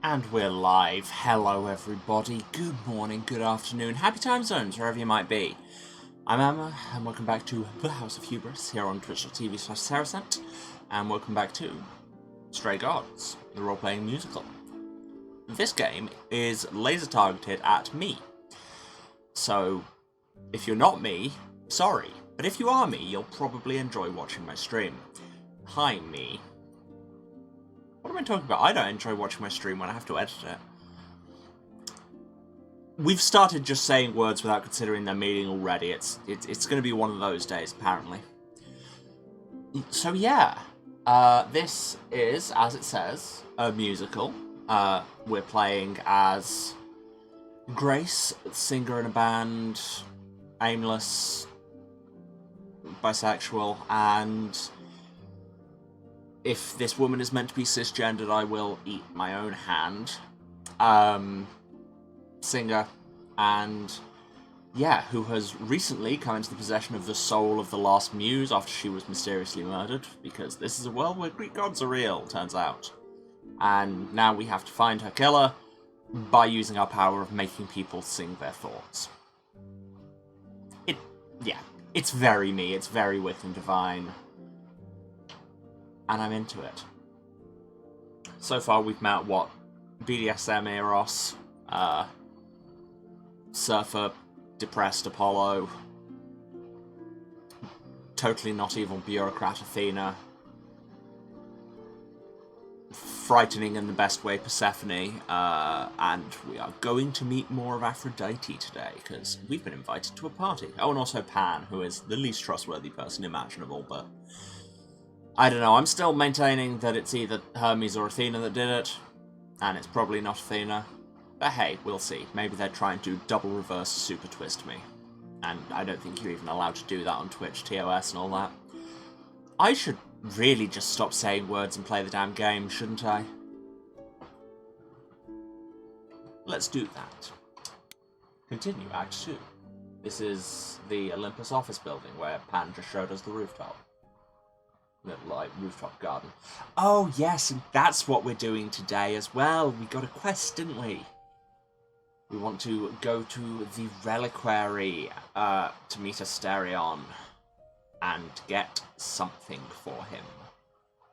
And we're live. Hello everybody, good morning, good afternoon, happy time zones, wherever you might be. I'm Emma, and welcome back to The House of Hubris, here on twitch.tv/Saracent, and welcome back to Stray Gods, the role-playing musical. This game is laser-targeted at me. So, if you're not me, sorry. But if you are me, you'll probably enjoy watching my stream. Hi, me. What am I talking about? I don't enjoy watching my stream when I have to edit it. We've started just saying words without considering their meaning already. It's going to be one of those days, apparently. So yeah, this is, as it says, a musical. We're playing as Grace, singer in a band, aimless, bisexual, and if this woman is meant to be cisgendered, I will eat my own hand. Singer, and yeah, who has recently come into the possession of the soul of the last muse after she was mysteriously murdered, because this is a world where Greek gods are real, turns out. And now we have to find her killer by using our power of making people sing their thoughts. Yeah, it's very me, it's very Wiccan Divine. And I'm into it. So far we've met, what, BDSM Eros, Surfer, Depressed Apollo, Totally Not Evil Bureaucrat Athena, Frightening in the Best Way Persephone, and we are going to meet more of Aphrodite today, because we've been invited to a party. Oh, and also Pan, who is the least trustworthy person imaginable, but I don't know, I'm still maintaining that it's either Hermes or Athena that did it, and it's probably not Athena. But hey, we'll see. Maybe they're trying to double reverse super twist me. And I don't think you're even allowed to do that on Twitch, TOS and all that. I should really just stop saying words and play the damn game, shouldn't I? Let's do that. Continue, Act 2. This is the Olympus office building where Pan just showed us the rooftop. Little, like, rooftop garden. Oh, yes, and that's what we're doing today as well. We got a quest, didn't we? We want to go to the reliquary to meet Asterion and get something for him.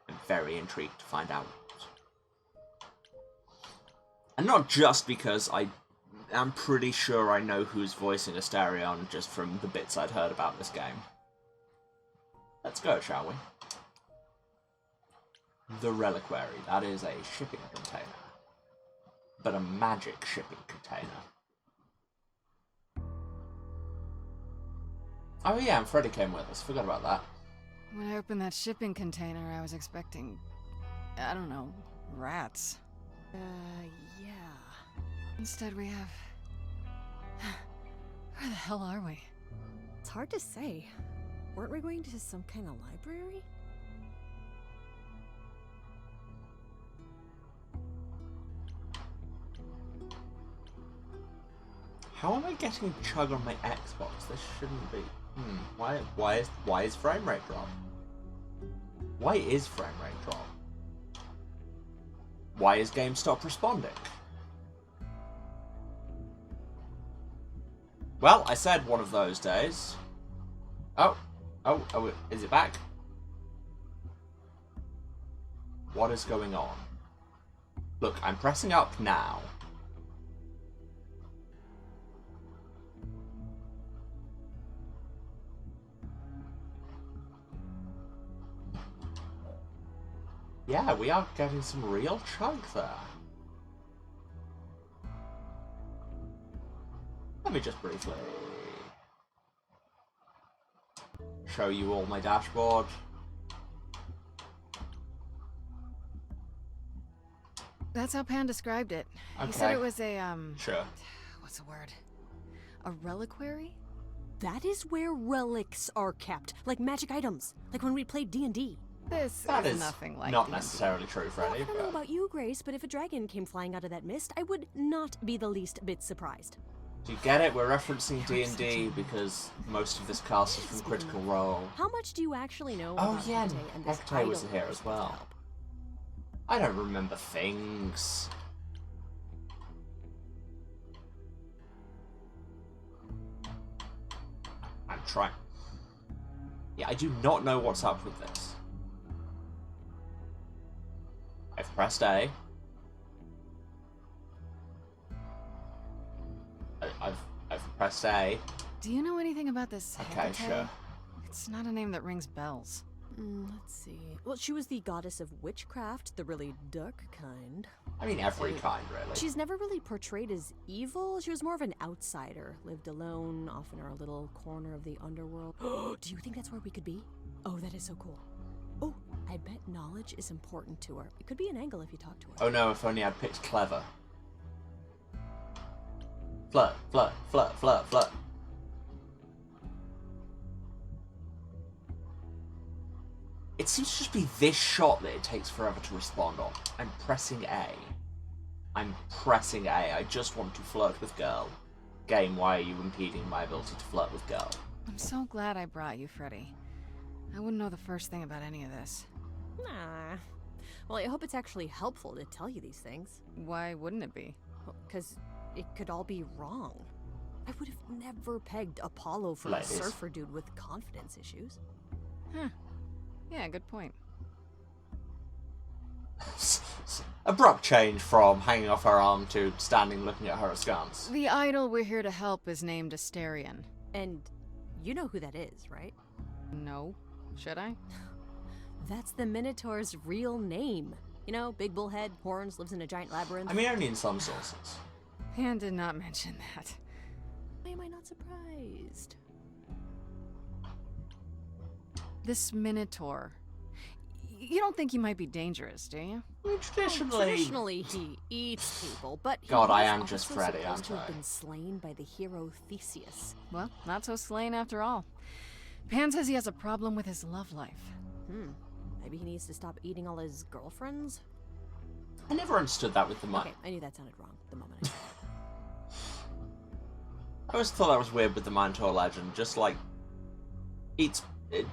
I'm very intrigued to find out. And not just because I am pretty sure I know who's voicing Asterion just from the bits I'd heard about this game. Let's go, shall we? The reliquary, that is a shipping container. But a magic shipping container. Oh yeah, and Freddy came with us, forgot about that. When I opened that shipping container, I was expecting, I don't know, rats. Yeah. Instead we have... Where the hell are we? It's hard to say. Weren't we going to some kind of library? How am I getting chug on my Xbox? This shouldn't be. Why is frame rate drop? Why is frame rate drop? Why is GameStop responding? Well, I said one of those days. Oh, is it back? What is going on? Look, I'm pressing up now. Yeah, we are getting some real chug there. Let me just briefly show you all my dashboard. That's how Pan described it. Okay. He said it was a, Sure. what's the word? A reliquary? That is where relics are kept, like magic items, like when we played D&D. This That is is nothing like not D&D. necessarily true, Well, Freddy. I don't know But about you, Grace, but if a dragon came flying out of that mist, I would not be the least bit surprised. do you get it? We're referencing D&D because most of this cast is from Critical Role. How much do you actually know Oh about yeah, Hecate and this Hecate was idol here you're as supposed to well. help? I don't remember things. try. Yeah, I do not know what's up with this. I've pressed A. I've pressed A. Do you know anything about this Okay, Hecate? sure. It's not a name that rings bells. Let's see. Well, she was the goddess of witchcraft, the really dark kind. I mean, every kind, really. She's never really portrayed as evil. She was more of an outsider, lived alone, off in her little corner of the underworld. Do you think that's where we could be? Oh, that is so cool. Oh, I bet knowledge is important to her. It could be an angle if you talk to her. Oh no, if only I'd picked clever. Flirt, flirt, flirt, flirt, flirt. It seems to just be this shot that it takes forever to respond on. I'm pressing A. I'm pressing A. I just want to flirt with girl. Game, why are you impeding my ability to flirt with girl? I'm so glad I brought you, Freddy. I wouldn't know the first thing about any of this. Nah. Well, I hope it's actually helpful to tell you these things. Why wouldn't it be? Because it could all be wrong. I would have never pegged Apollo for Ladies. a surfer dude with confidence issues. Huh. Yeah, good point. Abrupt change from hanging off her arm to standing looking at her askance. The idol we're here to help is named Asterion. And you know who that is, right? No. Should I? That's the Minotaur's real name. You know, big bullhead, horns, lives in a giant labyrinth. I mean, only in some sources. Pan did not mention that. Why am I not surprised? This Minotaur. You don't think he might be dangerous, do you? I mean, Traditionally, he eats people, but he God, I was am just also Freddy, supposed to aren't have I? been slain by the hero Theseus. Well, not so slain after all. Pan says he has a problem with his love life. Maybe he needs to stop eating all his girlfriends? I never understood that with the mind. Okay, I knew that sounded wrong the moment I said it. I always thought that was weird with the Minotaur legend. Just like, eats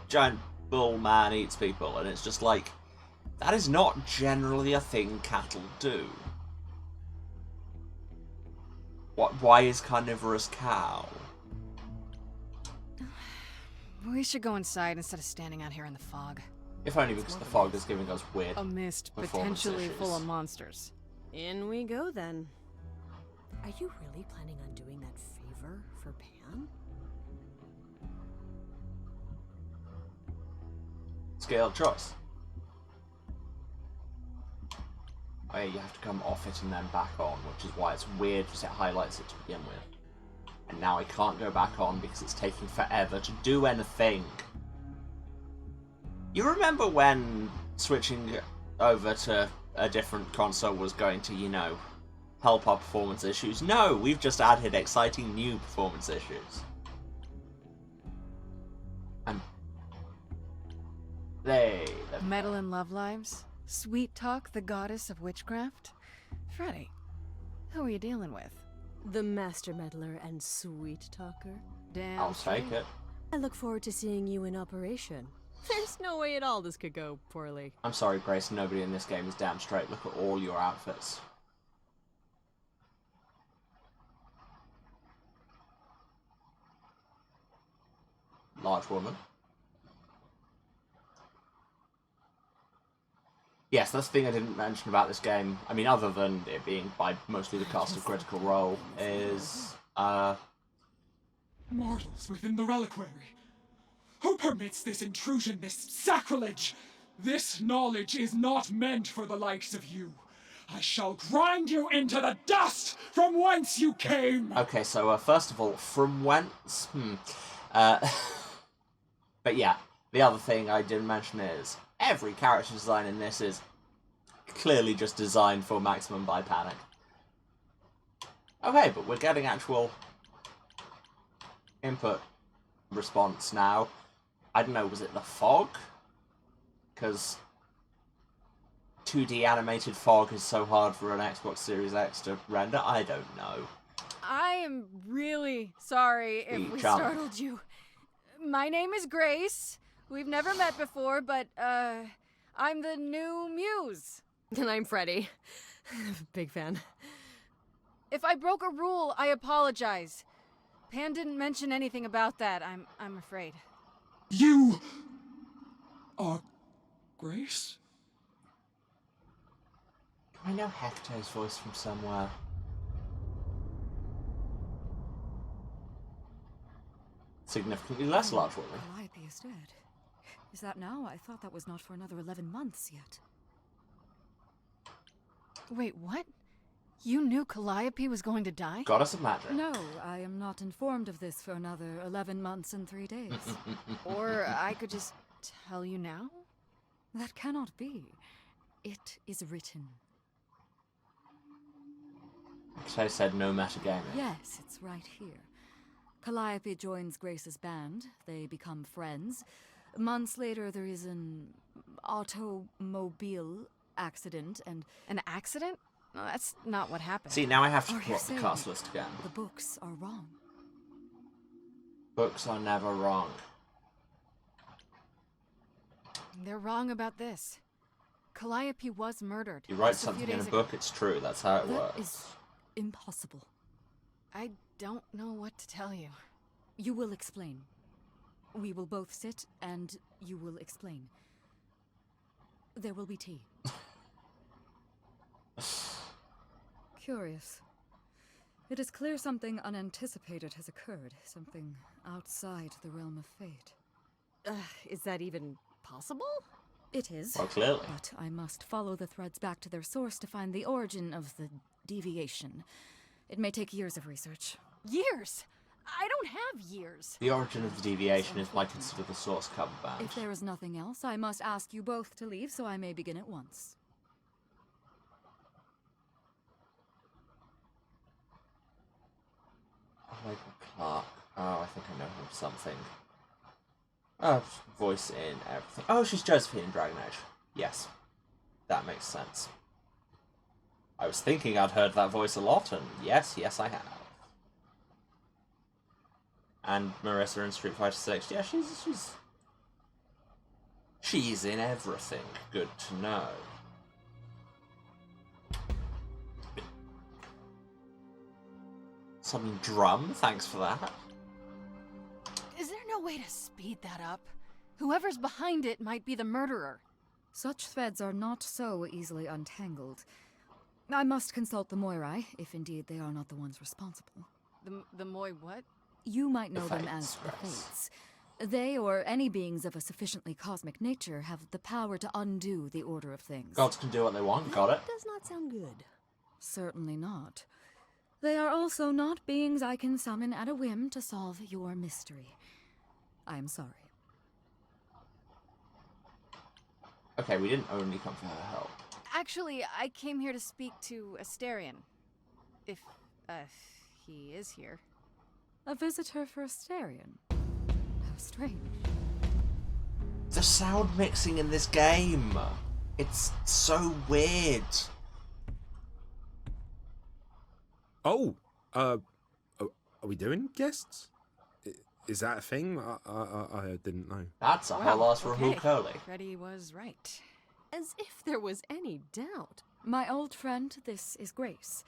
giant bull man eats people, and it's just like, that is not generally a thing cattle do. Why is carnivorous cow? We should go inside instead of standing out here in the fog. If only because the fog is giving us weird. A mist Performance potentially issues. full of monsters. In we go then. Are you really planning on doing that favor for Pan? Scale choice. Oh yeah, you have to come off it and then back on, which is why it's weird because it highlights it to begin with. And now I can't go back on because it's taking forever to do anything. You remember when switching over to a different console was going to, you know, help our performance issues? No, we've just added exciting new performance issues. And Metal and love lives? Sweet Talk, the goddess of witchcraft? Freddy, who are you dealing with? The master meddler and sweet talker. Damn I'll take straight. it. I look forward to seeing you in operation. There's no way at all this could go poorly. I'm sorry, Grace, nobody in this game is damn straight. Look at all your outfits. Large woman. Yes, that's the thing I didn't mention about this game. I mean, other than it being by mostly the cast of Critical Role, is, Mortals within the reliquary. Who permits this intrusion, this sacrilege? This knowledge is not meant for the likes of you. I shall grind you into the dust from whence you came! Okay, so, first of all, from whence? But yeah, the other thing I didn't mention is, every character design in this is clearly just designed for maximum by panic. Okay, but we're getting actual input response now. I don't know, was it the fog? Because 2D animated fog is so hard for an Xbox Series X to render? I don't know. I am really sorry if we Chum. startled you. My name is Grace. We've never met before, but, I'm the new muse. And I'm Freddy. Big fan. If I broke a rule, I apologize. Pan didn't mention anything about that, I'm afraid. You are Grace? I know Hecate's voice from somewhere. Significantly less large woman. Calliope is dead. Is that now? I thought that was not for another 11 months yet. Wait, what? You knew Calliope was going to die? Goddess of magic. No, I am not informed of this for another 11 months and 3 days. Or I could just tell you now? That cannot be. It is written. Hecate said no metagaming. Yes, it's right here. Calliope joins Grace's band. They become friends. Months later, there is an automobile accident and... An accident? No, that's not what happened. See, now I have to Are you plot the saying cast list again. the books are wrong. Books are never wrong. They're wrong about this. Calliope was murdered. You write just something few in a days ago. book, it's true. That's how it That works. is impossible. I don't know what to tell you. You will explain. We will both sit and you will explain. There will be tea. Curious. It is clear something unanticipated has occurred, something outside the realm of fate. Is that even possible? It is. Well, clearly. But I must follow the threads back to their source to find the origin of the deviation. It may take years of research. Years? I don't have years. The origin of the deviation is why I consider the source cover band. If there is nothing else, I must ask you both to leave so I may begin at once. Michael Clark. Oh, I think I know him from something. Voice in everything. Oh, she's Josephine in Dragon Age. Yes. That makes sense. I was thinking I'd heard that voice a lot, and yes, I have. And Marissa in Street Fighter 6. Yeah, she's in everything. Good to know. Some drum, thanks for that. Is there no way to speed that up? Whoever's behind it might be the murderer. Such threads are not so easily untangled. I must consult the Moirai, if indeed they are not the ones responsible. The Moi what? You might know The them as Fates, the yes. Fates. They, or any beings of a sufficiently cosmic nature, have the power to undo the order of things. Gods can do what they want, got it? Does not sound good. Certainly not. They are also not beings I can summon at a whim to solve your mystery. I am sorry. Okay, we didn't only come for her help. Actually, I came here to speak to Asterion. If, he is here. A visitor for Asterion. How strange. The sound mixing in this game. It's so weird. Oh, are we doing guests? Is that a thing? I didn't know. That's a whole ass Rahul Kohli. Freddy was right. As if there was any doubt. My old friend, this is Grace.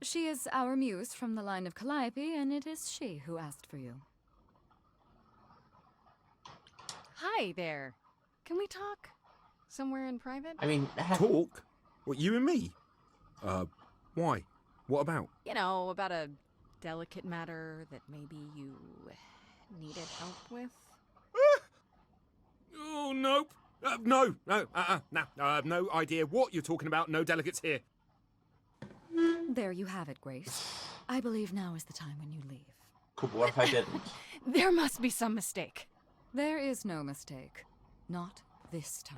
She is our muse from the line of Calliope, and it is she who asked for you. Hi there. Can we talk? Somewhere in private? I mean, Talk? What, you and me? Why? What about? You know, about a delicate matter that maybe you needed help with? Oh, nope. No. I have no idea what you're talking about. No delegates here. There you have it, Grace. I believe now is the time when you leave. cool, but what if I didn't? There must be some mistake. There is no mistake. Not this time.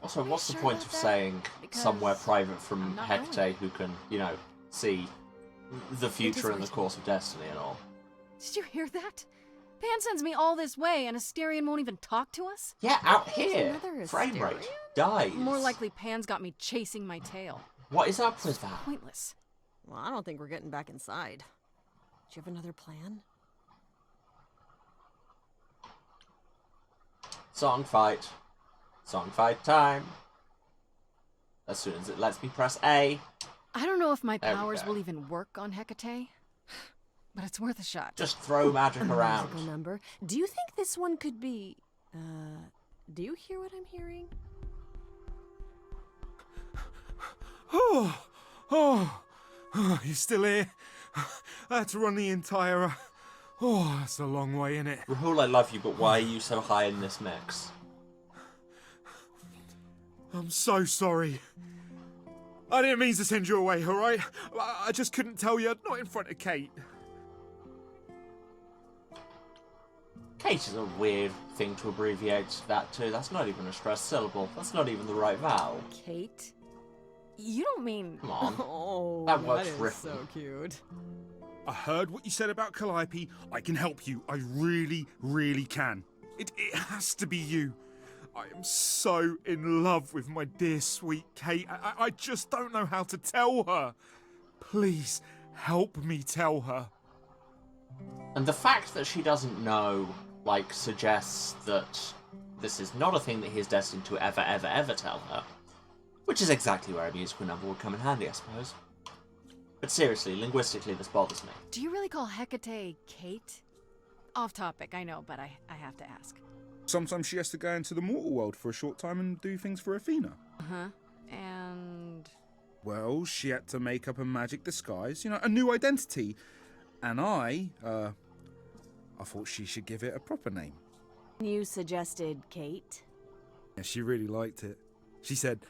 Also, Are you what's the sure point about of that? saying Because somewhere private I'm from not Hecate who can, you know, see the future and the written. course of destiny and all? Did you hear that? Pan sends me all this way and Asterion won't even talk to us? Yeah, out here. another Frame rate Asterion? dies. More likely Pan's got me chasing my tail. What is up with that? Pointless. Well, I don't think we're getting back inside. Do you have another plan? Song fight. Song fight time. As soon as it lets me press A. I don't know if my There we powers go. will even work on Hecate. but it's worth a shot. Just throw magic around. Magical number. Do you think this one could be... do you hear what I'm hearing? Oh, you still here? I had to run the entire... Oh, that's a long way, innit? Rahul, I love you, but why are you so high in this mix? I'm so sorry. I didn't mean to send you away, alright? I just couldn't tell you, not in front of Kate. Kate is a weird thing to abbreviate that to. That's not even a stressed syllable. That's not even the right vowel. Kate? You don't mean... Come on. Oh, That works is riffing. so cute. I heard what you said about Calliope. I can help you. I really, really can. It has to be you. I am so in love with my dear sweet Kate. I just don't know how to tell her. Please, help me tell her. And the fact that she doesn't know, like, suggests that this is not a thing that he is destined to ever, ever, ever tell her. Which is exactly where a musical number would come in handy, I suppose. But seriously, linguistically, this bothers me. Do you really call Hecate Kate? Off topic, I know, but I have to ask. Sometimes she has to go into the mortal world for a short time and do things for Athena. Uh-huh. And... Well, she had to make up a magic disguise, you know, a new identity. And I thought she should give it a proper name. You suggested Kate? Yeah, she really liked it. She said,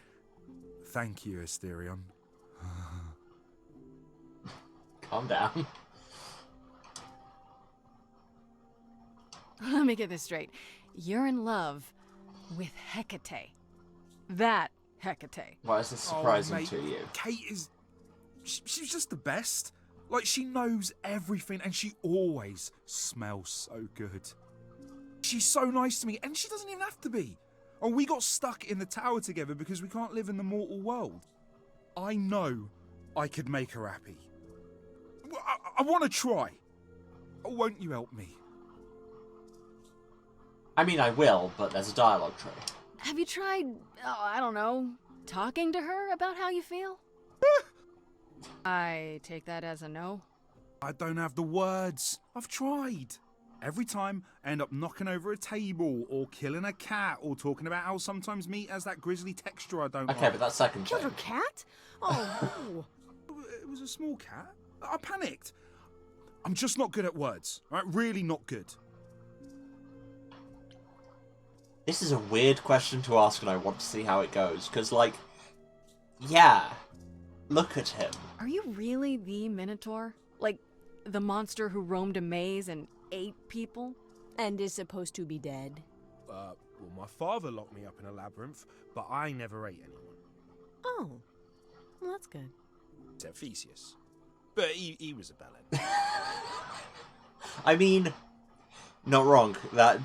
"Thank you, Asterion." Calm down. Let me get this straight. You're in love with Hecate. That Hecate. Why is this surprising mate, to you? Kate is... She's just the best. Like, she knows everything and she always smells so good. She's so nice to me and she doesn't even have to be. Oh, we got stuck in the tower together because we can't live in the mortal world. I know I could make her happy. I want to try. Won't you help me? I mean, I will, but there's a dialogue tree. Have you tried, I don't know, talking to her about how you feel? I take that as a no. I don't have the words. I've tried. Every time I end up knocking over a table or killing a cat or talking about how sometimes meat has that grisly texture I don't Okay, like. but that second Killed thing. her cat? Oh, no. It was a small cat. I panicked. I'm just not good at words. Right? Really not good. This is a weird question to ask, and I want to see how it goes. Because, like, yeah, look at him. Are you really the Minotaur? Like, the monster who roamed a maze and ate people? And is supposed to be dead? Well, my father locked me up in a labyrinth, but I never ate anyone. Oh, well, that's good. Except Theseus. But he was a bellend. I mean, not wrong. That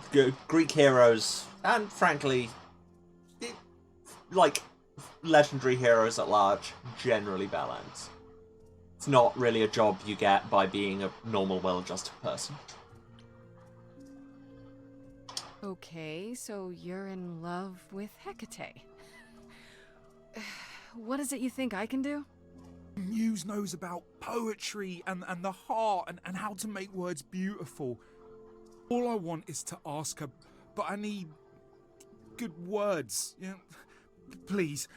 Greek heroes, and frankly, like, legendary heroes at large, generally bellends. It's not really a job you get by being a normal, well-adjusted person. Okay, so you're in love with Hecate. What is it you think I can do? Muse knows about poetry and the heart and how to make words beautiful. All I want is to ask her, but I need good words. You know, please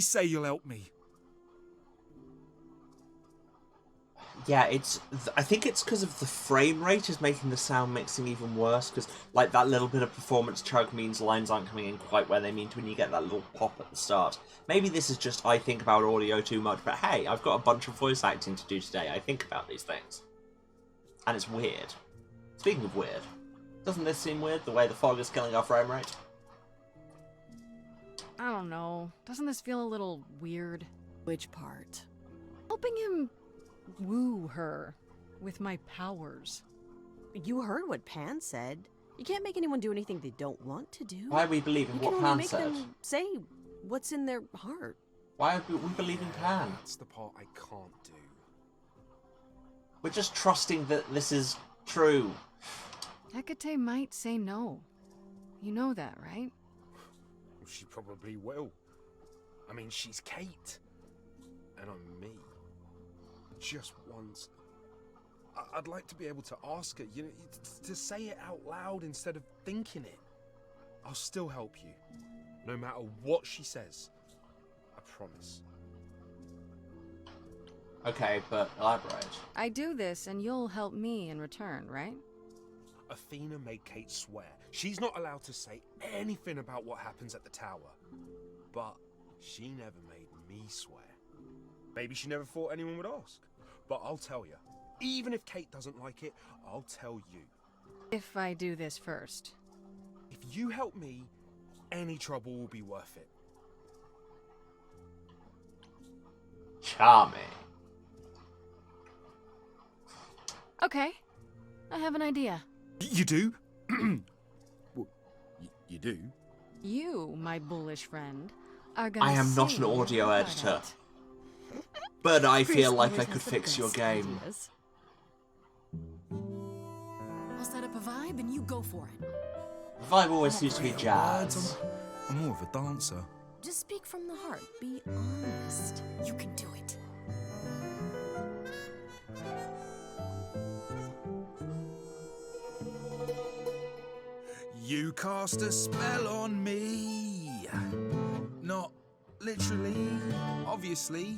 say you'll help me. Yeah, I think it's because of the frame rate is making the sound mixing even worse, because, like, that little bit of performance chug means lines aren't coming in quite where they mean to when you get that little pop at the start. Maybe this is just I think about audio too much, but hey, I've got a bunch of voice acting to do today. I think about these things. And it's weird. Speaking of weird, doesn't this seem weird, the way the fog is killing our frame rate? I don't know. Doesn't this feel a little weird? Which part? Helping him woo her with my powers. You heard what Pan said. You can't make anyone do anything they don't want to do. Why are we believing You what can only Pan make said? them say what's in their heart. Why are we believing Pan? That's the part I can't do. We're just trusting that this is true. Hecate might say no. You know that, right? She probably will. I mean, she's Kate. And I'm me. Just once. I'd like to be able to ask her, you know, to say it out loud instead of thinking it. I'll still help you, no matter what she says. I promise. Okay, but elaborate. I do this and you'll help me in return, right? Athena made Kate swear she's not allowed to say anything about what happens at the tower. But she never made me swear. Maybe she never thought anyone would ask. But I'll tell you, even if Kate doesn't like it, I'll tell you. If I do this first. If you help me, any trouble will be worth it. Charming. Okay, I have an idea. You do? Well, you do? You, my bullish friend, are gonna I am not an sing audio right editor. out. But I Grace feel like always I has could the fix your best game. ideas. I'll set up a vibe and you go for it. The vibe always seems to be jazz. I'm more of a dancer. Just speak from the heart. Be honest. You can do it. You cast a spell on me. Not literally, obviously.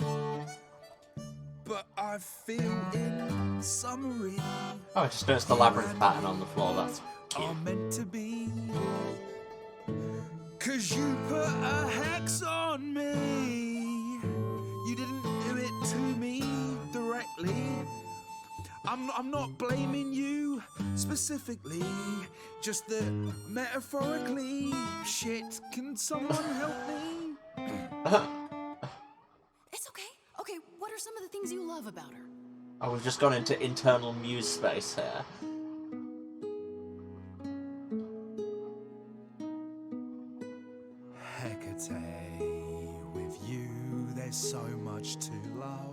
But I feel in summary Oh, I just noticed the labyrinth pattern on the floor. That's cute. are meant to be. 'Cause you put a hex on me. You didn't do it to me directly. I'm not blaming you specifically, just that metaphorically. Shit, can someone help me? It's okay. Okay, what are some of the things you love about her? Oh, we've just gone into internal muse space here. Hecate, with you there's so much to love.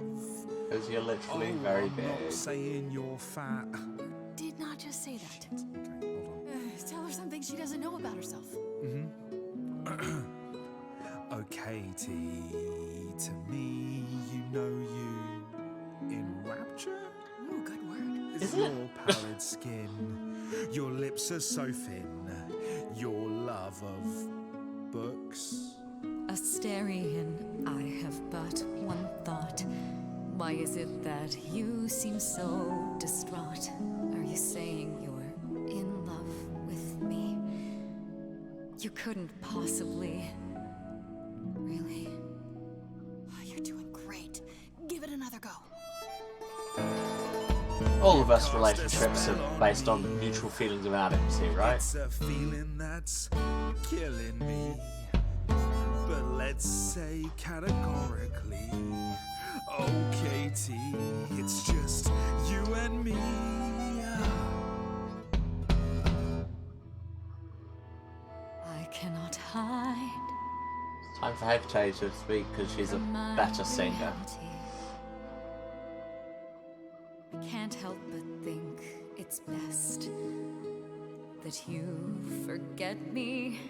Because you're literally very I'm big. not saying you're fat. Did not just say that. Okay, hold on. Tell her something she doesn't know about herself. Oh, Katie, to me, you know you in rapture? Ooh, good word. It's your pallid skin, your lips are so thin, your love of books. Asterian, I have but one thought. Why is it that you seem so distraught? Are you saying you're in love with me? You couldn't possibly. Really? Oh, you're doing great. Give it another go. All of us relationships are based on mutual feelings of inadequacy, right? It's a feeling that's killing me. But let's say categorically, oh Katie, it's just you and me. I cannot hide. It's time for Hecate to speak because she's a from my better singer. reality. I can't help but think it's best that you forget me.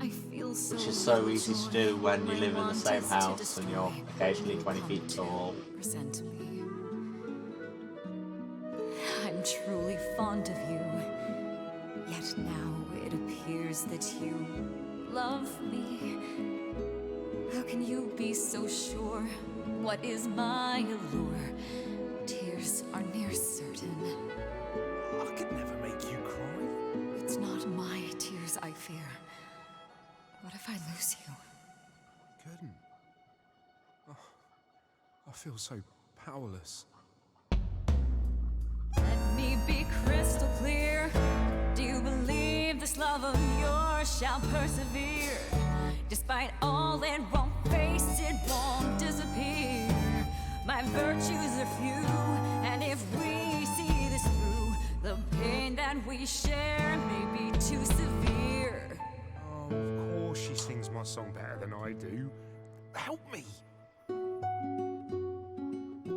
I feel so Which is so easy to do when you live in the same want us to house and you're destroy. occasionally You 20 feet come to tall. resent me. I'm truly fond of you. Yet now it appears that you love me. How can you be so sure? What is my allure? Tears are near certain. I could never make you cry. It's not my tears I fear. What if I lose you? Couldn't. Oh, I feel so powerless. Let me be crystal clear. Do you believe this love of yours shall persevere? Despite all it won't face, it won't disappear. My virtues are few, and if we see this through, the pain that we share may be too severe. Oh, of course she sings my song better than I do. Help me!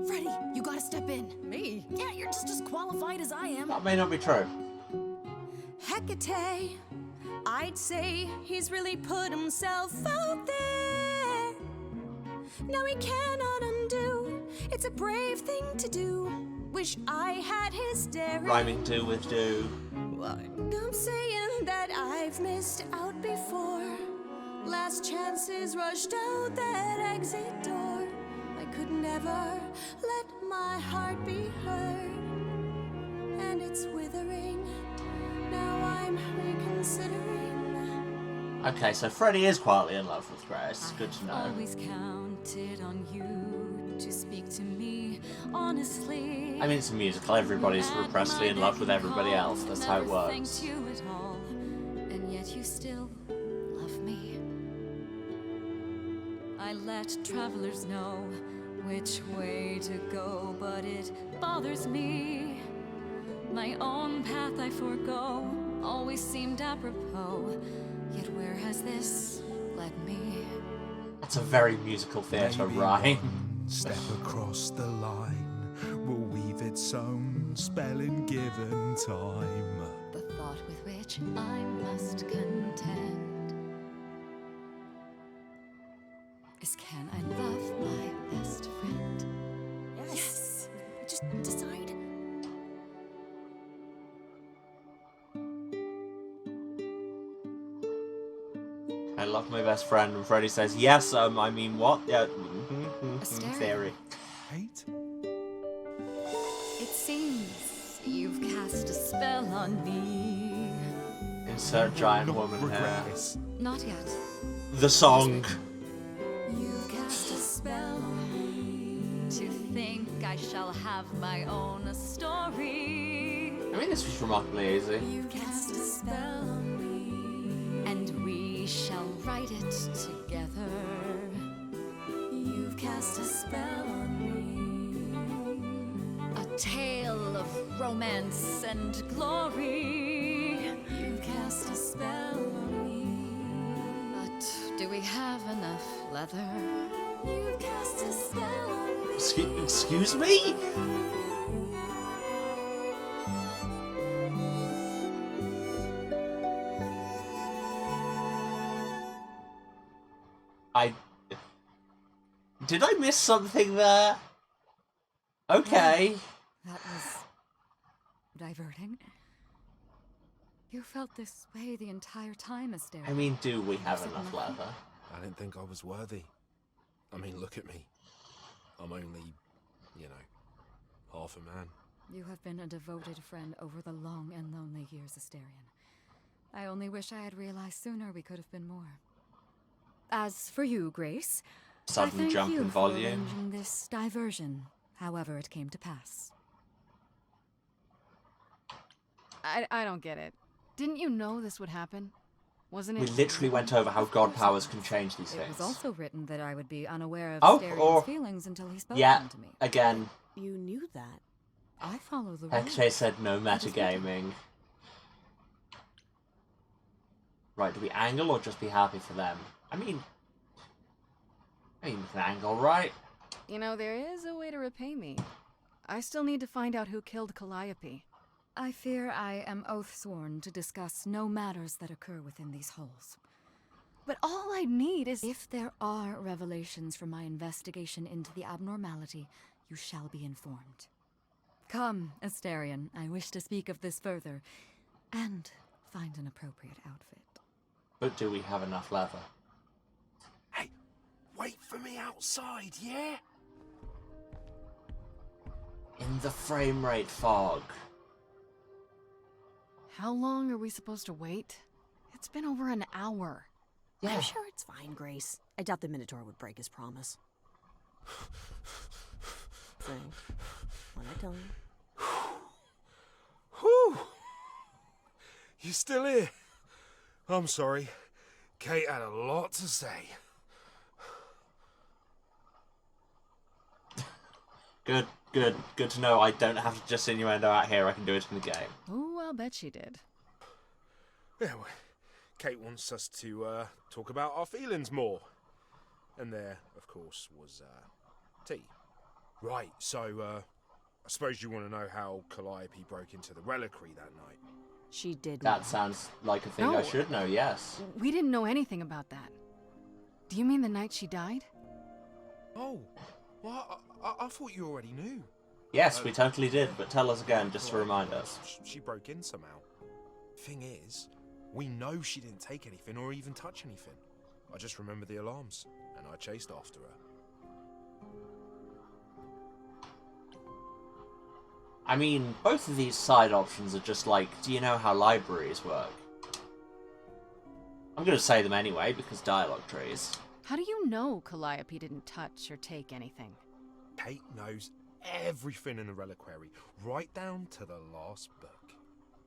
Freddie, you gotta step in. Me? Yeah, you're just as qualified as I am. That may not be true. Hecate, I'd say he's really put himself out there. Now he cannot undo. It's a brave thing to do. wish I had his daring. Rhyming do with do. I'm saying that I've missed out before. Last chances rushed out that exit door. I could never let my heart be heard, and it's withering. Now I'm reconsidering. Okay, so Freddie is quietly in love with Grace. Good to know. I've always counted on you to speak to me honestly. I mean, it's a musical. Everybody's repressively in love with everybody else. That's how it Never thanked works. you at all, and yet you still love me. I let travelers know which way to go, but it bothers me. My own path I forego always seemed apropos, yet where has this led me? That's a very musical theatre Maybe rhyme. one step across the line will weave its own spell in given time. The thought with which I must contend is, can I love my best friend? Yes. Just decide. I love my best friend, and Freddie says, yes, I mean, what? Yeah, Asteria. theory. Kate? It seems you've cast a spell on me. Insert giant Not woman regret hair. this. Not yet. The song. You've cast a spell on me to think I shall have my own story. I mean, this was remarkably easy. You cast a spell on me, and we shall write it together. You've cast a spell on me, a tale of romance and glory. You've cast a spell on me, but do we have enough leather? You've cast a spell on me. Excuse me? Did I miss something there? Okay. That was diverting. You felt this way the entire time, Asteria. I mean, do we have enough leather? I didn't think I was worthy. I mean, look at me. I'm only, half a man. You have been a devoted friend over the long and lonely years, Asterion. I only wish I had realized sooner we could have been more. As for you, Grace, I Sudden thank jump you in for volume. arranging this diversion, however it came to pass. I don't get it. Didn't you know this would happen? Wasn't We it? literally went over how god powers can change these It things. was also written that I would be unaware of Oh, Asterian's or- feelings until he spoke Yeah, them to me. again, You knew that. I follow the rules. Hecate said no metagaming. Right, do we angle or just be happy for them? I mean, we can angle, right? You know, there is a way to repay me. I still need to find out who killed Calliope. I fear I am oath-sworn to discuss no matters that occur within these halls. But all I need is... If there are revelations from my investigation into the abnormality, you shall be informed. Come, Asterion, I wish to speak of this further, and find an appropriate outfit. But do we have enough leather? Hey, wait for me outside, yeah? In the frame rate fog. How long are we supposed to wait? It's been over an hour. Yeah. I'm sure it's fine, Grace. I doubt the Minotaur would break his promise. So, when I tell you. Whew! You still here? I'm sorry. Kate had a lot to say. Good to know I don't have to just innuendo out here, I can do it in the game. Oh, I'll bet she did. Yeah, well, Kate wants us to talk about our feelings more. And there, of course, was tea. Right, so I suppose you want to know how Calliope broke into the reliquary that night. She did That know. sounds like a thing I No. should know, yes. We didn't know anything about that. Do you mean the night she died? Oh, well, I thought you already knew. Yes, we totally did, but tell us again, just to remind us. She broke in somehow. Thing is, we know she didn't take anything or even touch anything. I just remember the alarms, and I chased after her. I mean, both of these side options are just like, do you know how libraries work? I'm gonna say them anyway, because dialogue trees. How do you know Calliope didn't touch or take anything? Kate knows everything in the reliquary, right down to the last book.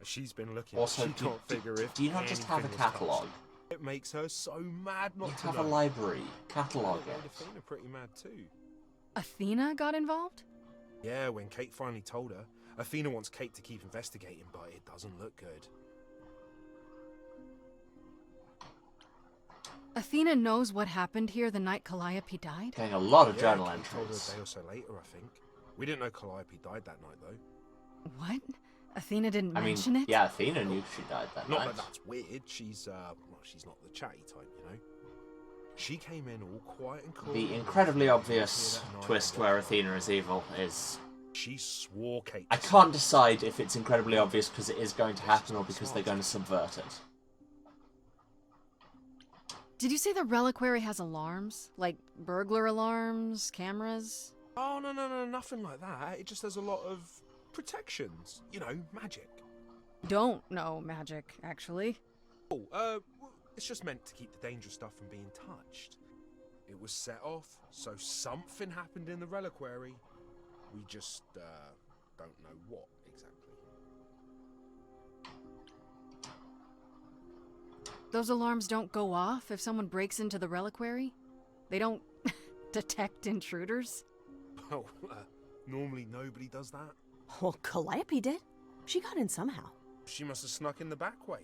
She's been looking. Also, she can't figure if do you not just have a anything was catalogue? touched. It makes her so mad not You to have know. a library. Catalogue It made it. Athena pretty mad too. Athena got involved? Yeah, when Kate finally told her, Athena wants Kate to keep investigating, but it doesn't look good. Athena knows what happened here the night Calliope died? Getting a lot of Yeah, journal Kate told her a entries. day or so later, I think. We didn't know Calliope died that night, though. What? Athena didn't I mean, mention it? yeah, Athena knew she died that Not night. that that's weird. She's, well, she's not the chatty type, you know. She came in all quiet and cool. The incredibly and obvious that night, twist where Athena is evil is... She swore Kate. I can't decide if it's incredibly obvious because it is going to happen or because they're going to subvert it. Did you say the reliquary has alarms? Like burglar alarms, cameras? Oh, no, nothing like that. It just has a lot of protections. You know, magic. Don't know magic, actually. Oh, it's just meant to keep the dangerous stuff from being touched. It was set off, so something happened in the reliquary. We just, don't know what exactly. Those alarms don't go off if someone breaks into the reliquary? They don't detect intruders? Well, normally nobody does that. Well, Calliope did. She got in somehow. She must have snuck in the back way.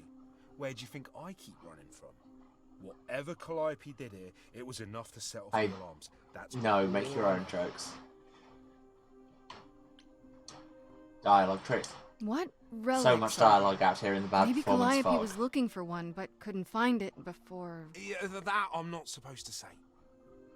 Where do you think I keep running from? Whatever Calliope did here, it was enough to set off the alarms. That's No, make your own jokes. Dialogue truth. What relic? So much dialogue out here in the bad Maybe performance Calliope fog. was looking for one, but couldn't find it before. Yeah, that I'm not supposed to say.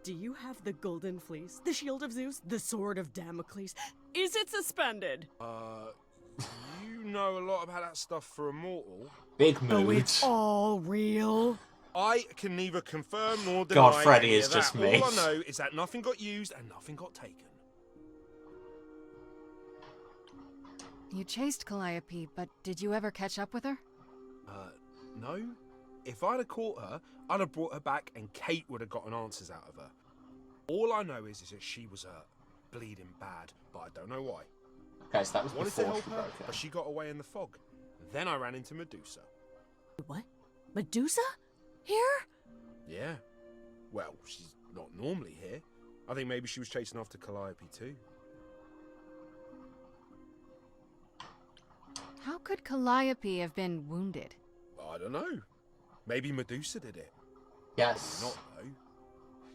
Do you have the golden fleece, the shield of Zeus, the sword of Damocles? Is it suspended? You know a lot about that stuff for a mortal. Big Oh, mood. it's all real. I can neither confirm nor deny. God, Freddy any is of just that. me. All I know is that nothing got used and nothing got taken. You chased Calliope, but did you ever catch up with her? No. If I'd have caught her, I'd have brought her back and Kate would have gotten answers out of her. All I know is that she was hurt, bleeding bad, but I don't know why. Okay, so that was Wanted to before help she her, broke but it. she got away in the fog. Then I ran into Medusa. What? Medusa? Here? Yeah. Well, she's not normally here. I think maybe she was chasing after Calliope too. How could Calliope have been wounded? I don't know. Maybe Medusa did it. Yes. Not though.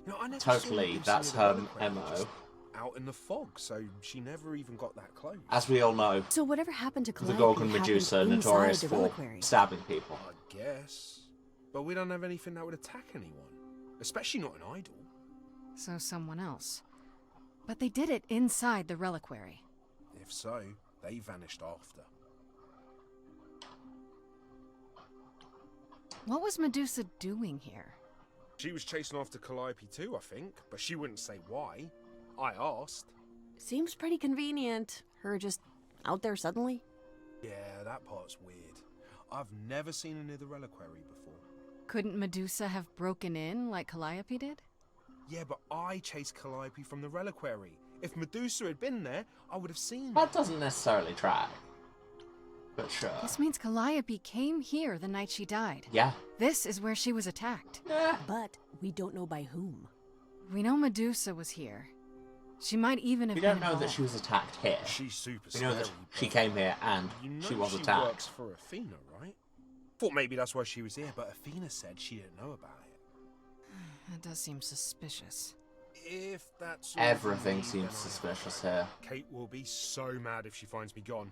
You know, I never Totally, saw Medusa that's near the her reliquary, MO. just out in the fog, so she never even got that close. As we all know, So whatever happened to the Calliope Gorgon happened Medusa inside notorious the for reliquary. stabbing people. I guess. But we don't have anything that would attack anyone. Especially not an idol. So someone else. But they did it inside the reliquary. If so, they vanished after. What was Medusa doing here? She was chasing after Calliope too, I think, but she wouldn't say why. I asked. Seems pretty convenient. Her just out there suddenly. Yeah, that part's weird. I've never seen her near the reliquary before. Couldn't Medusa have broken in like Calliope did? Yeah, but I chased Calliope from the reliquary. If Medusa had been there, I would have seen her. That doesn't necessarily track. But sure. This means Calliope came here the night she died. Yeah. This is where she was attacked. But we don't know by whom. We know Medusa was here. She might even have We been don't know that involved. she was attacked here. She's super We know scary. that she but came here and you know she was she attacked. works for Athena, right? Thought maybe that's why she was here, but Athena said she didn't know about it. That does seem suspicious. If that's all you Everything need, seems then suspicious here. Kate will be so mad if she finds me gone.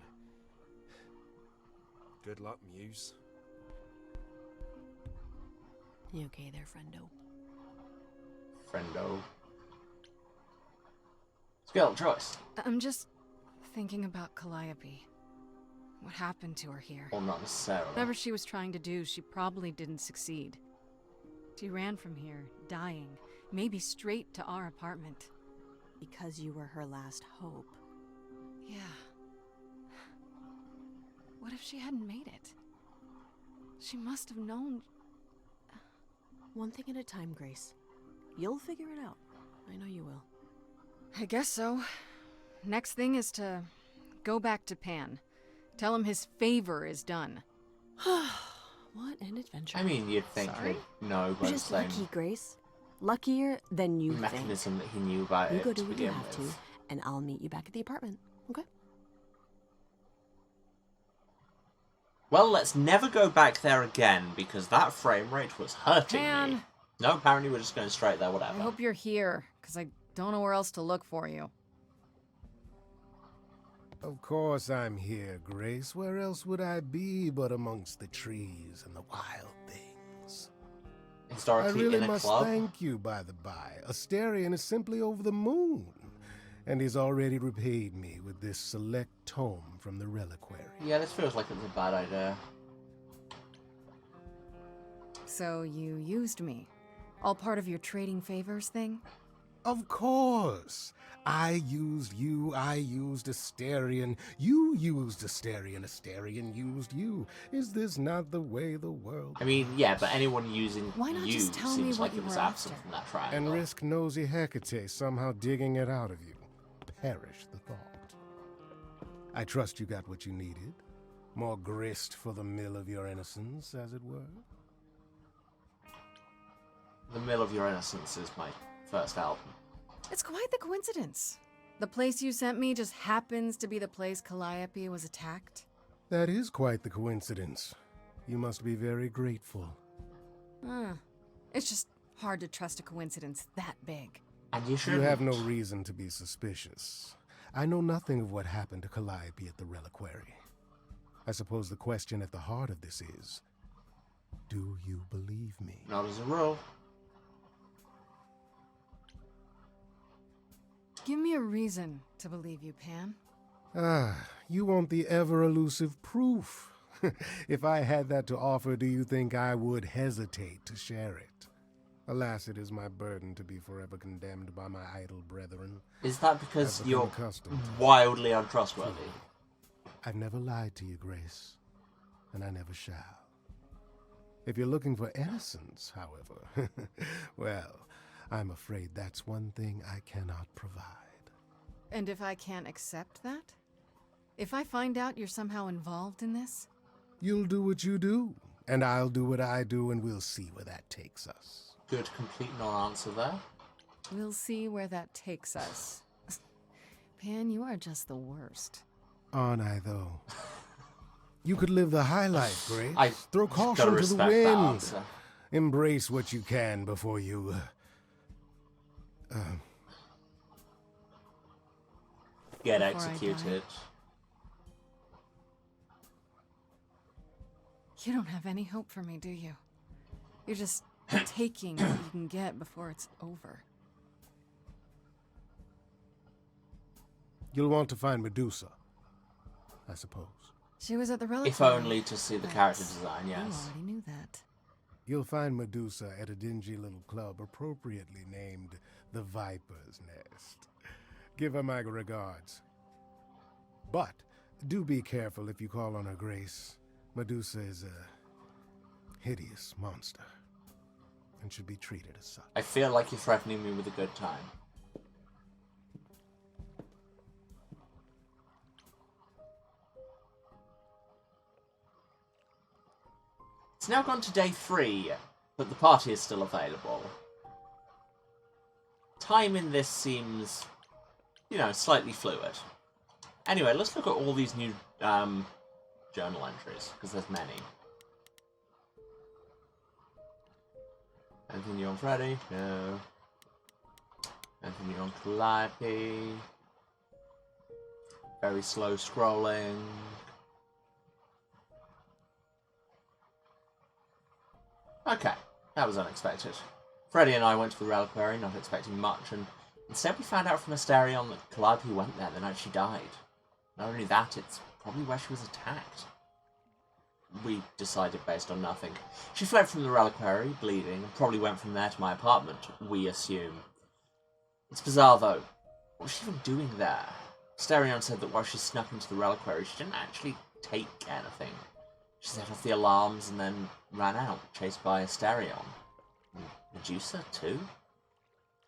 Good luck, Muse. You okay there, friendo? Friendo. Skill choice. I'm just thinking about Calliope. What happened to her here? Or not necessarily. Whatever she was trying to do, she probably didn't succeed. She ran from here, dying, maybe straight to our apartment. Because you were her last hope. Yeah. What if she hadn't made it? She must have known. One thing at a time, Grace. You'll figure it out. I know you will. I guess so. Next thing is to go back to Pan. Tell him his favor is done. What an adventure. I mean, you'd think Sorry? he'd know by You're the just same lucky, Grace. Luckier than you think. mechanism that he knew about You it go to do what you begin have with. to, and I'll meet you back at the apartment. Okay? Well, let's never go back there again, because that frame rate was hurting me. Pan! No, apparently we're just going straight there, I whatever. hope you're here, because I don't know where else to look for you. Of course I'm here, Grace. Where else would I be but amongst the trees and the wild things? I Historically really in a must club. thank you, by the by. Asterion is simply over the moon, and he's already repaid me with this select tome from the reliquary. Yeah, this feels like it's a bad idea. So you used me. All part of your trading favors thing? Of course! I used you, I used Asterion, you used Asterion, Asterion used you. Is this not the way the world... I mean, yeah, but anyone using Why not you just tell me seems what like you it was were absent after? from that and triangle. risk nosy Hecate somehow digging it out of you? Perish the thought. I trust you got what you needed. More grist for the mill of your innocence, as it were. The Mill of Your Innocence is my first album. It's quite the coincidence. The place you sent me just happens to be the place Calliope was attacked. That is quite the coincidence. You must be very grateful. It's just hard to trust a coincidence that big. And you should You have no reason to be suspicious. I know nothing of what happened to Calliope at the reliquary. I suppose the question at the heart of this is, do you believe me? Not as a rule. Give me a reason to believe you, Pan. You want the ever-elusive proof. If I had that to offer, do you think I would hesitate to share it? Alas, it is my burden to be forever condemned by my idle brethren. Is that because I've become you're accustomed. wildly untrustworthy? I've never lied to you, Grace, and I never shall. If you're looking for innocence, however, well, I'm afraid that's one thing I cannot provide. And if I can't accept that? If I find out you're somehow involved in this? You'll do what you do, and I'll do what I do, and we'll see where that takes us. Good, complete non-answer there. We'll see where that takes us. Pan, you are just the worst. Aren't I, though? You could live the high life, Grace. I Throw gotta caution to the respect that wind. answer. Embrace what you can before you... Get Before I executed. You don't have any hope for me, do you? You're just taking what you can get before it's over. You'll want to find Medusa, I suppose. She was at the reliquary. If only to see the But character design, You yes. already knew that. You'll find Medusa at a dingy little club appropriately named the Viper's Nest. Give her my regards. But do be careful if you call on her, Grace. Medusa is a hideous monster and should be treated as such. I feel like you're threatening me with a good time. It's now gone to day 3, but the party is still available. Time in this seems, you know, slightly fluid. Anyway, let's look at all these new journal entries, because there's many. Anything new on Freddy? No. Anything new on Calliope? Very slow scrolling. Okay, that was unexpected. Freddy and I went to the reliquary, not expecting much, and instead we found out from Asterion that Calliope went there, then actually died. Not only that, it's probably where she was attacked. We decided based on nothing. She fled from the reliquary, bleeding, and probably went from there to my apartment, we assume. It's bizarre, though. What was she even doing there? Sterion said that while she snuck into the reliquary, she didn't actually take anything. She set off the alarms and then ran out, chased by Asterion. Medusa, too?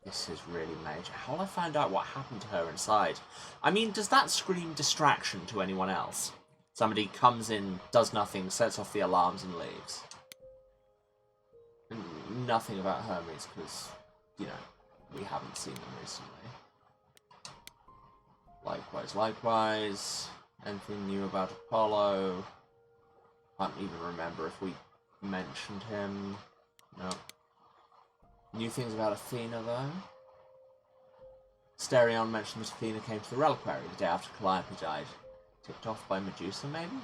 This is really major. How will I find out what happened to her inside? I mean, does that scream distraction to anyone else? Somebody comes in, does nothing, sets off the alarms and leaves. Nothing about Hermes, because, you know, we haven't seen them recently. Likewise. Anything new about Apollo? Can't even remember if we mentioned him. No. New things about Athena, though. Sterion mentioned that Athena came to the reliquary the day after Calliope died. Tipped off by Medusa, maybe?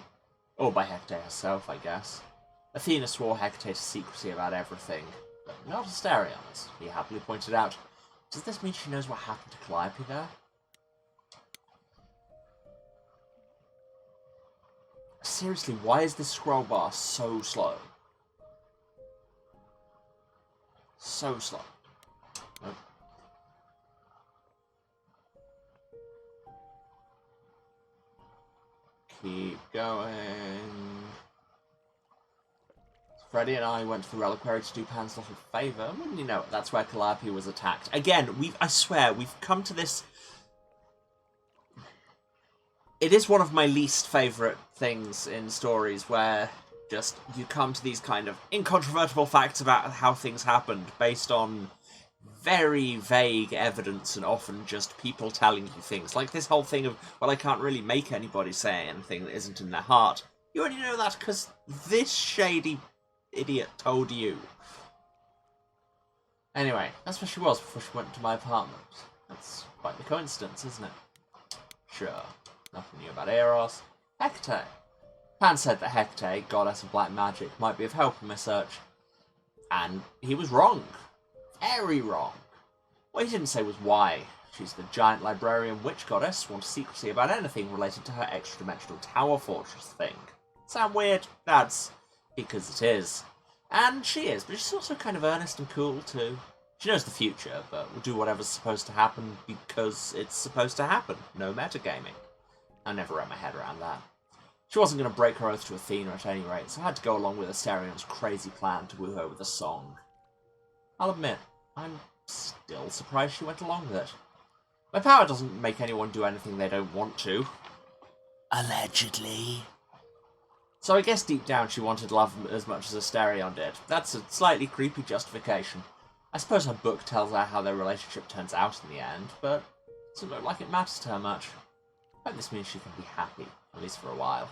Or by Hecate herself, I guess. Athena swore Hecate to secrecy about everything, but not Asterion, as he happily pointed out. Does this mean she knows what happened to Calliope there? Seriously, why is this scroll bar so slow? So slow. Nope. Keep going. Freddy and I went to the reliquary to do Pan's little favour. Wouldn't you know it? That's where Calliope was attacked. Again, I swear, we've come to this... It is one of my least favourite things in stories where just you come to these kind of incontrovertible facts about how things happened based on very vague evidence and often just people telling you things. Like this whole thing of, well, I can't really make anybody say anything that isn't in their heart. You only know that because this shady idiot told you. Anyway, that's where she was before she went to my apartment. That's quite the coincidence, isn't it? Sure. Nothing new about Eros. Hecate. Pan said that Hecate, goddess of black magic, might be of help in my search. And he was wrong. Very wrong. What he didn't say was why. She's the giant librarian witch goddess, wants secrecy about anything related to her extra-dimensional tower fortress thing. Sound weird? That's because it is. And she is, but she's also kind of earnest and cool too. She knows the future, but will do whatever's supposed to happen because it's supposed to happen. No metagaming. I never wrapped my head around that. She wasn't going to break her oath to Athena at any rate, so I had to go along with Asterion's crazy plan to woo her with a song. I'll admit, I'm still surprised she went along with it. My power doesn't make anyone do anything they don't want to. Allegedly. So I guess deep down she wanted love as much as Asterion did. That's a slightly creepy justification. I suppose her book tells her how their relationship turns out in the end, but it doesn't look like it matters to her much. I hope this means she can be happy, at least for a while.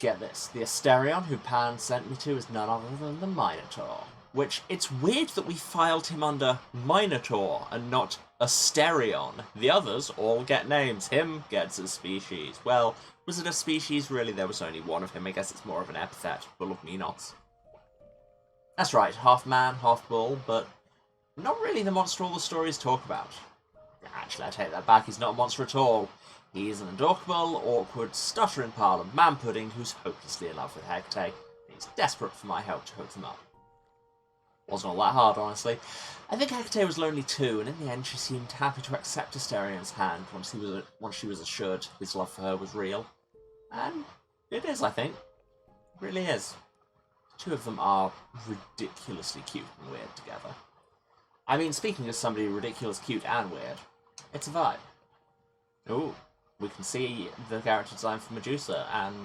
Get this, the Asterion who Pan sent me to is none other than the Minotaur. Which, it's weird that we filed him under Minotaur and not Asterion. The others all get names. Him gets a species. Well, was it a species? Really, there was only one of him. I guess it's more of an epithet. Bull of Minos. That's right, half man, half bull, but not really the monster all the stories talk about. Actually, I take that back. He's not a monster at all. He's an adorable, awkward, stuttering pile of man-pudding who's hopelessly in love with Hecate. He's desperate for my help to hook them up. Wasn't all that hard, honestly. I think Hecate was lonely too, and in the end she seemed happy to accept Asterion's hand once she was assured his love for her was real. And it is, I think. It really is. The two of them are ridiculously cute and weird together. I mean, speaking of somebody ridiculous, cute, and weird, it's a vibe. Ooh, we can see the character design for Medusa, and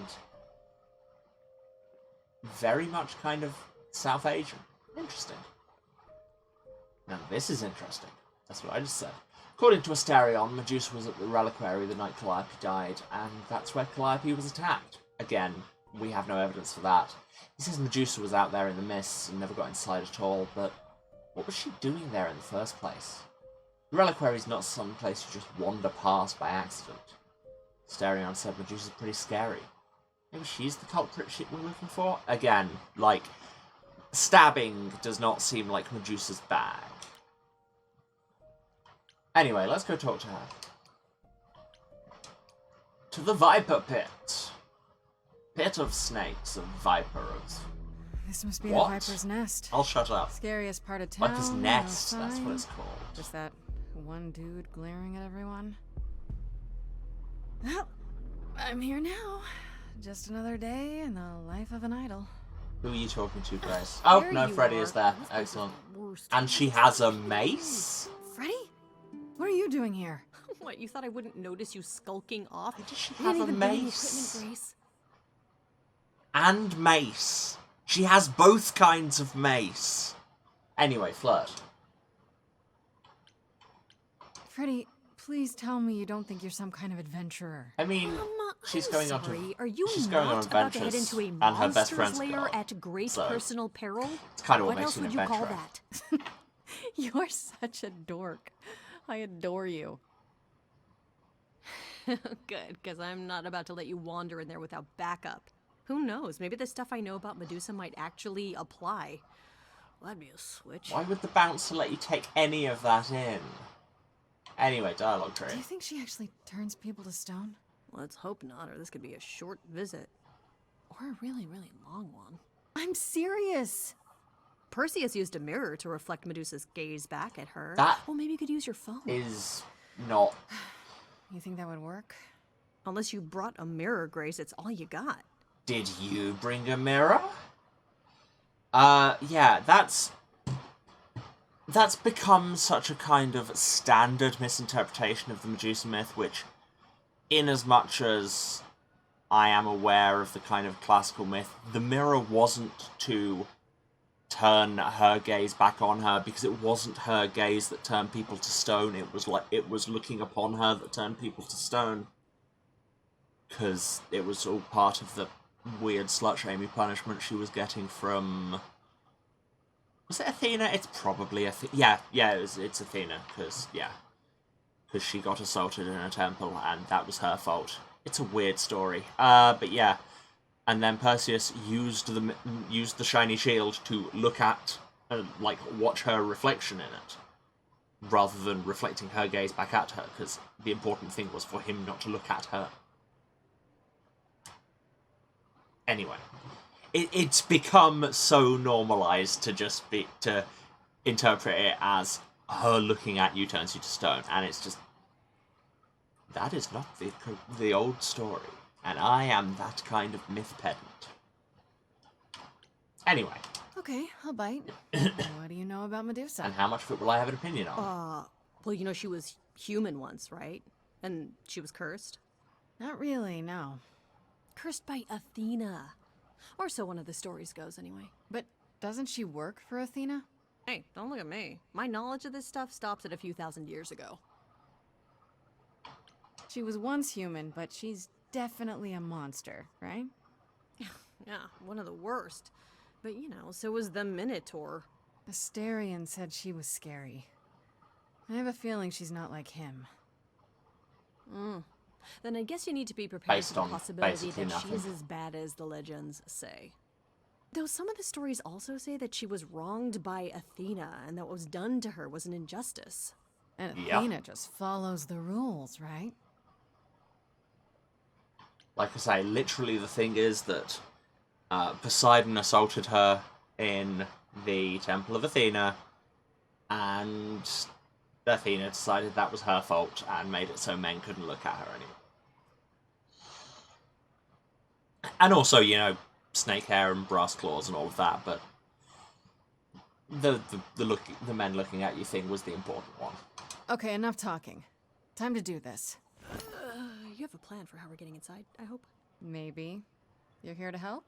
very much kind of South Asian. Interesting. Now this is interesting. That's what I just said. According to Asterion, Medusa was at the reliquary the night Calliope died, and that's where Calliope was attacked. Again, we have no evidence for that. He says Medusa was out there in the mists and never got inside at all, but what was she doing there in the first place? The reliquary is not some place you just wander past by accident. Asterion said Medusa's pretty scary. Maybe she's the culprit we're looking for? Again, like, stabbing does not seem like Medusa's bag. Anyway, let's go talk to her. To the Viper Pit. Pit of snakes, of vipers. This must be What? the Viper's Nest. I'll shut up. Scariest part of town. Viper's no Nest, that's what sign. it's called. Just that one dude glaring at everyone. Well, I'm here now. Just another day in the life of an idol. Who are you talking to, Grace? Oh, There no, you Freddy are. is there. This place is Excellent. the worst. And she has a mace? Freddy? What are you doing here? What, you thought I wouldn't notice you skulking off? Does she You have didn't a even bring any mace? equipment, Grace. And mace. She has both kinds of mace. Anyway, flirt. Freddy, please tell me you don't think you're some kind of adventurer. I mean, she's I'm going on sorry. to. Are you she's not going on about to head adventures, into a and her best monster's friend's lair gone. at great So, personal peril? it's kind of what What makes else you an would you call adventurer. that? You're such a dork. I adore you. Good, because I'm not about to let you wander in there without backup. Who knows? Maybe the stuff I know about Medusa might actually apply. Well, that'd be a switch. Why would the bouncer let you take any of that in? Anyway, dialogue tree. Do you think she actually turns people to stone? Let's hope not, or this could be a short visit. Or a really, really long one. I'm serious. Perseus used a mirror to reflect Medusa's gaze back at her. That Well, maybe you could use your phone. is not. You think that would work? Unless you brought a mirror, Grace, it's all you got. Did you bring a mirror? Yeah, that's become such a kind of standard misinterpretation of the Medusa myth, which, in as much as I am aware of the kind of classical myth, the mirror wasn't to turn her gaze back on her, because it wasn't her gaze that turned people to stone. It was looking upon her that turned people to stone, because it was all part of the weird slut-shaming punishment she was getting from... Was it Athena? It's probably Athena. Yeah, it's Athena, because she got assaulted in a temple, and that was her fault. It's a weird story. But yeah. And then Perseus used the shiny shield to look at, watch her reflection in it, rather than reflecting her gaze back at her, because the important thing was for him not to look at her. Anyway, it's become so normalized to interpret it as her looking at you turns you to stone, and it's just, that is not the old story. And I am that kind of myth pedant. Anyway. Okay, I'll bite. What do you know about Medusa? And how much of it will I have an opinion on? Well, you know she was human once, right? And she was cursed. Not really, no. Cursed by Athena. Or so one of the stories goes, anyway. But doesn't she work for Athena? Hey, don't look at me. My knowledge of this stuff stops at a few thousand years ago. She was once human, but she's definitely a monster, right? Yeah, one of the worst. But, you know, so was the Minotaur. Asterion said she was scary. I have a feeling she's not like him. Then I guess you need to be prepared Based for on the possibility basically that nothing. she's as bad as the legends say. Though some of the stories also say that she was wronged by Athena and that what was done to her was an injustice. And Yeah. Athena just follows the rules, right? Like I say, literally the thing is that Poseidon assaulted her in the Temple of Athena, and Athena decided that was her fault and made it so men couldn't look at her anymore. And also, you know, snake hair and brass claws and all of that, but the men looking at you thing was the important one. Okay, enough talking. Time to do this. You have a plan for how we're getting inside, I hope? Maybe. You're here to help?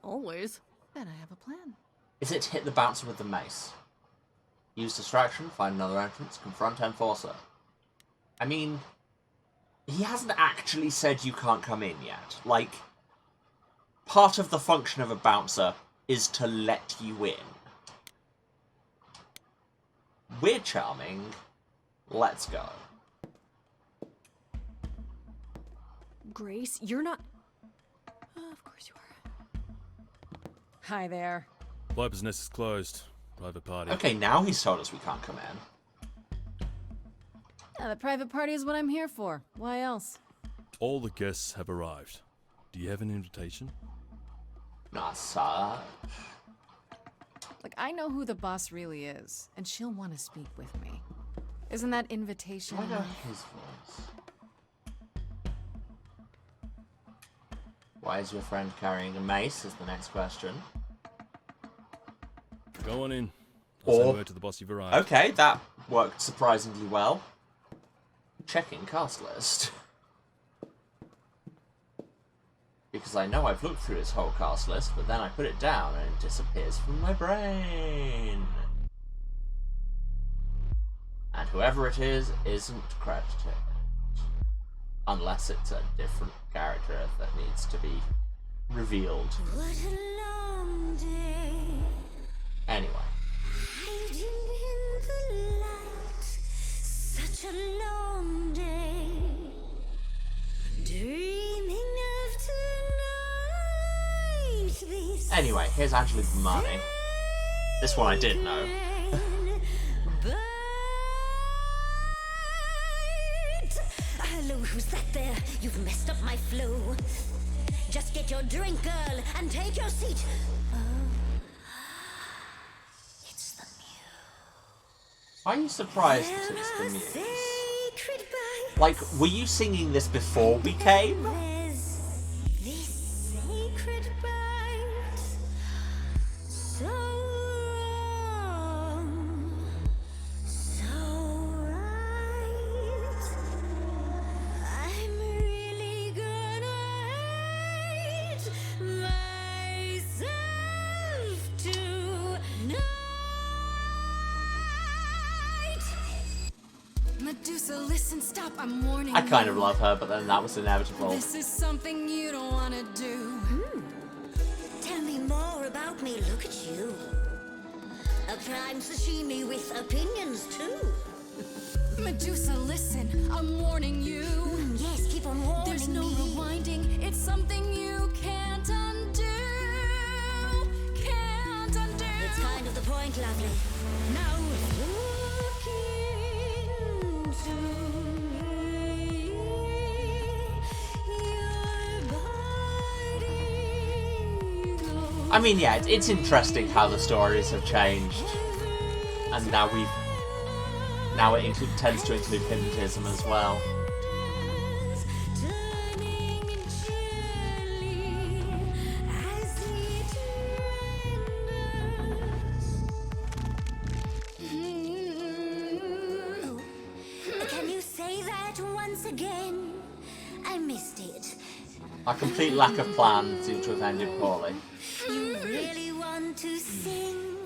Always. Then I have a plan. Is it to hit the bouncer with the mace? Use distraction, find another entrance, confront enforcer. I mean, he hasn't actually said you can't come in yet. Like, part of the function of a bouncer is to let you in. We're charming. Let's go. Grace, you're not... of course you are. Hi there. Viper's Nest is closed. Private party. Okay, now he's told us we can't come in. Yeah, the private party is what I'm here for. Why else? All the guests have arrived. Do you have an invitation? Nah, sir. Like, I know who the boss really is, and she'll want to speak with me. Isn't that invitation? I know his voice. Why is your friend carrying a mace? Is the next question. Go on in. I'll send word to the boss you've arrived. Okay, that worked surprisingly well. Checking cast list. Because I know I've looked through his whole cast list, but then I put it down and it disappears from my brain. And whoever it is isn't credited. Unless it's a different character that needs to be revealed. What a long day. Anyway. Hiding in the light. Such a long day. Dreaming of tonight. This Anyway, here's Angela's money. This one I did know. Hello, who's that there? You've messed up my flow. Just get your drink, girl, and take your seat. Oh, it's the Muse. Are you surprised that it's the Muse? Like, were you singing this before we came? There's this sacred bite, so wrong, so right. I'm really gonna hate myself tonight. Medusa, listen, stop, I'm warning I kind you. of love her, but then that was inevitable. This is something you don't want to do. Tell me more about me, look at you. A prime sashimi with opinions too. Medusa, listen, I'm warning you. Yes, keep on warning There's no me. rewinding, it's something you can't undo. Can't undo. It's kind of the point, lovely. Now look into me. Your body goes I mean, yeah, it's interesting how the stories have changed. And now it tends to include hypnotism as well. turning gently as it renders. Can you say that once again? I missed it. Our complete lack of plan seems to have ended poorly. You really want to sing,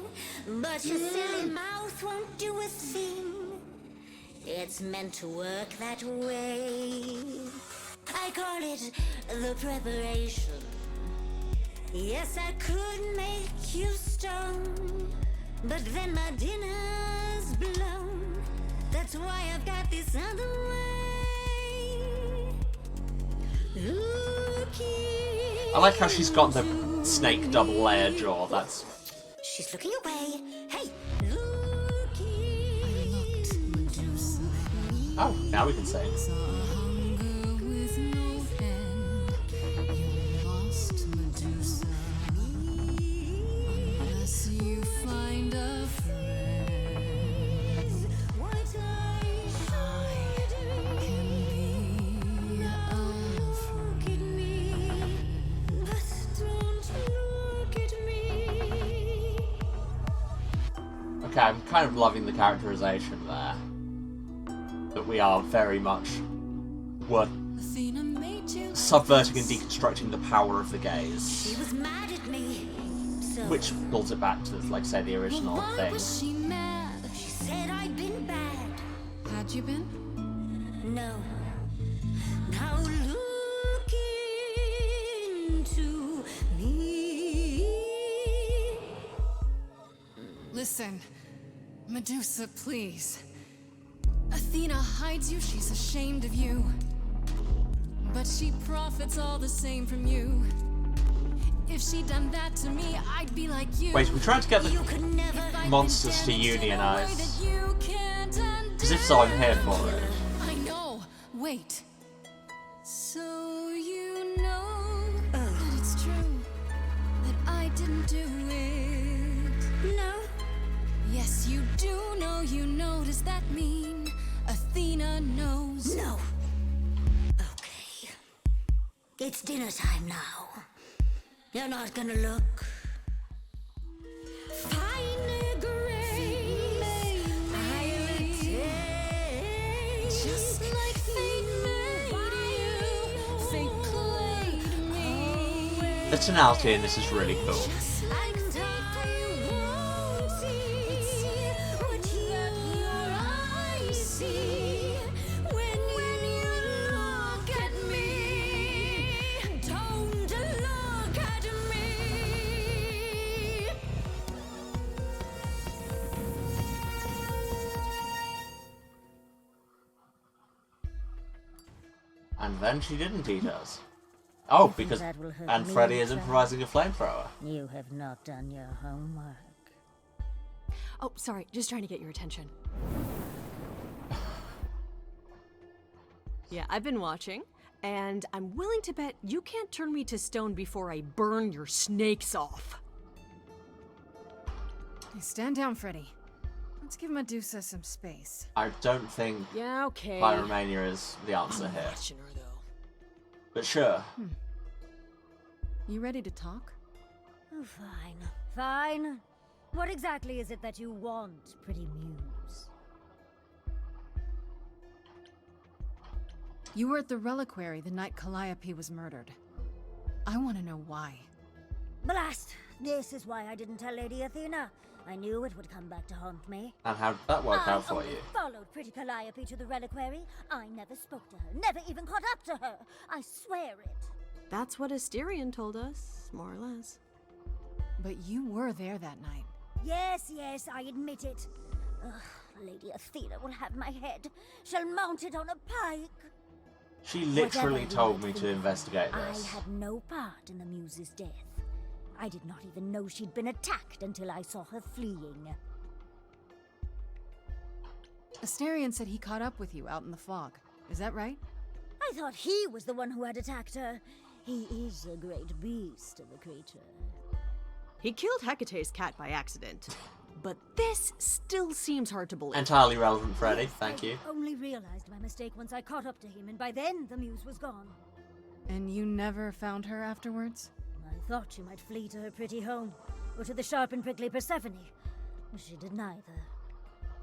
but your silly mouth won't do a thing. It's meant to work that way. I call it the preparation. Yes, I could make you stone, but then my dinner's blown. That's why I've got this other way. I like how she's got the snake double layer jaw. That's She's looking away. Hey, oh, now we can sing. Hunger with no end. You lost, Medusa. Unless you find a friend. what I should Can be look at me, but don't look at me. Okay, I'm kind of loving the characterization there. That we are very much Athena made you. subverting and deconstructing the power of the gaze. She was mad at me, so Which pulls it back to, like, say, the original Why thing. was she mad? she said I'd been bad. Had you been? No. Now look into me. Listen, Medusa, please. Athena hides you, she's ashamed of you. But she profits all the same from you. If she'd done that to me, I'd be like you. Wait, we're trying to get You the could never monsters to Damage in a way unionize. that you can't undo. Because if so, I'm here for it. wait. So you know that it's true that I didn't do it. No. Yes, you do know, you know. Does that mean Athena knows? No. Okay. It's dinner time now. You're not gonna look. Fine grace, just like fate made you, fate played me. The tonality in this is really cool. Just like I won't see what your eyes see when you look at me. Don't look at me. And then she didn't eat us. Oh, because that will hurt and me Freddy is inside. improvising a flamethrower. You have not done your homework. Oh, sorry, just trying to get your attention. Yeah, I've been watching, and I'm willing to bet you can't turn me to stone before I burn your snakes off. Hey, stand down, Freddy. Let's give Medusa some space. I don't think Yeah, okay. Pyromania is the answer I'm here. watching her, though. But sure. You ready to talk? Oh, fine. Fine. What exactly is it that you want, pretty muse? You were at the reliquary the night Calliope was murdered. I want to know why. Blast! This is why I didn't tell Lady Athena. I knew it would come back to haunt me. And how did that work I out for only you? followed pretty Calliope to the reliquary. I never spoke to her, never even caught up to her. I swear it. That's what Asterion told us, more or less. But you were there that night. Yes, yes, I admit it. Ugh, Lady Athena will have my head. She'll mount it on a pike. She literally Whatever you told might me to think, investigate I this. had no part in the muse's death. I did not even know she'd been attacked until I saw her fleeing. Asterion said he caught up with you out in the fog. Is that right? I thought he was the one who had attacked her. He is a great beast of a creature. He killed Hecate's cat by accident. But this still seems hard to believe. Entirely relevant, Freddy. Yes, Thank I you. only realized my mistake once I caught up to him, and by then the muse was gone. And you never found her afterwards? I thought she might flee to her pretty home, or to the sharp and prickly Persephone. She did neither.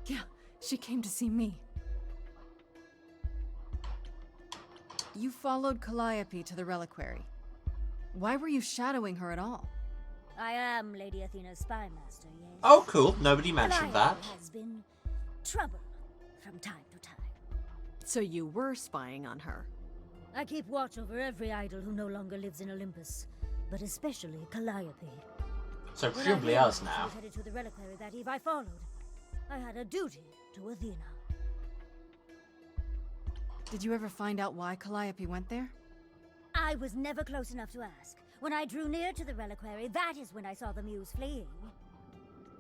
Yeah, she came to see me. You followed Calliope to the reliquary. Why were you shadowing her at all? I am Lady Athena's spy master, yes. Oh, cool. Nobody mentioned that. Calliope has been trouble from time to time. So you were spying on her. I keep watch over every idol who no longer lives in Olympus, but especially Calliope. So When I presumably realized us she now. was headed to the reliquary that eve, I followed. I had a duty to Athena. Did you ever find out why Calliope went there? I was never close enough to ask. When I drew near to the reliquary, that is when I saw the muse fleeing.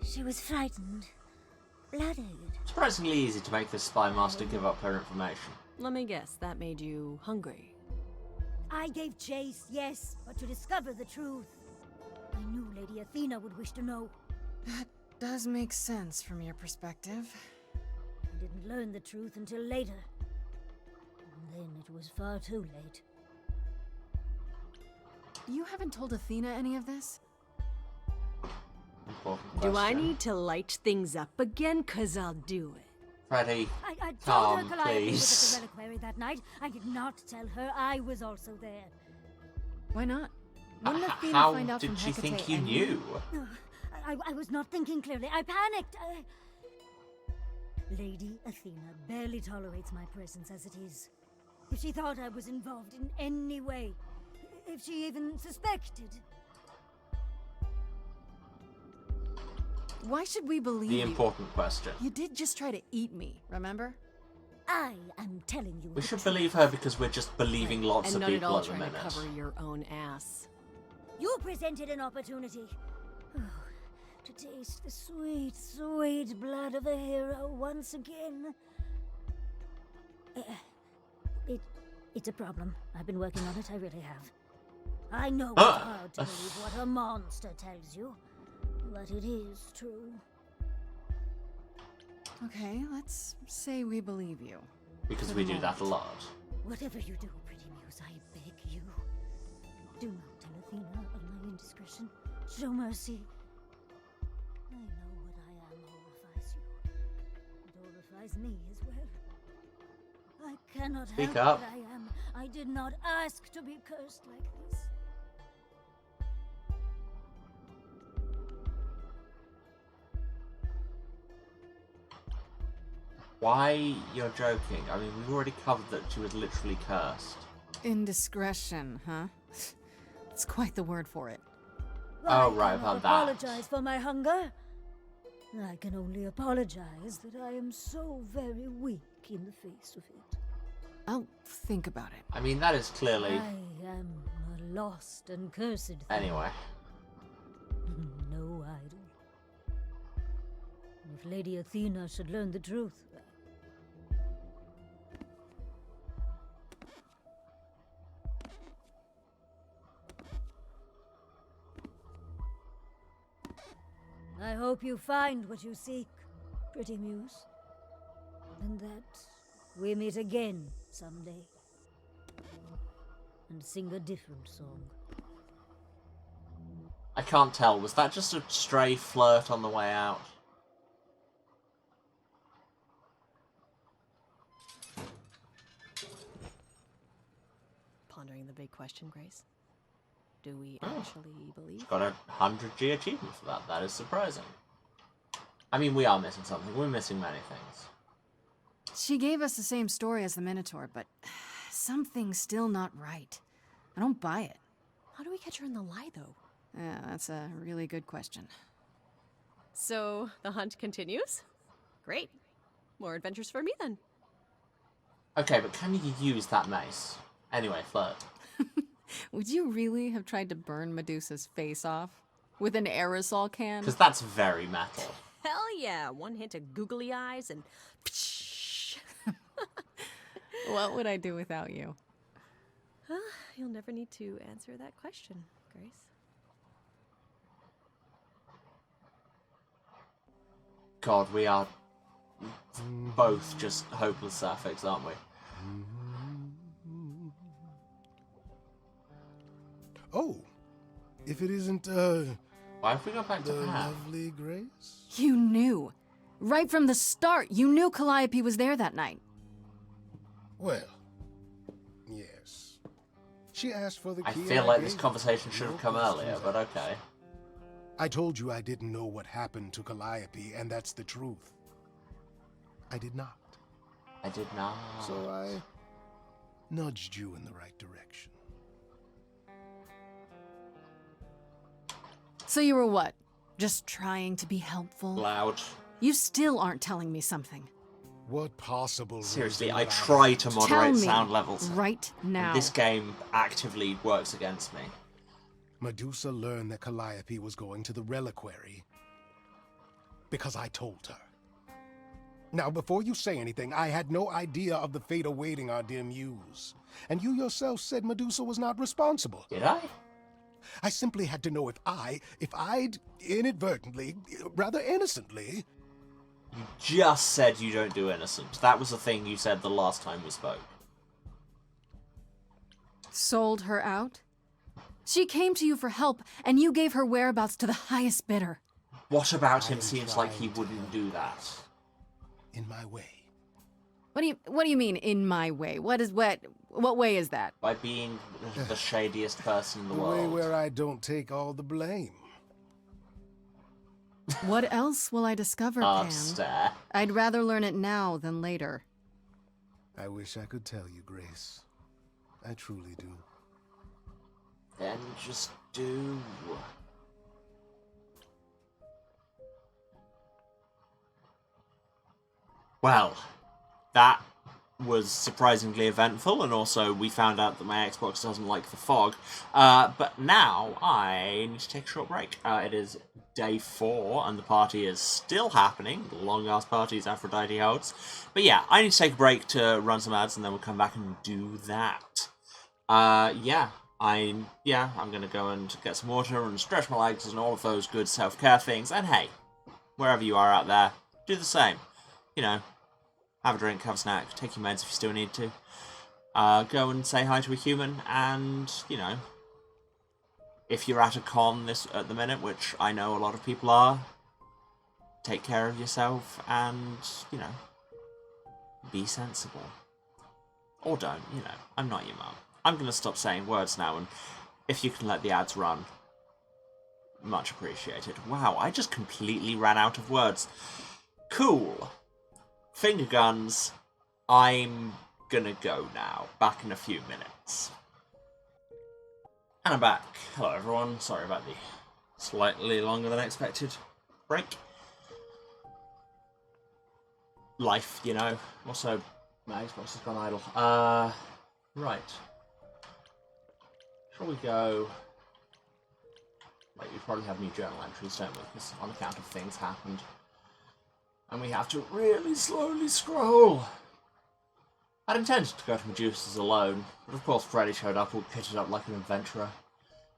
She was frightened, blooded. Surprisingly easy to make this spy master give up her information. Let me guess, that made you hungry. I gave chase, yes, but to discover the truth. I knew Lady Athena would wish to know. That does make sense from your perspective. I didn't learn the truth until later. And then it was far too late. You haven't told Athena any of this? Important Do I question. need to light things up again? 'Cause I'll do it. Freddy, I told Calm, her Calliope was please. at the reliquary that night. I did not tell her I was also there. Why not? Wouldn't Athena how find out did from she Hecate think you anyway? knew? I was not thinking clearly. I panicked. Lady Athena barely tolerates my presence as it is. If she thought I was involved in any way, if she even suspected. Why should we believe The you? important question. You did just try to eat me, remember? I am telling you. We the should truth. believe her because we're just believing lots And of not at people all at the trying minute. to cover your own ass. You presented an opportunity. To taste the sweet, sweet blood of a hero once again. It It's a problem. I've been working on it, I really have. I know it's hard to believe what a monster tells you, but it is true. Okay, let's say we believe you. Because we do that a lot. Whatever you do, Pretty Muse, I beg you. Do not tell Athena of my indiscretion. Show mercy. I know what I am horrifies you. It horrifies me as well. I cannot Speak help up. what I am. I did not ask to be cursed like this. Why you're joking? I mean, we've already covered that she was literally cursed. Indiscretion, huh? It's quite the word for it. Oh, right, I cannot about that. apologize for my hunger. I can only apologize that I am so very weak in the face of it. I'll think about it. I mean, that is clearly... I am a lost and cursed thing. Anyway. No idol. If Lady Athena should learn the truth, I hope you find what you seek, Pretty Muse. And that we meet again someday. And sing a different song. I can't tell. Was that just a stray flirt on the way out? Pondering the big question, Grace. Do we actually believe? Got a 100G achievement for that. That is surprising. I mean, we are missing something. We're missing many things. She gave us the same story as the Minotaur, but something's still not right. I don't buy it. How do we catch her in the lie, though? Yeah, that's a really good question. So, the hunt continues? Great. More adventures for me, then. Okay, but can you use that mace? Anyway, flirt. Would you really have tried to burn Medusa's face off? With an aerosol can? Because that's very metal. Hell yeah! One hint of googly eyes and... What would I do without you? You'll never need to answer that question, Grace. God, we are both just hopeless sapphics, aren't we? Oh, if it isn't, Why have we got back to the Pat? lovely Grace? You knew. Right from the start, you knew Calliope was there that night. Well, yes. She asked for the I key. feel and like gave this it. conversation should No have come earlier, questions but asked. okay. I told you I didn't know what happened to Calliope, and that's the truth. I did not. I did not. So I nudged you in the right direction. So you were what? Just trying to be helpful? Loud. You still aren't telling me something. What possible Seriously, reason I would try to Tell moderate me sound levels. right now. This game actively works against me. Medusa learned that Calliope was going to the reliquary because I told her. Now, before you say anything, I had no idea of the fate awaiting our dear muse. And you yourself said Medusa was not responsible. Did I? I simply had to know if I'd inadvertently, rather innocently... You just said you don't do innocent. That was the thing you said the last time we spoke. Sold her out? She came to you for help, and you gave her whereabouts to the highest bidder. What about him I'm seems like he trying to wouldn't do that? in my way. What do you mean, in my way? What way is that? By being the shadiest person in the The way world. where I don't take all the blame. What else will I discover, Pam? Stare. I'd rather learn it now than later. I wish I could tell you, Grace. I truly do. Then just do. Well, that was surprisingly eventful, and also we found out that my Xbox doesn't like the fog. But now I need to take a short break. It is day 4, and the party is still happening. The long-ass parties Aphrodite holds. But yeah, I need to take a break to run some ads, and then we'll come back and do that. I'm gonna go and get some water and stretch my legs and all of those good self-care things. And hey, wherever you are out there, do the same. You know, have a drink, have a snack, take your meds if you still need to. Go and say hi to a human, and, you know, if you're at a con at the minute, which I know a lot of people are, take care of yourself and, you know, be sensible. Or don't, you know, I'm not your mum. I'm going to stop saying words now, and if you can let the ads run, much appreciated. Wow, I just completely ran out of words. Cool. Finger guns. I'm gonna go now. Back in a few minutes. And I'm back. Hello everyone. Sorry about the slightly longer than expected break. Life, you know. Also, my Xbox has gone idle. Right. Shall we go... Like, we probably have new journal entries, don't we? Because on account of things happened. And we have to really slowly scroll. I'd intended to go to Medusa's alone, but of course Freddy showed up all kitted up like an adventurer.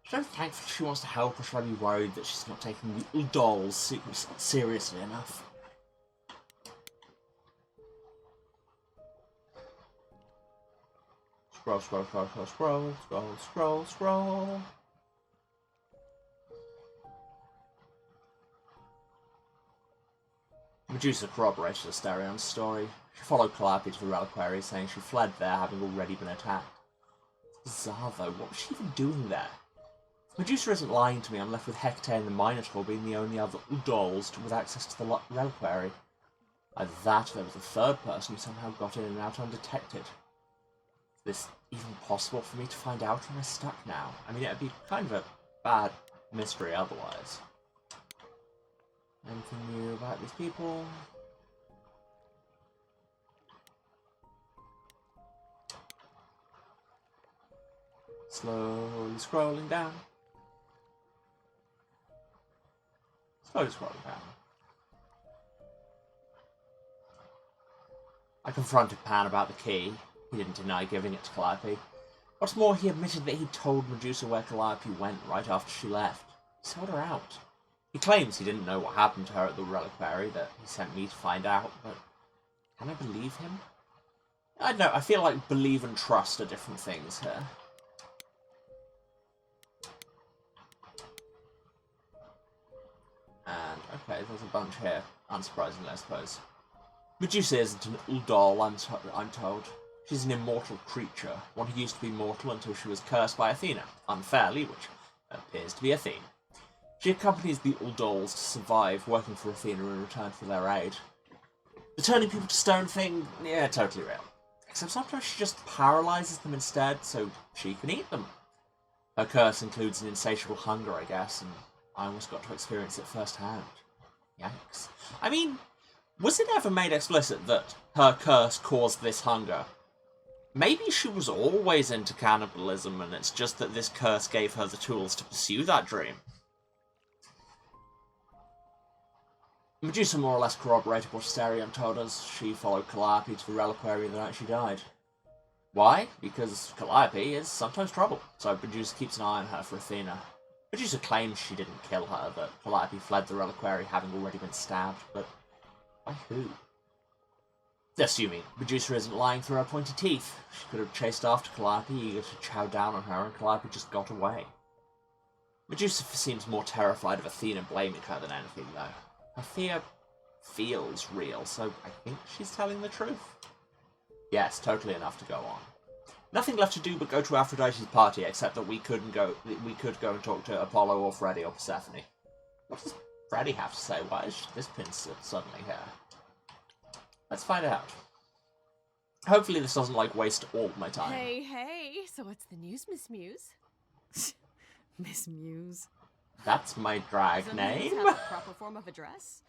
Should I be thankful she wants to help, or should I be worried that she's not taking the dolls seriously enough? Scroll, scroll, scroll, scroll, scroll, scroll, scroll, scroll. Medusa corroborated Asterion's story. She followed Calliope to the reliquary, saying she fled there, having already been attacked. It's bizarre, though. What was she even doing there? If Medusa isn't lying to me, I'm left with Hecate and the Minotaur being the only other dolls with access to the reliquary. Either that, or there was a third person who somehow got in and out undetected. Is this even possible for me to find out, or am I stuck now? I mean, it'd be kind of a bad mystery otherwise. Anything new about these people? Slowly scrolling down. Slowly scrolling down. I confronted Pan about the key. He didn't deny giving it to Calliope. What's more, he admitted that he told Medusa where Calliope went right after she left. He sold her out. He claims he didn't know what happened to her at the reliquary, that he sent me to find out, but can I believe him? I don't know, I feel like believe and trust are different things here. And, okay, there's a bunch here, unsurprisingly, I suppose. Medusa isn't an doll, I'm told. She's an immortal creature, one who used to be mortal until she was cursed by Athena, unfairly, which appears to be Athena. She accompanies the dolls to survive, working for Athena in return for their aid. The turning people to stone thing, yeah, totally real. Except sometimes she just paralyzes them instead, so she can eat them. Her curse includes an insatiable hunger, I guess, and I almost got to experience it firsthand. Yikes. I mean, was it ever made explicit that her curse caused this hunger? Maybe she was always into cannibalism, and it's just that this curse gave her the tools to pursue that dream. Medusa more or less corroborated what Asterion told us. She followed Calliope to the reliquary the night she died. Why? Because Calliope is sometimes trouble, so Medusa keeps an eye on her for Athena. Medusa claims she didn't kill her, that Calliope fled the reliquary having already been stabbed, but by who? Assuming Medusa isn't lying through her pointed teeth. She could have chased after Calliope, eager to chow down on her, and Calliope just got away. Medusa seems more terrified of Athena blaming her than anything, though. Her fear feels real, so I think she's telling the truth. Yes, totally enough to go on. Nothing left to do but go to Aphrodite's party, except that we could go and talk to Apollo or Freddy or Persephone. What does Freddy have to say? Why is this pin suddenly here? Let's find out. Hopefully this doesn't, like, waste all my time. Hey, so what's the news, Miss Muse? Miss Muse. That's my drag Does name. Muse have a proper form of address?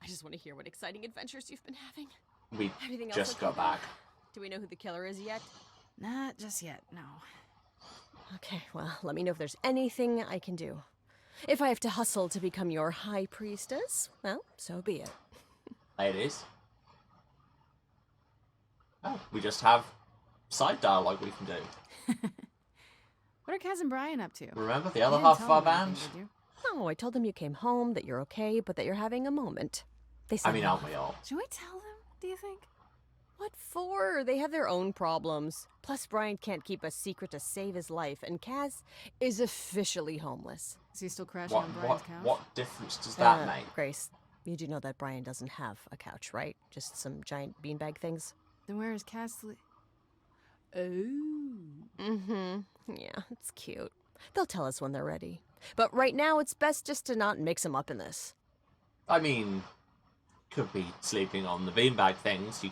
I just want to hear what exciting adventures you've been having. We Everything else just okay got though? back. Do we know who the killer is yet? Not just yet, no. Okay, well, let me know if there's anything I can do. If I have to hustle to become your high priestess, well, so be it. Ladies. Oh, we just have side dialogue we can do. What are Kaz and Brian up to? Remember the You other didn't half of tell our me band? anything, did you? No, I told them you came home, that you're okay, but that you're having a moment. They said I mean, aren't we all? Should we tell them, do you think? What for? They have their own problems. Plus, Brian can't keep a secret to save his life, and Kaz is officially homeless. Is he still crashing on Brian's couch? What difference does that make? Grace, you do know that Brian doesn't have a couch, right? Just some giant beanbag things? Then where is Kaz Oh. Mm-hmm. Yeah, it's cute. They'll tell us when they're ready. But right now, it's best just to not mix them up in this. I mean, could be sleeping on the beanbag things. You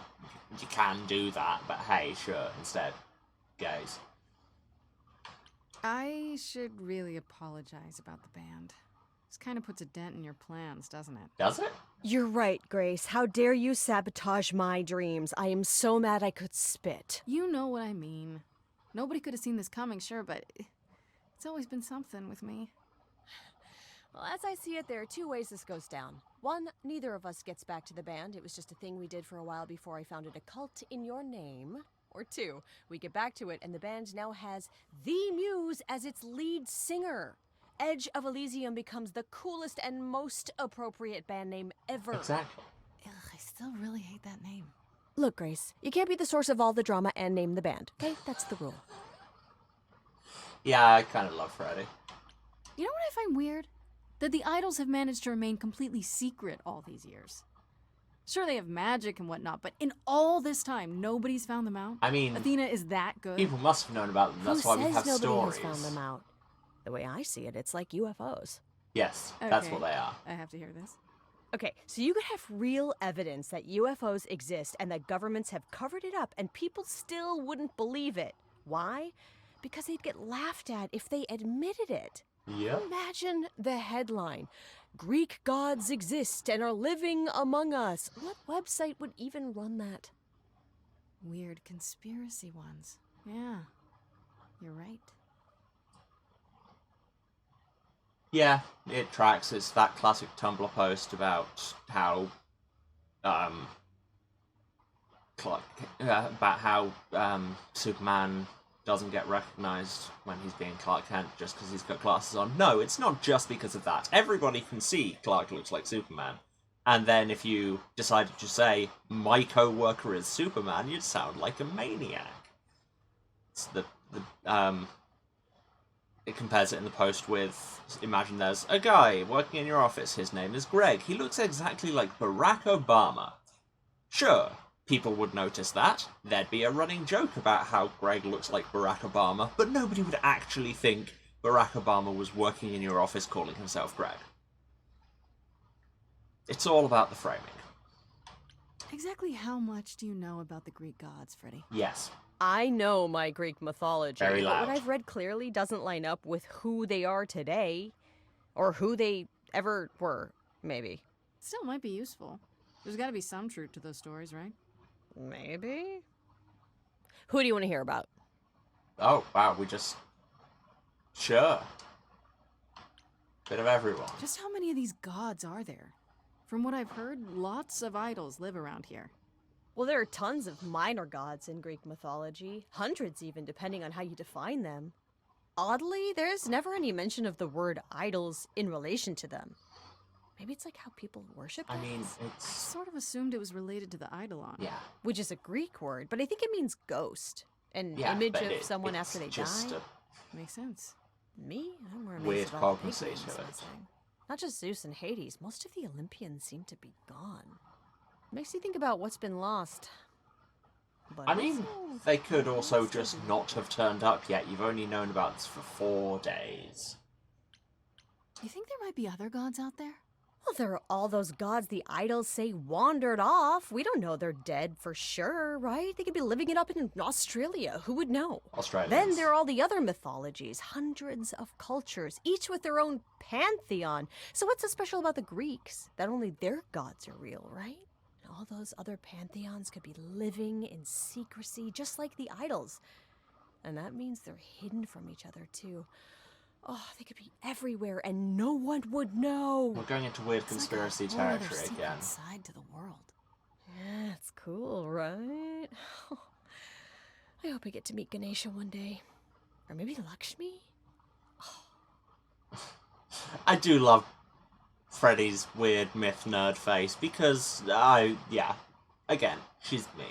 can do that, but hey, sure, instead, guys. I should really apologize about the band. This kind of puts a dent in your plans, doesn't it? Does it? You're right, Grace. How dare you sabotage my dreams? I am so mad I could spit. You know what I mean. Nobody could have seen this coming, sure, but it's always been something with me. Well, as I see it, there are two ways this goes down. One, neither of us gets back to the band. It was just a thing we did for a while before I founded a cult in your name. Or two, we get back to it and the band now has the Muse as its lead singer. Edge of Elysium becomes the coolest and most appropriate band name ever. Exactly. Ugh, I still really hate that name. Look, Grace, you can't be the source of all the drama and name the band, okay? That's the rule. Yeah, I kind of love Freddie. You know what I find weird? That the idols have managed to remain completely secret all these years. Sure, they have magic and whatnot, but in all this time, nobody's found them out. I mean, Athena is that good. People must have known about them. That's Who why we says have nobody stories. has found them out? The way I see it, it's like UFOs. Yes, that's Okay. what they are. I have to hear this. Okay, so you could have real evidence that UFOs exist and that governments have covered it up and people still wouldn't believe it. Why? Because they'd get laughed at if they admitted it. Yep. Imagine the headline. Greek gods exist and are living among us. What website would even run that? Weird conspiracy ones. Yeah, you're right. Yeah, it tracks. It's that classic Tumblr post about how, Superman doesn't get recognized when he's being Clark Kent just because he's got glasses on. No, it's not just because of that. Everybody can see Clark looks like Superman. And then if you decided to say, my co-worker is Superman, you'd sound like a maniac. It's it compares it in the post with, imagine there's a guy working in your office, his name is Greg. He looks exactly like Barack Obama. Sure, people would notice that. There'd be a running joke about how Greg looks like Barack Obama, but nobody would actually think Barack Obama was working in your office calling himself Greg. It's all about the framing. Exactly how much do you know about the Greek gods, Freddy? Yes. I know my Greek mythology, Very but loud. what I've read clearly doesn't line up with who they are today. Or who they ever were, maybe. Still might be useful. There's gotta be some truth to those stories, right? Maybe? Who do you want to hear about? Oh, wow, we just... Sure. Bit of everyone. Just how many of these gods are there? From what I've heard, lots of idols live around here. Well, there are tons of minor gods in Greek mythology. Hundreds even, depending on how you define them. Oddly, there's never any mention of the word idols in relation to them. Maybe it's like how people worship I mean, gods? it's... Sort of assumed it was related to the eidolon. Yeah. Which is a Greek word, but I think it means ghost. An Yeah, image but of someone it's after they just die. Makes sense. Me? I'm more amazed Weird at all the cognizance penguins to it. missing. Not just Zeus and Hades, most of the Olympians seem to be gone. Makes you think about what's been lost. But I mean, also, they could also what's just been- not have turned up yet. You've only known about this for 4 days. You think there might be other gods out there? Well, there are all those gods the idols say wandered off. We don't know they're dead for sure, right? They could be living it up in Australia. Who would know? Australians. Then there are all the other mythologies, hundreds of cultures, each with their own pantheon. So what's so special about the Greeks? That only their gods are real, right? All all those other pantheons could be living in secrecy, just like the idols. And that means they're hidden from each other, too. Oh, they could be everywhere, and no one would know. We're going into weird conspiracy It's like a whole other territory secret again. side to the world. Yeah, it's cool, right? I hope I get to meet Ganesha one day. Or maybe Lakshmi? I do love Freddy's weird myth nerd face because again, she's me.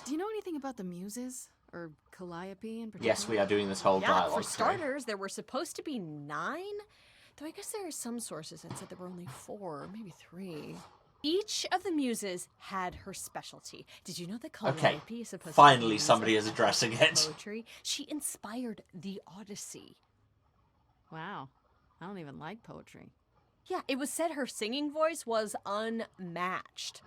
Do you know anything about the Muses? Or Calliope in particular? Yes, we are doing this whole Yeah, dialogue. for thing. starters, there were supposed to be 9. Though I guess there are some sources that said there were only 4, maybe 3. Each of the muses had her specialty. Did you know that Calliope is supposed to Finally be somebody is addressing it. poetry? She inspired the Odyssey. Wow. I don't even like poetry. Yeah, it was said her singing voice was unmatched.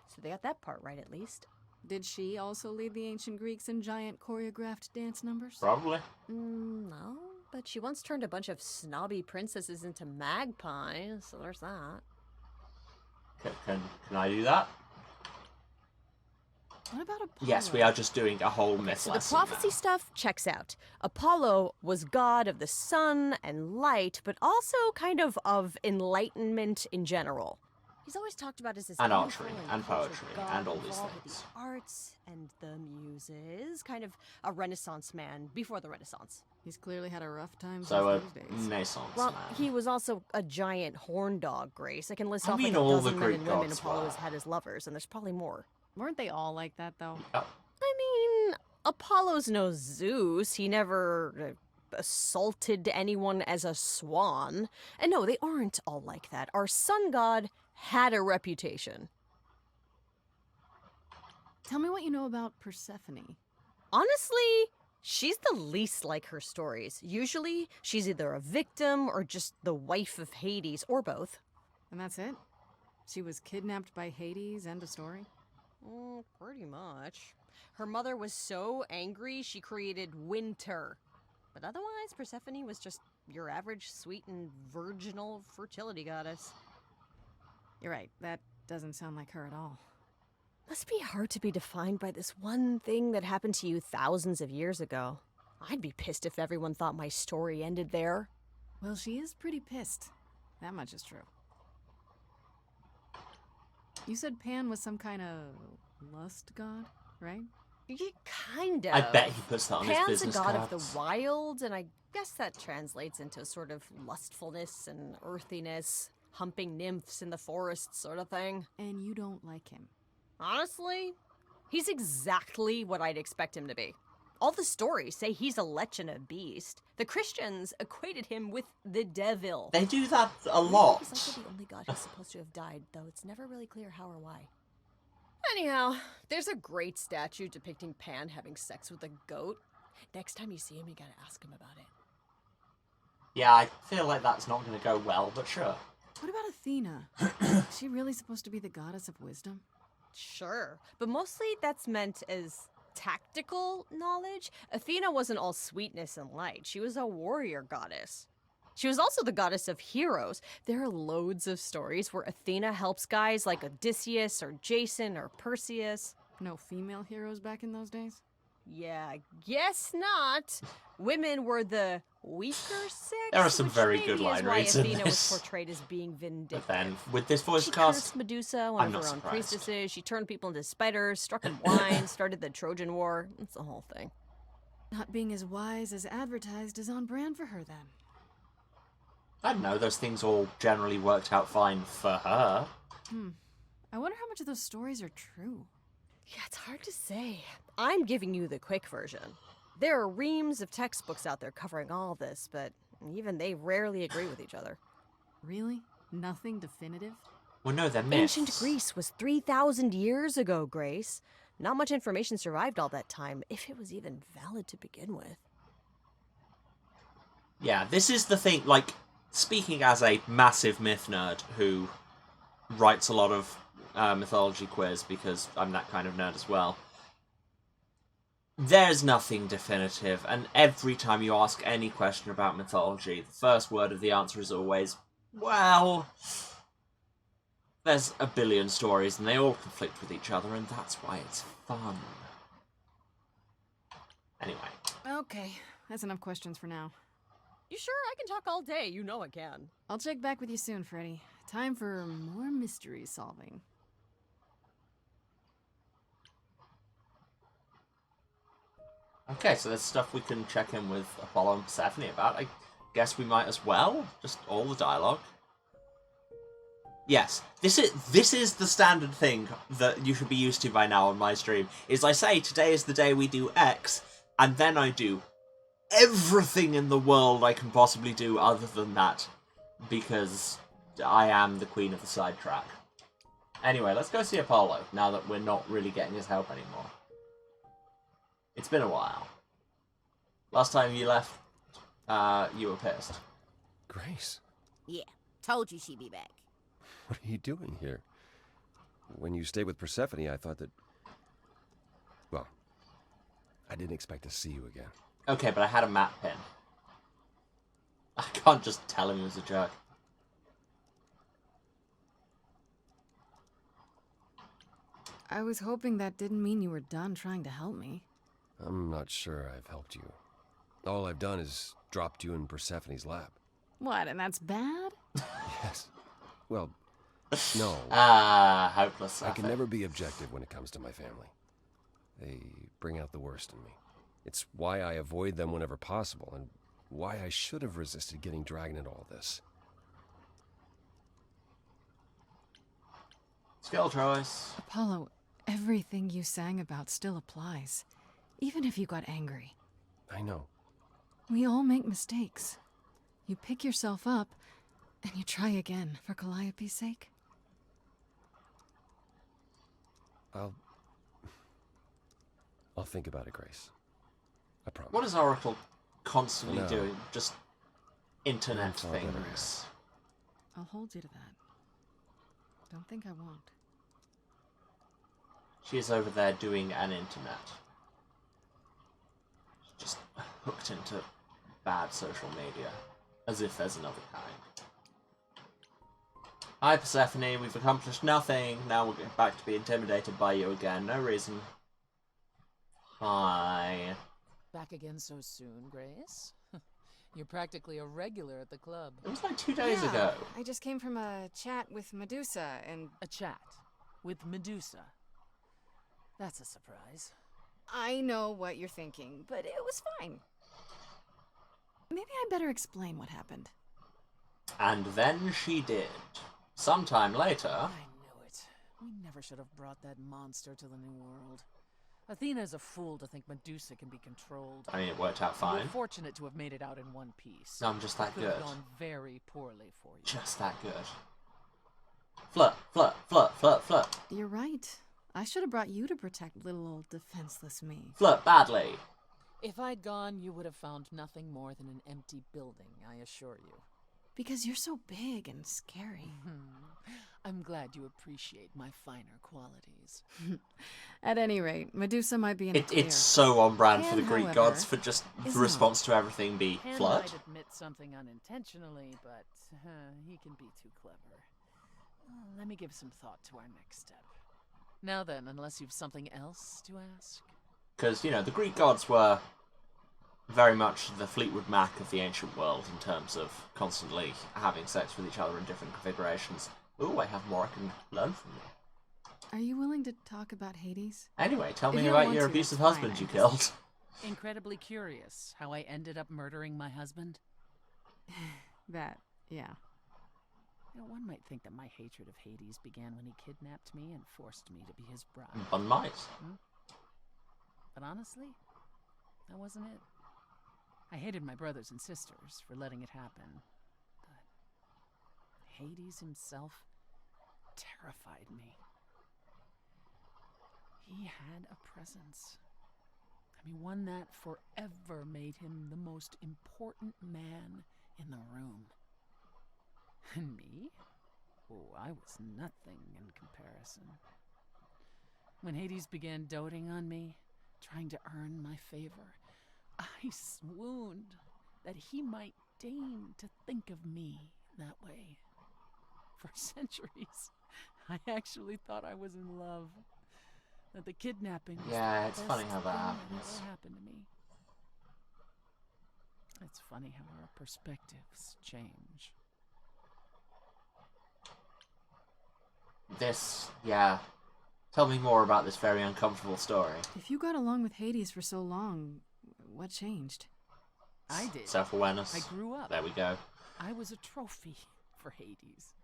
So they got that part right, at least. Did she also lead the ancient Greeks in giant choreographed dance numbers? Probably. No, but she once turned a bunch of snobby princesses into magpies, so there's that. Can I do that? What about Apollo? Yes, we are just doing a whole myth So the lesson prophecy now. stuff checks out. Apollo was god of the sun and light, but also kind of enlightenment in general. He's always talked about as this And beautiful archery, and and cultured poetry, god and all these involved with things. the arts and the muses, kind of a Renaissance man before the Renaissance. He's clearly had a rough time So a since those days. Renaissance Well, man. he was also a giant horn dog, Grace. I can list I off mean, like a all the dozen men Greek and women gods Apollo were. has had as lovers, and there's probably more. Weren't they all like that, though? Oh, I mean, Apollo's no Zeus. He never assaulted anyone as a swan. And no, they aren't all like that. Our sun god had a reputation. Tell me what you know about Persephone. Honestly, she's the least like her stories. Usually, she's either a victim or just the wife of Hades, or both. And that's it? She was kidnapped by Hades, end of story? Pretty much. Her mother was so angry, she created winter. But otherwise, Persephone was just your average sweet and virginal fertility goddess. You're right, that doesn't sound like her at all. Must be hard to be defined by this one thing that happened to you thousands of years ago. I'd be pissed if everyone thought my story ended there. Well, she is pretty pissed. That much is true. You said Pan was some kind of lust god, right? Yeah, kind of. I bet he puts that on his Pan's business a god cards. of the wild, and I guess that translates into sort of lustfulness and earthiness, humping nymphs in the forest sort of thing. And you don't like him. Honestly, he's exactly what I'd expect him to be. All the stories say he's a lech and a beast. The Christians equated him with the devil. They do that a lot. He's also the only god who's supposed to have died, though it's never really clear how or why. Anyhow, there's a great statue depicting Pan having sex with a goat. Next time you see him, you gotta ask him about it. Yeah, I feel like that's not going to go well, but sure. What about Athena? Is she really supposed to be the goddess of wisdom? Sure, but mostly that's meant as tactical knowledge. Athena wasn't all sweetness and light. She was a warrior goddess. She was also the goddess of heroes. There are loads of stories where Athena helps guys like Odysseus or Jason or Perseus. No female heroes back in those days? Yeah, I guess not. Women were the weaker sex. There are some which very maybe good is line why reads in Athena this. was portrayed as being vindictive. But then, with this voice She cast, cursed Medusa, one I'm of her not own surprised. priestesses. She turned people into spiders, struck in wine, started the Trojan War. It's the whole thing. Not being as wise as advertised is on brand for her, then. I don't know, those things all generally worked out fine for her. I wonder how much of those stories are true. Yeah, it's hard to say. I'm giving you the quick version. There are reams of textbooks out there covering all this, but even they rarely agree with each other. Really? Nothing definitive? Well, no, they're myths. Ancient Greece was 3,000 years ago, Grace. Not much information survived all that time, if it was even valid to begin with. Yeah, this is the thing, like, speaking as a massive myth nerd who writes a lot of mythology quiz, because I'm that kind of nerd as well, there's nothing definitive, and every time you ask any question about mythology, the first word of the answer is always, well, there's a billion stories and they all conflict with each other, and that's why it's fun. Anyway. Okay, that's enough questions for now. You sure? I can talk all day. You know I can. I'll check back with you soon, Freddy. Time for more mystery solving. Okay, so there's stuff we can check in with Apollo and Persephone about. I guess we might as well. Just all the dialogue. Yes, this is the standard thing that you should be used to by now on my stream. Is I say, today is the day we do X, and then I do everything in the world I can possibly do other than that. Because I am the queen of the sidetrack. Anyway, let's go see Apollo, now that we're not really getting his help anymore. It's been a while. Last time you left, you were pissed. Grace, Yeah, told you she'd be back. what are you doing here? When you stayed with Persephone, I thought that... Well, I didn't expect to see you again. Okay, but I had a map pin. I can't just tell him he was a jerk. I was hoping that didn't mean you were done trying to help me. I'm not sure I've helped you. All I've done is dropped you in Persephone's lap. What, and that's bad? Yes. Well, no. Hopeless. I can never be objective when it comes to my family. They bring out the worst in me. It's why I avoid them whenever possible, and why I should have resisted getting dragged into all this. Skill choice. Apollo, everything you sang about still applies. Even if you got angry. I know. We all make mistakes. You pick yourself up, and you try again, for Calliope's sake. I'll think about it, Grace. I promise. What is Oracle constantly No. doing? Just internet far better. things. I'll hold you to that. Don't think I won't. She is over there doing an internet. Just hooked into bad social media. As if there's another kind. Hi Persephone, we've accomplished nothing. Now we're going back to be intimidated by you again. No reason. Hi. Back again so soon, Grace? You're practically a regular at the club. It was like 2 days Yeah, ago. I just came from a chat with Medusa, and... A chat with Medusa. That's a surprise. I know what you're thinking, but it was fine. Maybe I better explain what happened. And then she did. Sometime later... I knew it. We never should have brought that monster to the New World. Athena's a fool to think Medusa can be controlled. I mean, it worked out We're fine. fortunate to have made it out in one piece. No, I'm just that It could good. have gone very poorly for you. Just that good. Flirt, flirt, flirt, flirt, flirt. You're right. I should have brought you to protect little old defenseless me. Flirt badly. If I'd gone, you would have found nothing more than an empty building, I assure you. Because you're so big and scary. I'm glad you appreciate my finer qualities. At any rate, Medusa might be in the clear. It's so on brand for Pan, the Greek however, gods for just is the response to everything be Pan flirt. might admit something unintentionally, but he can be too clever. Let me give some thought to our next step. Now then, unless you've something else to ask. Because, you know, the Greek gods were very much the Fleetwood Mac of the ancient world in terms of constantly having sex with each other in different configurations. Ooh, I have more I can learn from you. Are you willing to talk about Hades? Anyway, tell If me you about want your to, abusive that's fine, husband you I killed. Incredibly curious how I ended up murdering my husband. That, yeah. You know, one might think that my hatred of Hades began when he kidnapped me and forced me to be his bride. One might. But honestly, that wasn't it. I hated my brothers and sisters for letting it happen. But Hades himself terrified me. He had a presence. I mean, one that forever made him the most important man in the room. And me? Oh, I was nothing in comparison. When Hades began doting on me, trying to earn my favor, I swooned that he might deign to think of me that way. For centuries, I actually thought I was in love. That the kidnapping was Yeah, the it's best funny how that thing happens. ever happened to me. It's funny how our perspectives change. Yeah. Tell me more about this very uncomfortable story. If you got along with Hades for so long, what changed? I did. Self-awareness. I grew up. There we go. I was a trophy for Hades.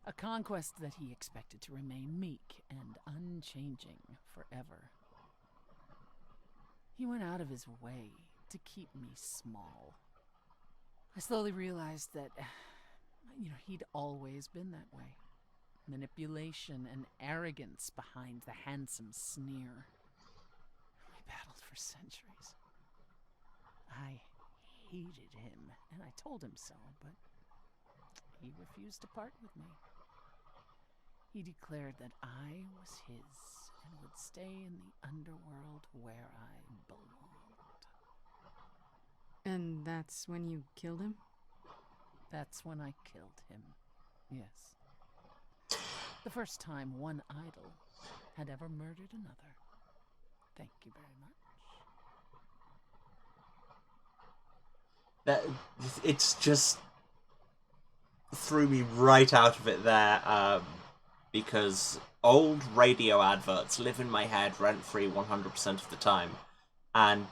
A conquest that he expected to remain meek and unchanging forever. He went out of his way to keep me small. I slowly realized that, he'd always been that way. Manipulation and arrogance behind the handsome sneer. We battled for centuries. I hated him, and I told him so, but he refused to part with me. He declared that I was his and would stay in the underworld where I belonged. And that's when you killed him? That's when I killed him, yes. The first time one idol had ever murdered another. Thank you very much. It's just threw me right out of it there, because old radio adverts live in my head rent-free 100% of the time, and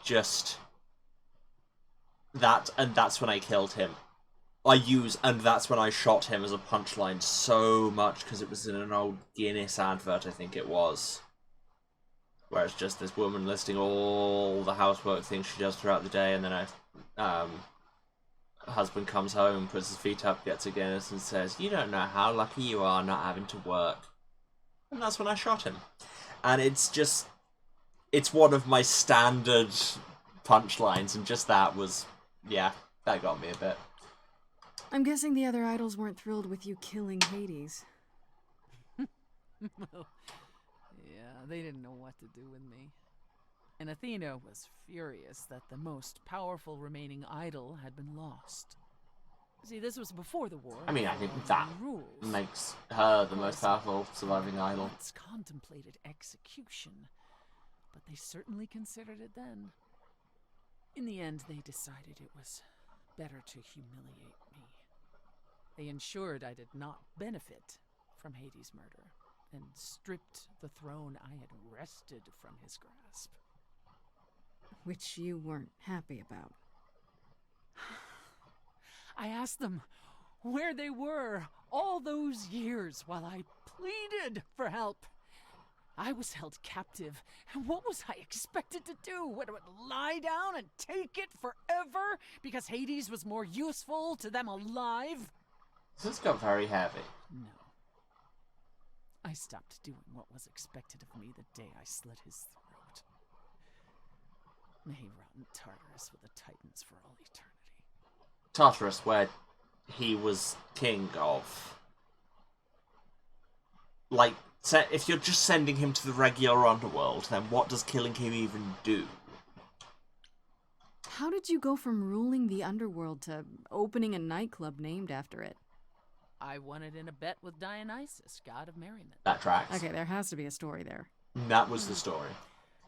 that's when I killed him. And that's when I shot him as a punchline so much, because it was in an old Guinness advert, I think it was. Where it's just this woman listing all the housework things she does throughout the day, and then her husband comes home, puts his feet up, gets a Guinness, and says, "You don't know how lucky you are not having to work." And that's when I shot him. And it's one of my standard punchlines, and just that was, yeah, that got me a bit. I'm guessing the other idols weren't thrilled with you killing Hades. Well, yeah, they didn't know what to do with me. And Athena was furious that the most powerful remaining idol had been lost. See, this was before the war. I mean, I think that makes her the most powerful surviving idol. Once contemplated execution, but they certainly considered it then. In the end, they decided it was better to humiliate me. They ensured I did not benefit from Hades' murder, and stripped the throne I had wrested from his grasp. Which you weren't happy about. I asked them where they were all those years while I pleaded for help. I was held captive, and what was I expected to do? What, lie down and take it forever because Hades was more useful to them alive? This got very heavy. No. I stopped doing what was expected of me the day I slit his throat. May he rot in Tartarus with the Titans for all eternity. Tartarus, where he was king of. Like, if you're just sending him to the regular underworld, then what does killing him even do? How did you go from ruling the underworld to opening a nightclub named after it? I won it in a bet with Dionysus, god of merriment. That tracks. Okay, there has to be a story there. That was the story.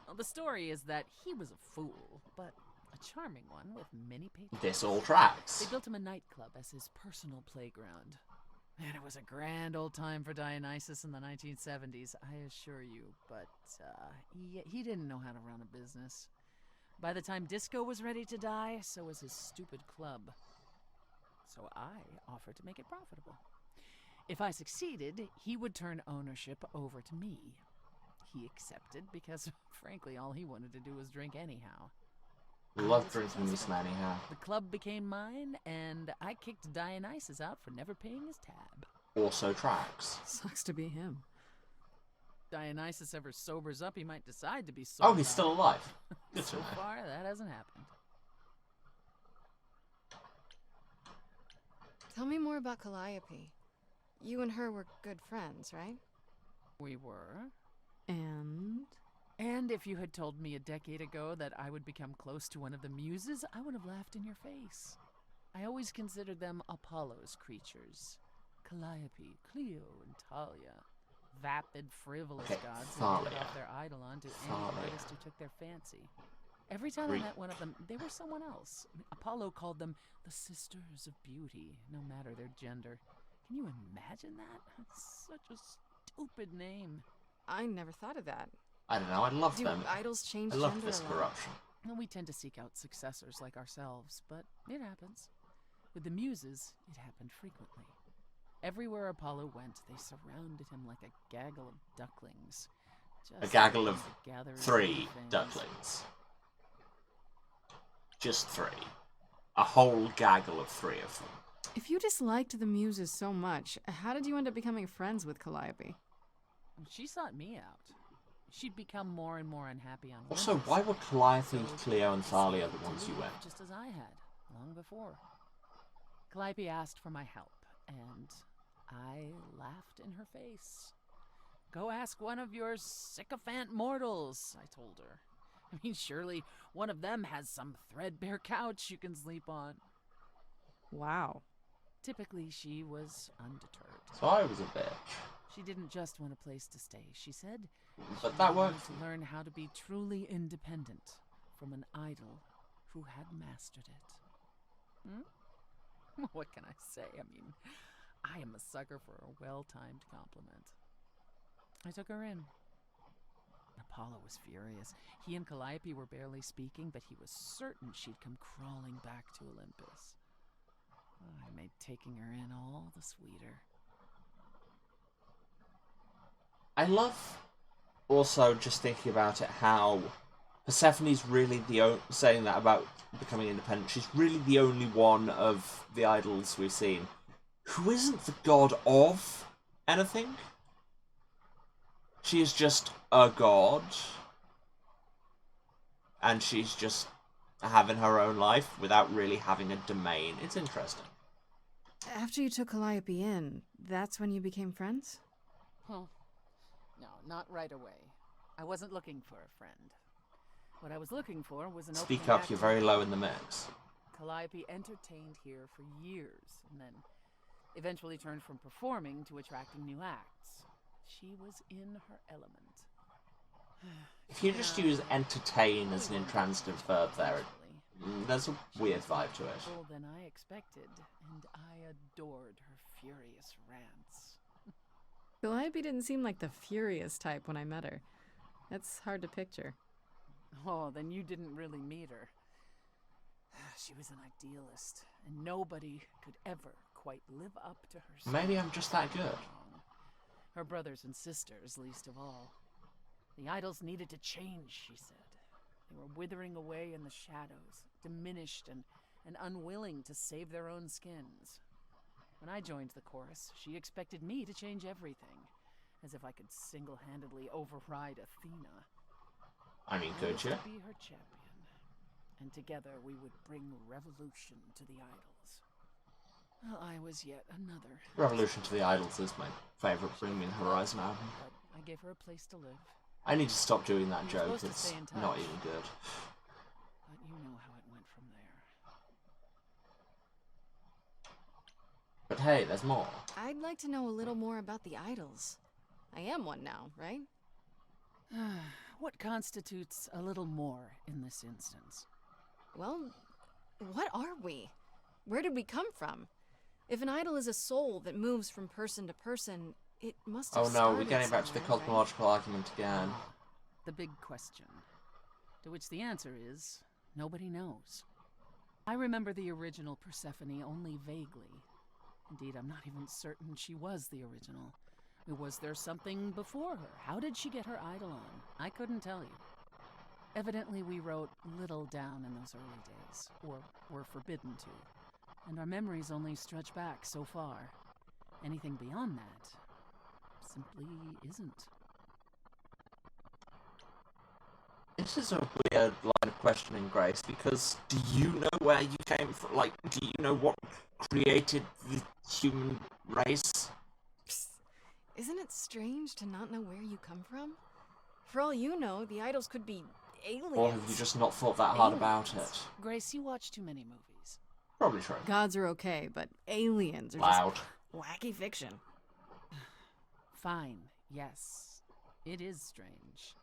Well, the story is that he was a fool, but a charming one with many patrons. This all tracks. They built him a nightclub as his personal playground. And it was a grand old time for Dionysus in the 1970s, I assure you. But he didn't know how to run a business. By the time disco was ready to die, so was his stupid club. So I offered to make it profitable. If I succeeded, he would turn ownership over to me. He accepted because, frankly, all he wanted to do was drink anyhow. Love drinking this man anyhow. The club became mine, and I kicked Dionysus out for never paying his tab. Also tracks. Sucks to be him. Dionysus ever sobers up, he might decide to be sober. Oh, he's still alive. Good So far, that hasn't happened. Tell me more about Calliope. You and her were good friends, right? We were. And if you had told me a decade ago that I would become close to one of the muses, I would have laughed in your face. I always considered them Apollo's creatures. Calliope, Cleo, and Talia. vapid, frivolous Okay, gods who Thalia. put off their idol onto any Thalia. artist who took their fancy. Every time I met one of them, they were someone else. I mean, Apollo called them the Sisters of Beauty, no matter their gender. Can you imagine that? It's such a stupid name. I never thought of that. I don't know, I love Do them. idols change I love gender this a lot? corruption. Well, we tend to seek out successors like ourselves, but it happens. With the Muses, it happened frequently. Everywhere Apollo went, they surrounded him like a gaggle of ducklings. A gaggle of gather 3 things. ducklings. Just 3. A whole gaggle of 3 of them. If you disliked the Muses so much, how did you end up becoming friends with Calliope? She sought me out. She'd become more and more unhappy on Also, Olympus. why were Calliope, So Cleo, and Thalia the decided ones to you leave, went? just as I had, long before. Calliope asked for my help, and I laughed in her face. Go ask one of your sycophant mortals, I told her. I mean, surely one of them has some threadbare couch you can sleep on. Wow. Typically, she was undeterred. So I was a bitch. She didn't just want a place to stay. She said But she that wanted worked. to learn how to be truly independent from an idol who had mastered it. What can I say? I mean, I am a sucker for a well-timed compliment. I took her in. Apollo was furious. He and Calliope were barely speaking, but he was certain she'd come crawling back to Olympus. I made taking her in all the sweeter. I love also just thinking about it how Persephone's really saying that about becoming independent. She's really the only one of the idols we've seen who isn't the god of anything. She is just a god, and she's just having her own life without really having a domain. It's interesting. After you took Calliope in, that's when you became friends? Well, no, not right away. I wasn't looking for a friend. What I was looking for was an Speak opening up, you're act very in low in the mix. Calliope entertained here for years, and then eventually turned from performing to attracting new acts. She was in her element. If you just use entertain as an intransitive verb there, there's a weird vibe to it. More than I expected, and I adored her furious rants. Calliope didn't seem like the furious type when I met her. That's hard to picture. Oh, then you didn't really meet her. She was an idealist, and nobody could ever quite live up to her. Maybe I'm just that good. Her brothers and sisters, least of all. The idols needed to change, she said. They were withering away in the shadows, diminished and unwilling to save their own skins. When I joined the chorus, she expected me to change everything, as if I could single-handedly override Athena. I mean, I could was you? to be her champion, and together we would bring revolution to the idols. Well, I was yet another. Revolution to the Idols is my favourite Bring Me the Horizon album. But I gave her a place to live. I need to stop doing that You're joke, supposed to it's stay in touch. not even good. But you know how it went from there. But hey, there's more. I'd like to know a little more about the idols. I am one now, right? What constitutes a little more in this instance? Well, what are we? Where did we come from? If an idol is a soul that moves from person to person, it must have Oh no, we're started getting back to the somewhere, right? cosmological argument again. The big question. To which the answer is, nobody knows. I remember the original Persephone only vaguely. Indeed, I'm not even certain she was the original. Was there something before her? How did she get her idol on? I couldn't tell you. Evidently, we wrote little down in those early days, or were forbidden to, and our memories only stretch back so far. Anything beyond that simply isn't. This is a weird line of questioning, Grace, because do you know where you came from? Like, do you know what created the human race? Psst. Isn't it strange to not know where you come from? For all you know, the idols could be aliens. Or have you just not thought that hard about it? Grace, you watch too many movies. Probably true. Gods are okay, but aliens are Loud. just wacky fiction. Fine. Yes, it is strange.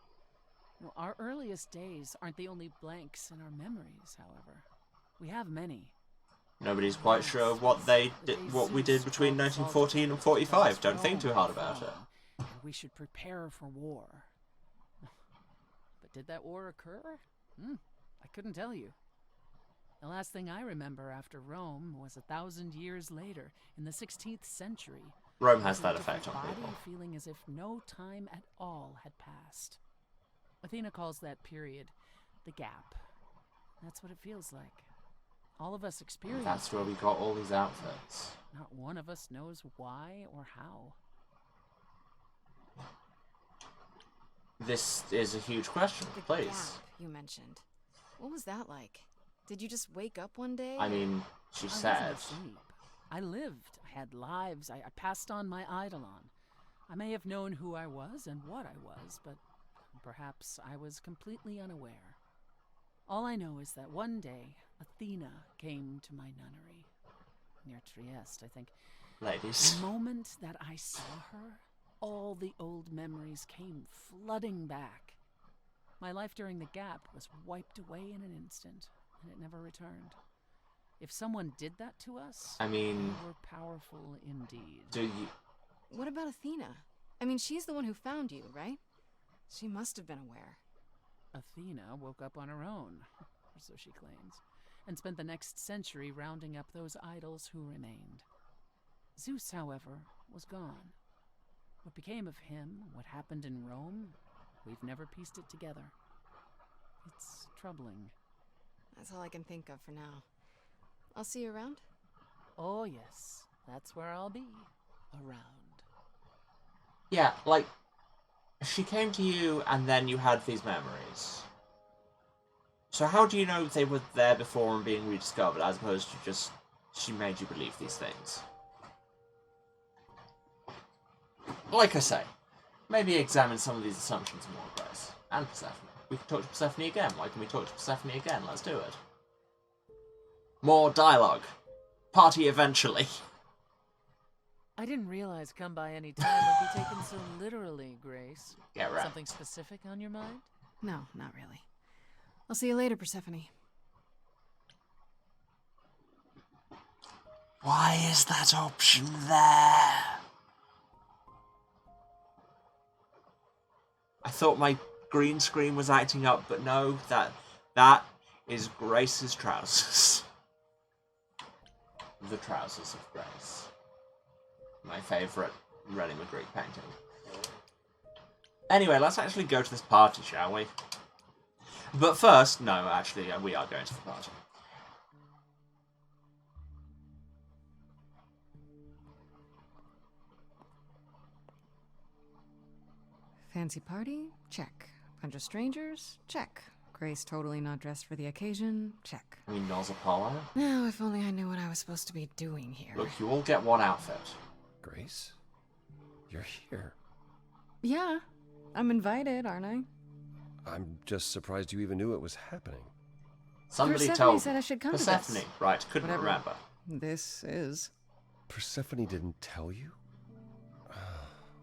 Well, our earliest days aren't the only blanks in our memories, however. We have many. Nobody's quite sure what what we did between 1914 and 45. Don't think too hard about it. And we should prepare for war. But did that war occur? I couldn't tell you. The last thing I remember after Rome was 1,000 years later, in the 16th century. Rome has that effect on body people. Feeling as if no time at all had passed. Athena calls that period the gap. That's what it feels like. All of us experience. That's where we got all these outfits. Not one of us knows why or how. This is a huge question, please. Gap you mentioned. What was that like? Did you just wake up one day? I mean, she I said. wasn't asleep. I lived. I had lives. I passed on my eidolon. I may have known who I was and what I was, but perhaps I was completely unaware. All I know is that one day, Athena came to my nunnery. Near Trieste, I think. Ladies. The moment that I saw her, all the old memories came flooding back. My life during the gap was wiped away in an instant, and it never returned. If someone did that to us, I mean, they were powerful indeed. Do you... What about Athena? I mean, she's the one who found you, right? She must have been aware. Athena woke up on her own, or so she claims, and spent the next century rounding up those idols who remained. Zeus, however, was gone. What became of him, what happened in Rome, we've never pieced it together. It's troubling. That's all I can think of for now. I'll see you around? Oh yes, that's where I'll be. Around. Yeah, like, she came to you and then you had these memories. So how do you know they were there before and being rediscovered, as opposed to just, she made you believe these things? Like I say, maybe examine some of these assumptions more, Grace. And Persephone. We can talk to Persephone again. Why can we talk to Persephone again? Let's do it. More dialogue. Party eventually. I didn't realize come by any time would be taken so literally, Grace. Yeah, right. Something specific on your mind? No, not really. I'll see you later, Persephone. Why is that option there? I thought my green screen was acting up, but no, that is Grace's trousers. The trousers of Grace. My favourite Rennie Magritte painting. Anyway, let's actually go to this party, shall we? But first, no, actually, we are going to the party. Fancy party? Check. Bunch of strangers? Check. Grace totally not dressed for the occasion? Check. I mean, Nos Apollo? Now, if only I knew what I was supposed to be doing here. Look, you all get one outfit. Grace? You're here. Yeah, I'm invited, aren't I? I'm just surprised you even knew it was happening. Somebody Persephone told said I should come Persephone, to this. right, couldn't Whatever remember. This is. Persephone didn't tell you?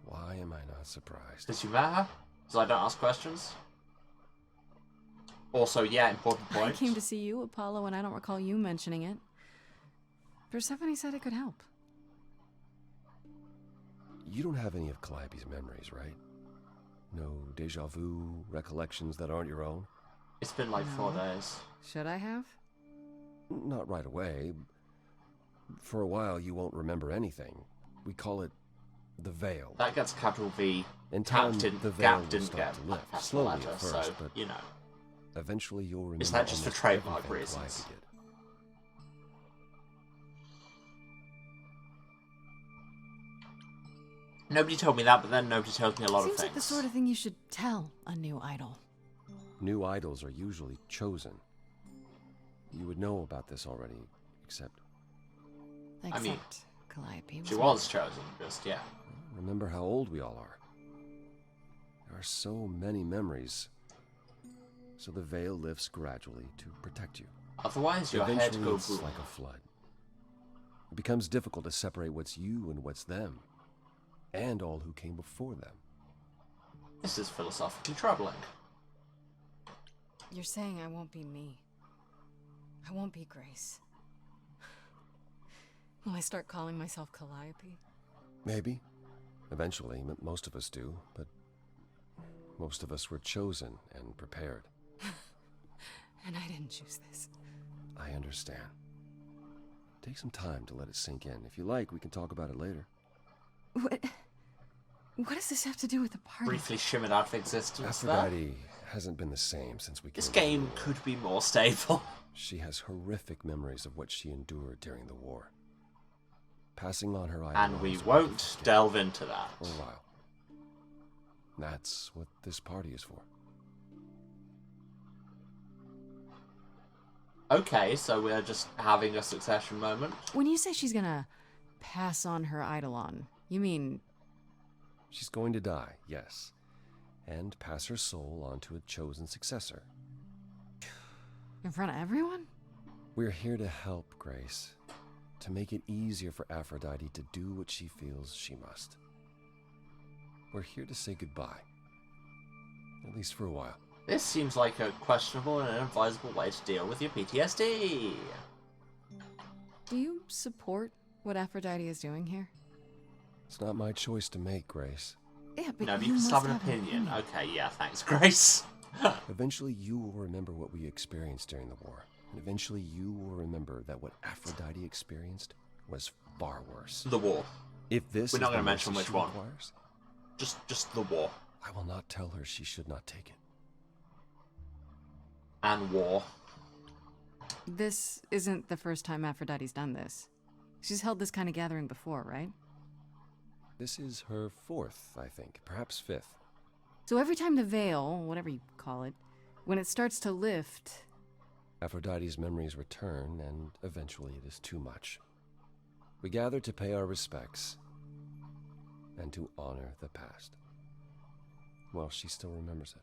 Why am I not surprised? Did you met her? So I don't ask questions? Also, yeah, important point. I came to see you, Apollo, and I don't recall you mentioning it. Persephone said it could help. You don't have any of Calliope's memories, right? No deja vu, recollections that aren't your own? It's been like 4 days. Should I have? Not right away. For a while, you won't remember anything. We call it the veil. That gets capital V. In time, the veil Gap will didn't start get to like lift, capital slowly letter, at first, so, but you know. Eventually you'll remember. Is that just for almost trademark everything reasons? Calliope did. Nobody told me that, but then nobody tells me a lot Seems of things. like the sort of thing you should tell a new idol. New idols are usually chosen. You would know about this already, except... Except Calliope She was chosen, just, yeah. Remember how old we all are. There are so many memories. So the veil lifts gradually to protect you. Otherwise, your head Eventually, goes it's boom. like a flood. It becomes difficult to separate what's you and what's them, and all who came before them. This is philosophically troubling. You're saying I won't be me. I won't be Grace. Will I start calling myself Calliope? Maybe. Eventually, most of us do, but most of us were chosen and prepared. And I didn't choose this. I understand. Take some time to let it sink in. If you like, we can talk about it later. What does this have to do with the party? Briefly shimmered out of existence there. Aphrodite hasn't been the same since we came. This game could be more stable. She has horrific memories of what she endured during the war. Passing on her ideals. And we won't delve into that. For a while. That's what this party is for. Okay, so we're just having a succession moment. When you say she's gonna pass on her eidolon, you mean... She's going to die, yes. And pass her soul on to a chosen successor. in front of everyone? We're here to help, Grace. To make it easier for Aphrodite to do what she feels she must. We're here to say goodbye. At least for a while. This seems like a questionable and inadvisable way to deal with your PTSD. Do you support what Aphrodite is doing here? It's not my choice to make, Grace. Yeah, but No, but you you can must still have an have an opinion. opinion. Okay, yeah, thanks, Grace. Eventually you will remember what we experienced during the war. And eventually you will remember that what Aphrodite experienced was far worse. The war. If this We're is not the going to mention mercy which she one. requires, Just the war. I will not tell her she should not take it. And war. This isn't the first time Aphrodite's done this. She's held this kind of gathering before, right? This is her fourth, I think. Perhaps fifth. So every time the veil, whatever you call it, when it starts to lift... Aphrodite's memories return, and eventually it is too much. We gather to pay our respects and to honor the past. Well, she still remembers it.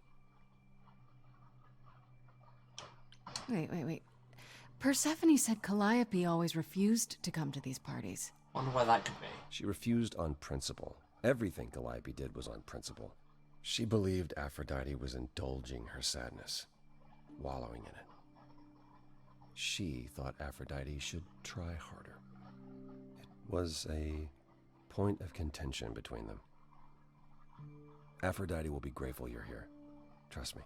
Wait. Persephone said Calliope always refused to come to these parties. Wonder why that could be. She refused on principle. Everything Calliope did was on principle. She believed Aphrodite was indulging her sadness, wallowing in it. She thought Aphrodite should try harder. It was a point of contention between them. Aphrodite will be grateful you're here. Trust me.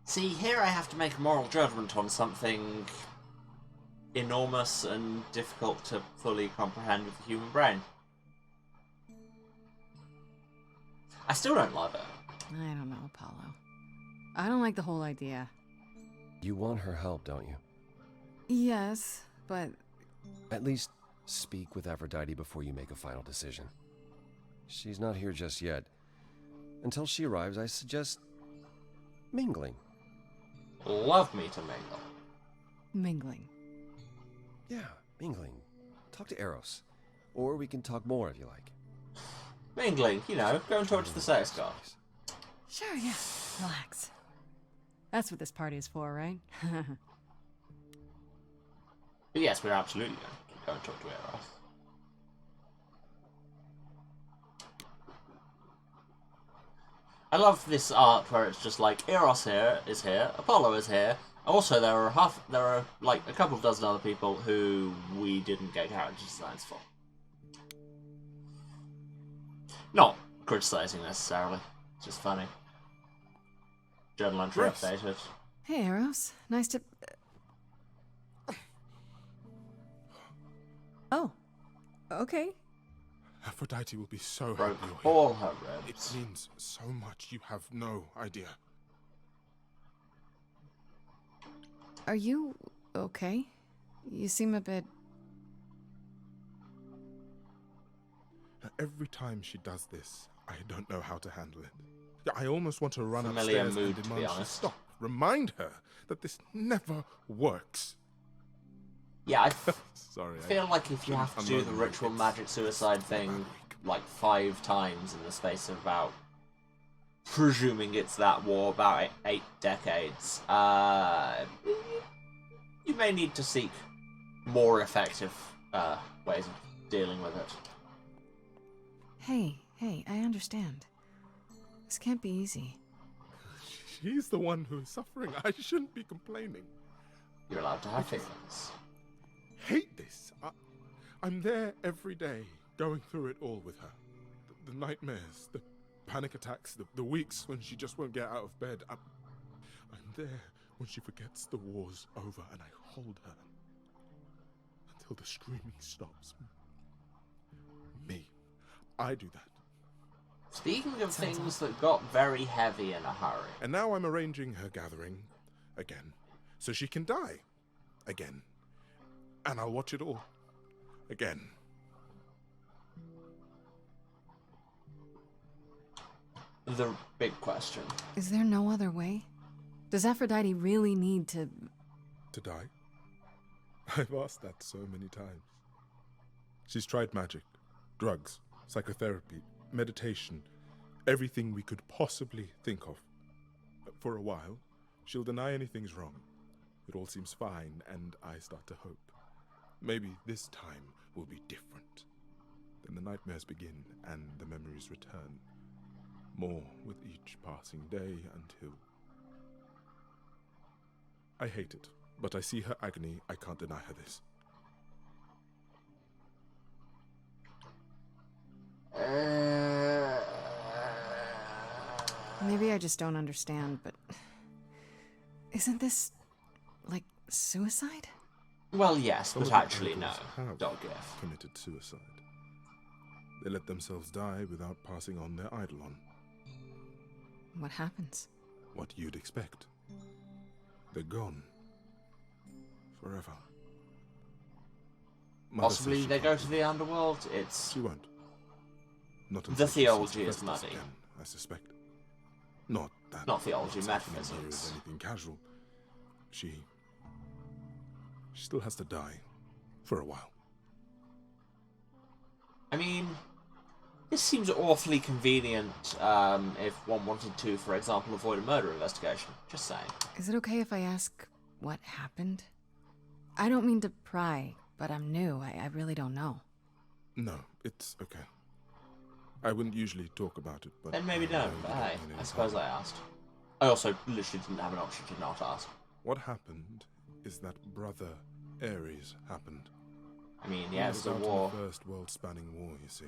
See, here I have to make a moral judgment on something enormous and difficult to fully comprehend with the human brain. I still don't love it. I don't know, Apollo. I don't like the whole idea. You want her help, don't you? Yes, but... At least speak with Aphrodite before you make a final decision. She's not here just yet. Until she arrives, I suggest mingling. Love me to mingle. Mingling. Yeah, mingling. Talk to Eros. Or we can talk more if you like. Mingling, you know, go and talk to the sex gods. Sure, yeah. Relax. That's what this party is for, right? But yes, we're absolutely going to go and talk to Eros. I love this art where it's just like Eros is here, Apollo is here. Also, there are like a couple of dozen other people who we didn't get character designs for. Not criticizing necessarily, just funny. Journal entry updated. Hey, Eros. Nice to... Oh. Okay. Aphrodite will be so Broke happy. all her ribs. It means so much, you have no idea. Are you okay? You seem a bit... Every time she does this, I don't know how to handle it. Yeah, I almost want to run Familiar upstairs mood, and to be demand she honest. stop. Remind her that this never works. Yeah, I Sorry, feel like if you have to do the ritual magic suicide thing like 5 times in the space of about, presuming it's that war, about 8 decades, you may need to seek more effective ways of dealing with it. Hey, I understand. This can't be easy. She's the one who is suffering. I shouldn't be complaining. You're allowed to have feelings. Hate this. I'm there every day, going through it all with her. The nightmares, the panic attacks, the weeks when she just won't get out of bed. I'm there when she forgets the war's over, and I hold her until the screaming stops. Me. I do that. Speaking of things that got very heavy in a hurry. And now I'm arranging her gathering again, so she can die again. And I'll watch it all again. The big question. Is there no other way? Does Aphrodite really need to... To die? I've asked that so many times. She's tried magic, drugs, psychotherapy, meditation, everything we could possibly think of. For a while, she'll deny anything's wrong. It all seems fine, and I start to hope. Maybe this time will be different. Then the nightmares begin, and the memories return. More with each passing day until... I hate it, but I see her agony. I can't deny her this. Maybe I just don't understand, but... Isn't this... like, suicide? Well, yes, Some but of the actually no. idols have Dog-gif. committed suicide. They let themselves die without passing on their idol on. What happens? What you'd expect. They're gone. Forever. Mother says Possibly she they can't go do to the underworld. It's... She won't. Not The until she theology sees is Hephaestus muddy. again, I suspect. Not that. Not theology, what's happening here metaphysics. is anything casual. She still has to die. For a while. I mean, this seems awfully convenient if one wanted to, for example, avoid a murder investigation. Just saying. Is it okay if I ask what happened? I don't mean to pry, but I'm new. I really don't know. No, it's okay. I wouldn't usually talk about it, but... Then maybe I know don't, you but hey, mean I any suppose harm. I asked. I also literally didn't have an option to not ask. What happened is that Brother Ares happened. I mean, He yeah, it was a out in war. the first world-spanning war, you see.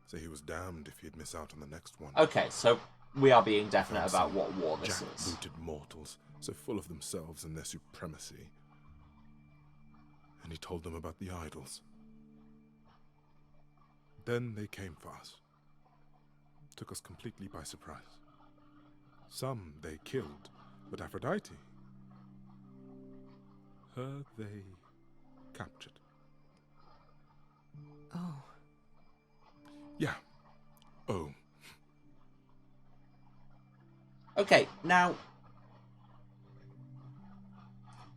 So he was damned if he'd miss out on the next one. Okay, so we are being He definite found about some what war this is. jack-booted mortals, so full of themselves and their supremacy. And he told them about the idols. Then they came for us. Took us completely by surprise. Some they killed, but Aphrodite, her they captured. Oh. Yeah. Oh. Okay, now...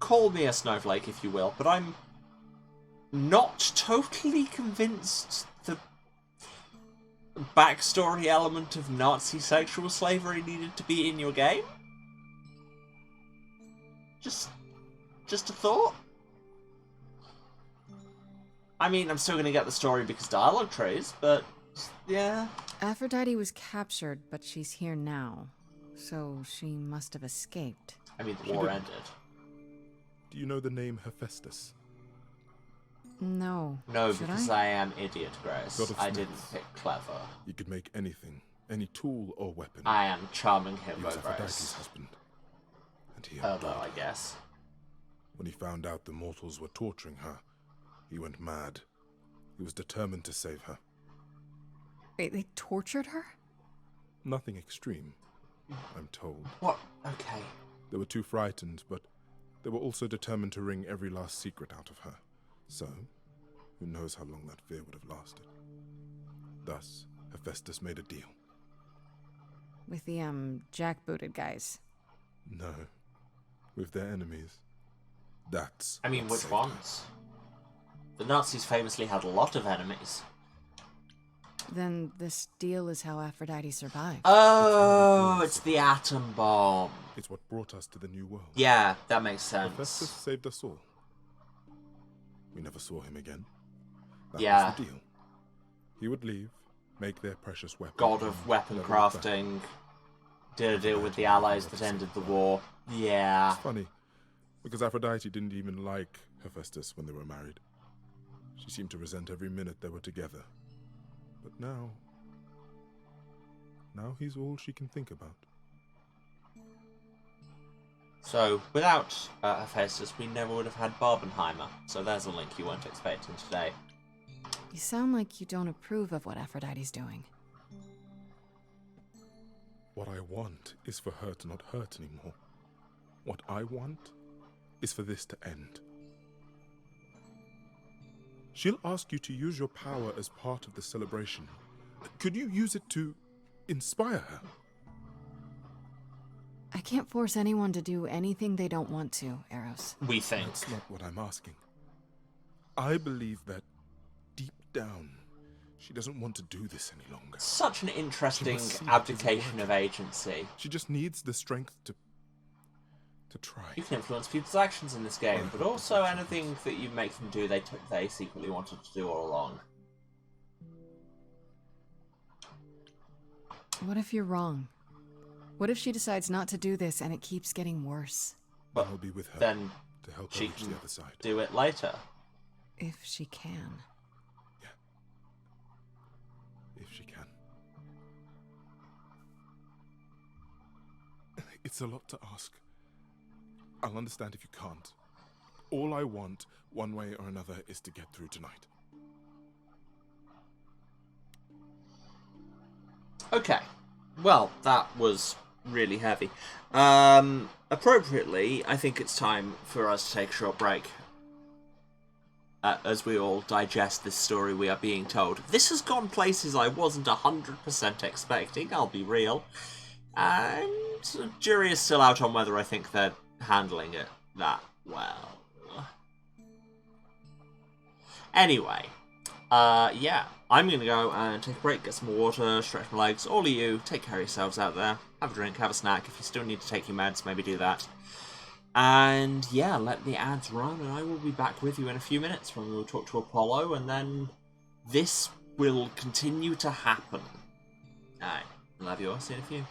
Call me a snowflake, if you will, but I'm not totally convinced the backstory element of Nazi sexual slavery needed to be in your game. Just a thought. I mean, I'm still gonna get the story because dialogue trees, but yeah. Aphrodite was captured, but she's here now. So she must have escaped. I mean, the She war didn't. ended. Do you know the name Hephaestus? No. No, Should because I? I am idiot, Grace. God of I didn't Smiths. pick clever. He could make anything, any tool or weapon. I am charming He himbo, was Aphrodite's Grace. husband. And he Although, died. I guess. When he found out the mortals were torturing her, he went mad. He was determined to save her. Wait, they tortured her? Nothing extreme, I'm told. What? Okay. They were too frightened, but they were also determined to wring every last secret out of her. So, who knows how long that fear would have lasted. Thus, Hephaestus made a deal. With the, jackbooted guys. No, with their enemies. That's I mean, what which saved her. ones? The Nazis famously had a lot of enemies. Then this deal is how Aphrodite survived. Oh, it's the atom bomb. It's what brought us to the new world. Yeah, that makes Hephaestus sense. saved us all. We never saw him again. That Yeah. was the deal. He would leave, make their precious weapon. God of weapon crafting. Did a deal with the allies that ended the war. Yeah. It's funny, because Aphrodite didn't even like Hephaestus when they were married. She seemed to resent every minute they were together. But now he's all she can think about. So, without Hephaestus, we never would have had Barbenheimer. So there's a link you weren't expecting today. You sound like you don't approve of what Aphrodite's doing. What I want is for her to not hurt anymore. What I want is for this to end. She'll ask you to use your power as part of the celebration. Could you use it to inspire her? I can't force anyone to do anything they don't want to, Eros. We think. That's not what I'm asking. I believe that deep down, she doesn't want to do this any longer. Such an interesting abdication of agency. She just needs the strength to try. You can influence people's actions in this game, but also anything that you make them do, they secretly wanted to do all along. What if you're wrong? What if she decides not to do this and it keeps getting worse? But I'll be with her then to help her she reach can the other side. Do it later. If she can. If she can. It's a lot to ask. I'll understand if you can't. All I want, one way or another, is to get through tonight. Okay. Well, that was really heavy. Appropriately, I think it's time for us to take a short break. As we all digest this story we are being told. This has gone places I wasn't 100% expecting, I'll be real. And the jury is still out on whether I think they're handling it that well. Anyway, yeah, I'm going to go and take a break, get some more water, stretch my legs. All of you, take care of yourselves out there. Have a drink, have a snack. If you still need to take your meds, maybe do that. And yeah, let the ads run, and I will be back with you in a few minutes when we will talk to Apollo, and then this will continue to happen. Alright, love you all, see you in a few.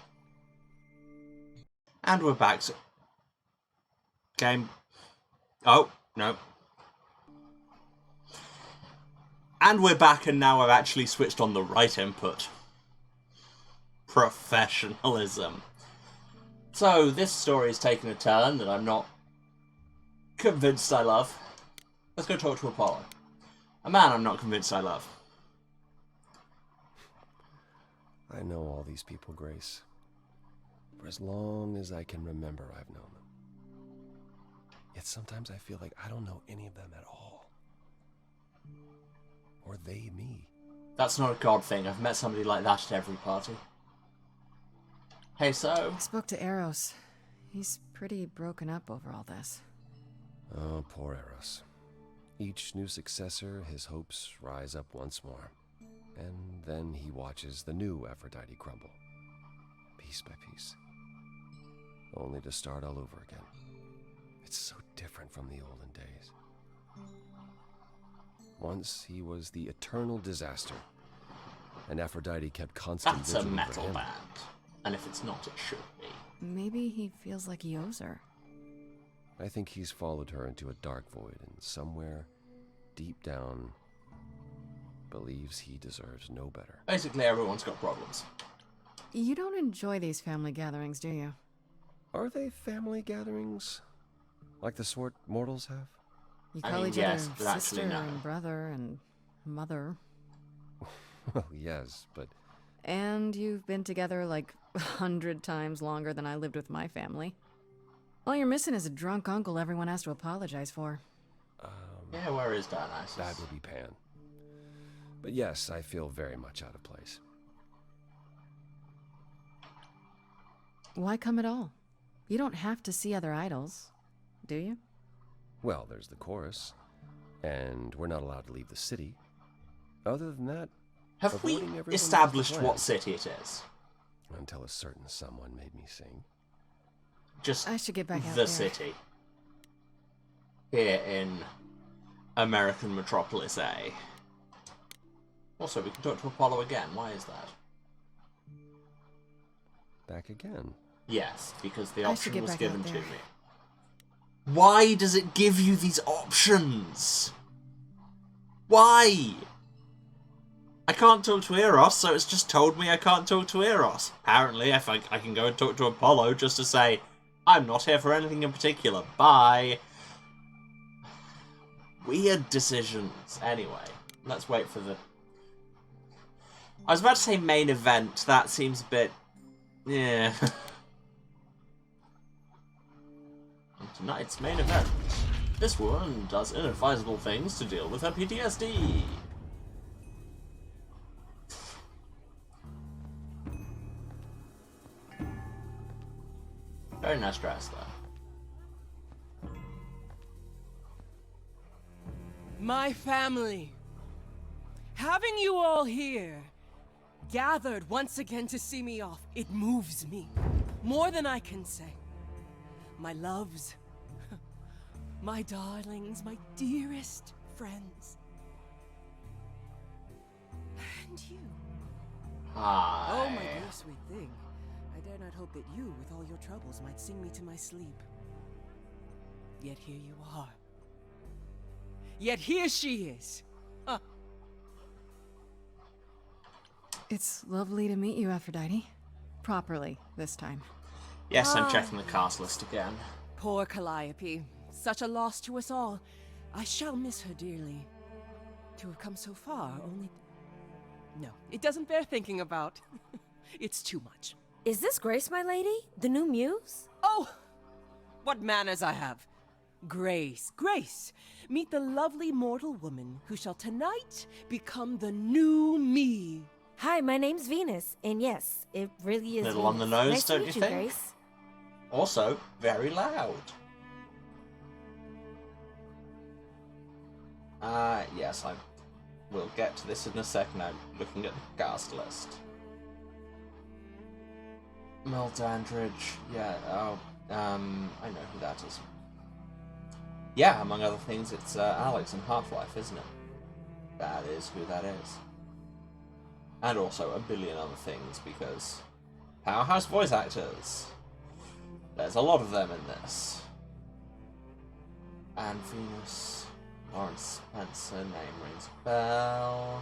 And we're back. So game. Oh, no. And we're back, and now I've actually switched on the right input. Professionalism. So, this story has taken a turn that I'm not convinced I love. Let's go talk to Apollo. A man I'm not convinced I love. I know all these people, Grace. For as long as I can remember, I've known them. Yet sometimes I feel like I don't know any of them at all. Or they me. That's not a God thing. I've met somebody like that at every party. Hey, so... I spoke to Eros. He's pretty broken up over all this. Oh, poor Eros. Each new successor, his hopes rise up once more. And then he watches the new Aphrodite crumble. Piece by piece. Only to start all over again. It's so different from the olden days. Once he was the eternal disaster. And Aphrodite kept constant That's a vigil metal over him. band. And if it's not, it should be. Maybe he feels like he owes her. I think he's followed her into a dark void and somewhere, deep down, believes he deserves no better. Basically, everyone's got problems. You don't enjoy these family gatherings, do you? Are they family gatherings? Like the sort mortals have? You I call mean, each yes, other but actually sister no. and brother and mother. Well, yes, but... And you've been together like 100 times longer than I lived with my family. All you're missing is a drunk uncle everyone has to apologize for. Yeah, where is Dionysus? That would be Pan. But yes, I feel very much out of place. Why come at all? You don't have to see other idols, do you? Well, there's the chorus. And we're not allowed to leave the city. Other than that... Have we avoiding everyone established knows the what plan. city it is? Until a certain someone made me sing. Just I should get back out the there. city. Here in American Metropolis A. Also, we can talk to Apollo again. Why is that? Back again. Yes, because the I should option get was back given out to there. me. Why does it give you these options? Why? I can't talk to Eros, so it's just told me I can't talk to Eros. Apparently, if I can go and talk to Apollo just to say, I'm not here for anything in particular. Bye. Weird decisions. Anyway, let's wait for the... I was about to say main event. That seems a bit... yeah. Tonight's main event. This woman does inadvisable things to deal with her PTSD. Very nice dress, though. My family. Having you all here, gathered once again to see me off, it moves me. More than I can say. My loves, my darlings, my dearest friends. And you. Hi. Oh, my dear sweet thing. I dare not hope that you, with all your troubles, might sing me to my sleep. Yet here you are. Yet here she is. Huh. It's lovely to meet you, Aphrodite. Properly, this time. Yes, I'm checking the cast list again. Poor Calliope. Such a loss to us all. I shall miss her dearly. To have come so far, only... No, it doesn't bear thinking about. It's too much. Is this Grace, my lady? The new muse? Oh! What manners I have. Grace, Grace. Meet the lovely mortal woman who shall tonight become the new me. Hi, my name's Venus, and yes, it really is Little Venus. on the nose, nice don't to meet you you, think? Grace. Also, very loud. Yes, I will get to this in a second. I'm looking at the cast list. Mel Dandridge, yeah, I know who that is. Yeah, among other things, it's Alex in Half-Life, isn't it? That is who that is. And also a billion other things, because powerhouse voice actors. There's a lot of them in this. And Venus, Lawrence Spencer, name rings a bell.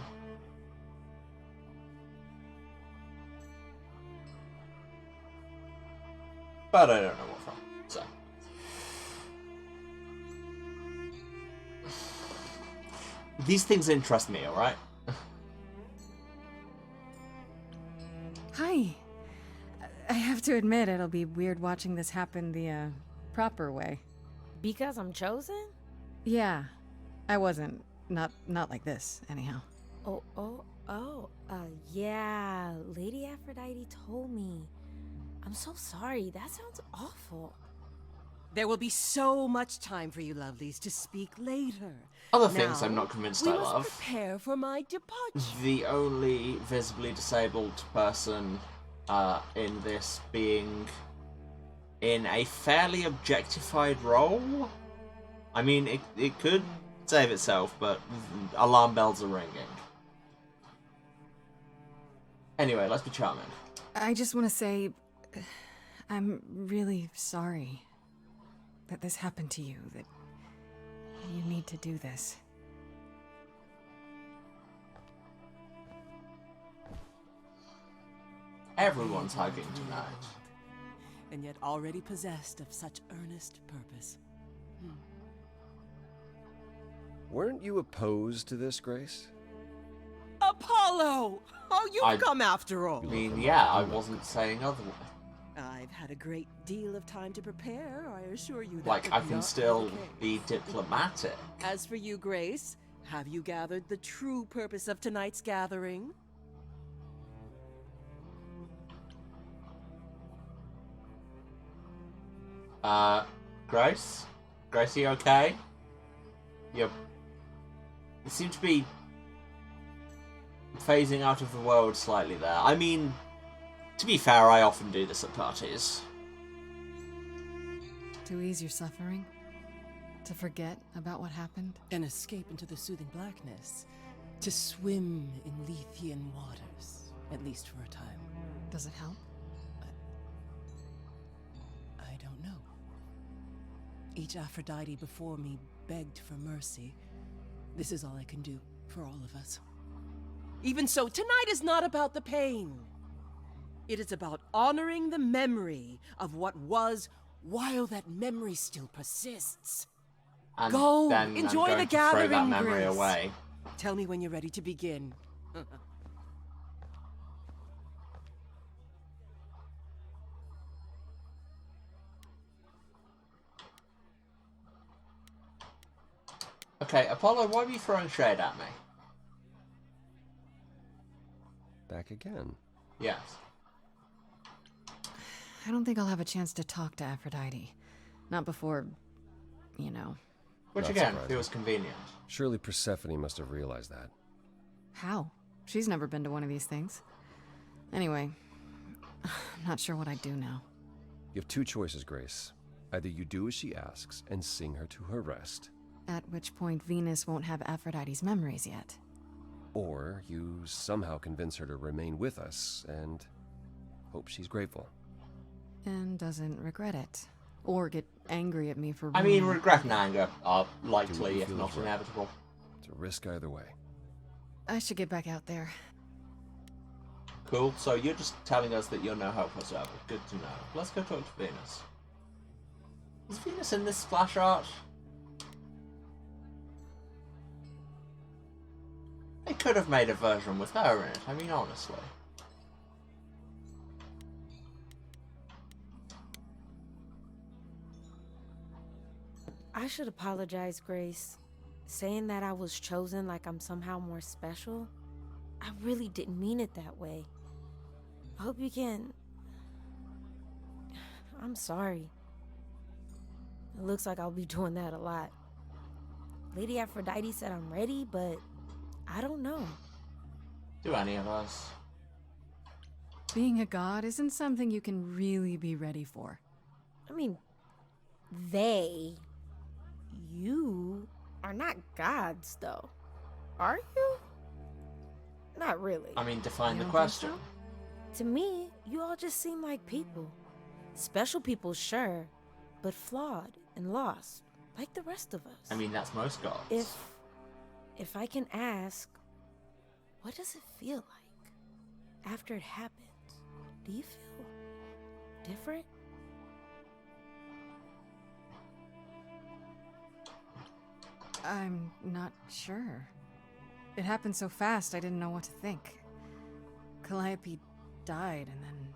But I don't know what from, so. These things interest me, alright? Hi. I have to admit, it'll be weird watching this happen the, proper way. Because I'm chosen? Yeah. I wasn't. Not like this, anyhow. Yeah, Lady Aphrodite told me. I'm so sorry, that sounds awful. There will be so much time for you lovelies to speak later. Other things I'm not convinced I we must love. prepare for my departure. The only visibly disabled person in this being in a fairly objectified role. I mean, it could save itself, but alarm bells are ringing. Anyway, let's be charming. I just want to say, I'm really sorry that this happened to you, that you need to do this. Everyone's hugging tonight. And yet already possessed of such earnest purpose. Weren't you opposed to this, Grace? Apollo! Oh, you've come after all. I mean, yeah, I wasn't saying otherwise. I've had a great deal of time to prepare, I assure you that. Like, would I can not still the case. be diplomatic. As for you, Grace, have you gathered the true purpose of tonight's gathering? Grace? Grace, are you okay? You seem to be phasing out of the world slightly there. I mean, to be fair, I often do this at parties. To ease your suffering? To forget about what happened? And escape into the soothing blackness. to swim in Lethean waters, at least for a time. Does it help? I don't know. Each Aphrodite before me begged for mercy. This is all I can do for all of us. Even so, tonight is not about the pain. It is about honoring the memory of what was while that memory still persists. And Go, then enjoy I'm going the to gathering, throw that memory Grace. away. Tell me when you're ready to begin. Okay, Apollo, why are you throwing shade at me? Back again. Yes. I don't think I'll have a chance to talk to Aphrodite. Not before, you know. Which Not again surprising. feels convenient. Surely Persephone must have realized that. How? She's never been to one of these things. Anyway, I'm not sure what I'd do now. You have two choices, Grace. Either you do as she asks and sing her to her rest, At which point Venus won't have Aphrodite's memories yet. or you somehow convince her to remain with us and hope she's grateful. And doesn't regret it. Or get angry at me for I mean, ruining- regret and anger are Do what likely, you if feel not is right. inevitable. It's a risk either way. I should get back out there. Cool, so you're just telling us that you're no help whatsoever. Good to know. Let's go talk to Venus. Is Venus in this splash art? They could have made a version with her in it, I mean, honestly. I should apologize, Grace. Saying that I was chosen like I'm somehow more special, I really didn't mean it that way. I hope you can... I'm sorry. It looks like I'll be doing that a lot. Lady Aphrodite said I'm ready, but I don't know. Do any of us? Being a god isn't something you can really be ready for. I mean, you are not gods, though. Are you? Not really. I mean, define You the don't think question. so? To me, you all just seem like people. Special people, sure, but flawed and lost, like the rest of us. I mean, that's most gods. If I can ask, what does it feel like after it happens? Do you feel different? I'm not sure. It happened so fast, I didn't know what to think. Calliope died, and then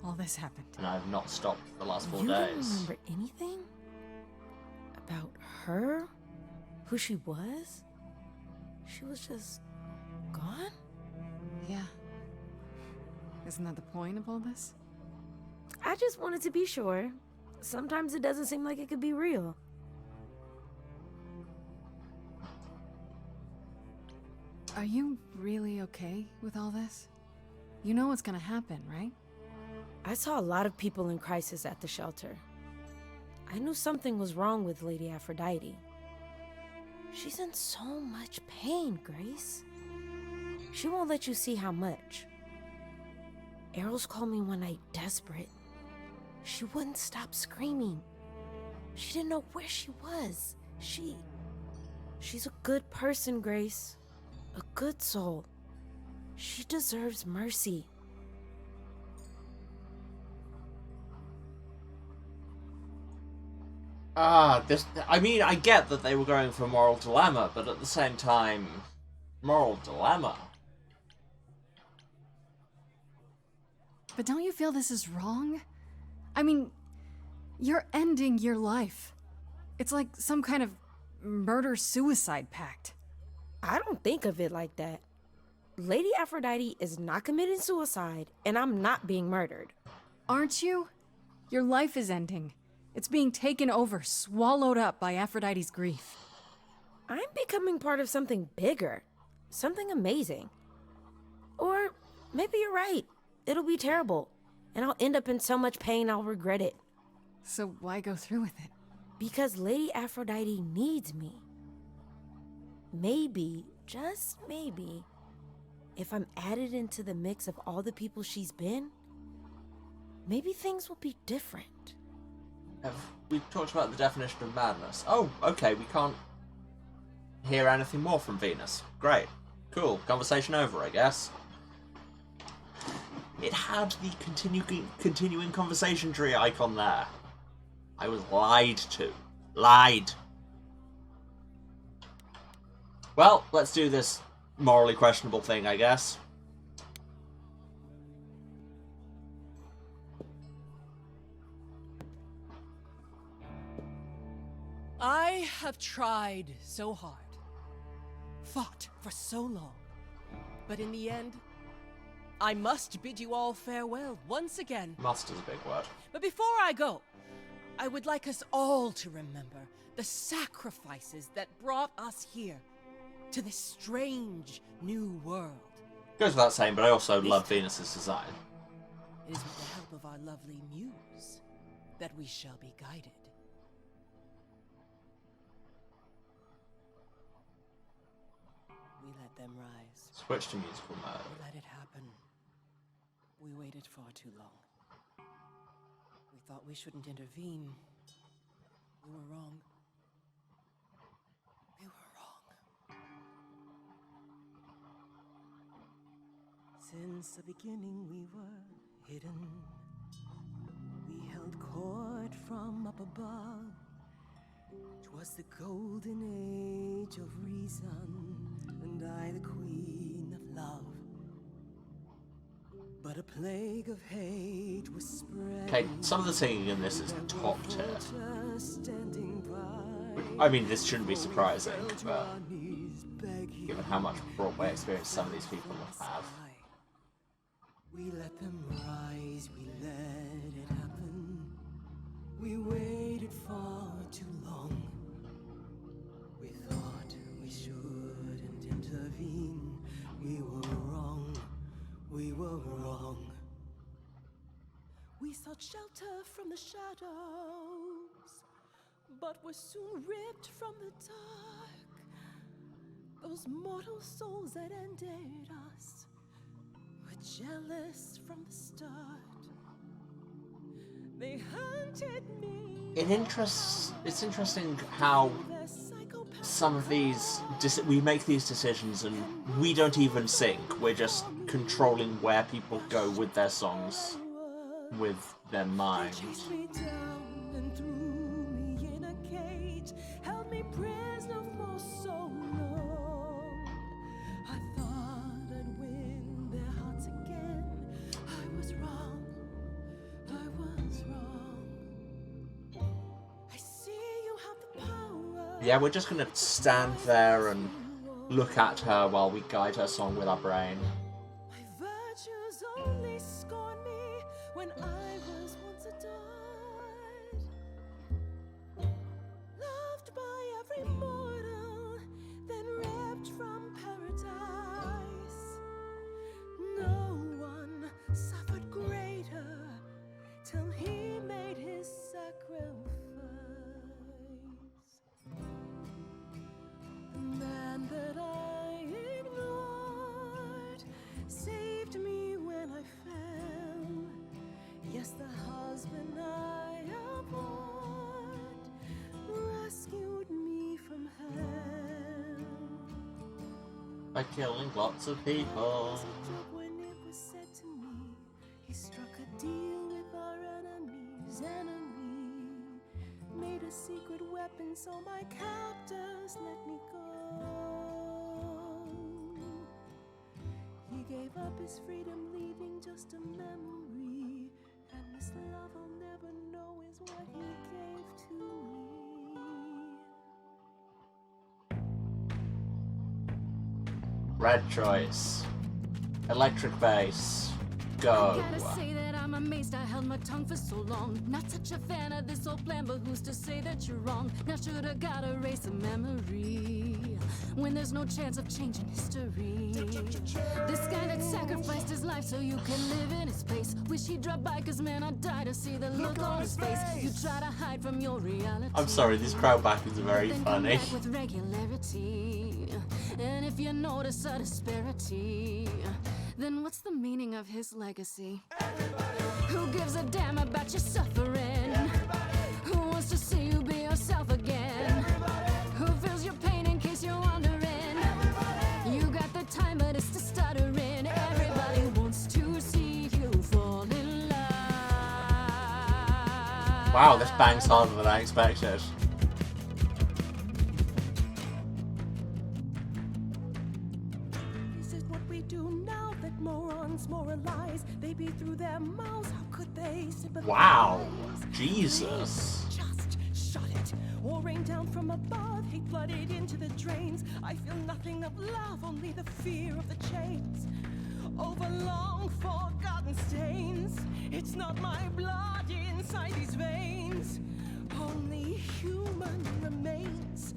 all this happened. And I've not stopped for the last 4 You don't days. remember anything? About her? Who she was? She was just gone? Yeah. Isn't that the point of all this? I just wanted to be sure. Sometimes it doesn't seem like it could be real. Are you really okay with all this? You know what's gonna happen, right? I saw a lot of people in crisis at the shelter. I knew something was wrong with Lady Aphrodite. She's in so much pain, Grace. She won't let you see how much. Eros called me one night desperate. She wouldn't stop screaming. She didn't know where she was. She's a good person, Grace. A good soul. She deserves mercy. I mean, I get that they were going for a moral dilemma, but at the same time, moral dilemma. But don't you feel this is wrong? I mean, you're ending your life. It's like some kind of murder-suicide pact. I don't think of it like that. Lady Aphrodite is not committing suicide, and I'm not being murdered. Aren't you? Your life is ending. It's being taken over, swallowed up by Aphrodite's grief. I'm becoming part of something bigger. Something amazing. Or maybe you're right. It'll be terrible, and I'll end up in so much pain I'll regret it. So why go through with it? Because Lady Aphrodite needs me. maybe, just maybe, if I'm added into the mix of all the people she's been, maybe things will be different. We've talked about the definition of madness. Oh, okay, we can't hear anything more from Venus. Great. Cool. Conversation over, I guess. It had the continuing conversation tree icon there. I was lied to. Lied. Well, let's do this morally questionable thing, I guess. I have tried so hard, fought for so long, but in the end, I must bid you all farewell once again. Must is a big word. But before I go, I would like us all to remember the sacrifices that brought us here, to this strange new world. Goes without saying, but I also love Venus's design. It is with the help of our lovely muse that we shall be guided. We let them rise. Switch to musical mode. We let it happen. We waited far too long. We thought we shouldn't intervene. We were wrong. We were wrong. Since the beginning we were hidden. We held court from up above. 'Twas the golden age of reason, and I the queen of love. But a plague of hate was spread. Okay, some of the singing in this is top tier. I mean, this shouldn't be surprising, but given how much Broadway experience some of these people have. We let them rise, we let it happen. We waited far too long. We thought we shouldn't intervene. We were wrong, we were wrong. We sought shelter from the shadows, but were soon ripped from the dark. Those mortal souls that ended us were jealous from the start. They hunted me. It's interesting how some of these we make these decisions and we don't even sync. We're just controlling where people go with their songs, with their mind. Chased me down and threw me in a cage, held me prisoner for so long. I thought I'd win their hearts again. I was wrong. I was wrong. I see you have the power. Yeah, we're just gonna stand there and look at her while we guide her song with our brain. My virtues only scorn me when I was once adored. Loved by every mortal, then ripped from paradise. No one suffered greater till he made his sacrifice. The man that I ignored saved me when I fell. Yes, the husband I abhorred rescued me from hell. By killing lots of people. When it was said to me, he struck a deal with our enemy's enemy. Made a secret weapon so my captors let me go. He gave up his freedom, leaving just a memory. And this love I'll never know is what he gave to me. Red choice. Electric bass. Go. I gotta say that I'm amazed I held my tongue for so long. Not such a fan of this old plan, but who's to say that you're wrong? Now should I gotta erase a memory when there's no chance of changing history? This guy that sacrificed his life life so you can live in his space. Wish he'd drop by, cause man, I'd die to see the look on his face. You try to hide from your reality. I'm sorry, these crowd backers are very Then funny. come back with regularity. And if you notice a disparity, then what's the meaning of his legacy? Who gives a damn about your suffering? Who wants to see you be yourself again? Who feels your pain in case you're wondering? You got the time, but it's the stuttering. Everybody wants to see you fall in love. Wow, this bangs harder than I expected. This is what we do now that morons moralize. They be through their mouths. How could they sympathize? Wow, Jesus. Just shut it. Or rain down from above. Hate flooded into the drains. I feel nothing of love, only the fear of the chains. Over long forgotten stains. It's not my blood inside these veins. Only human remains.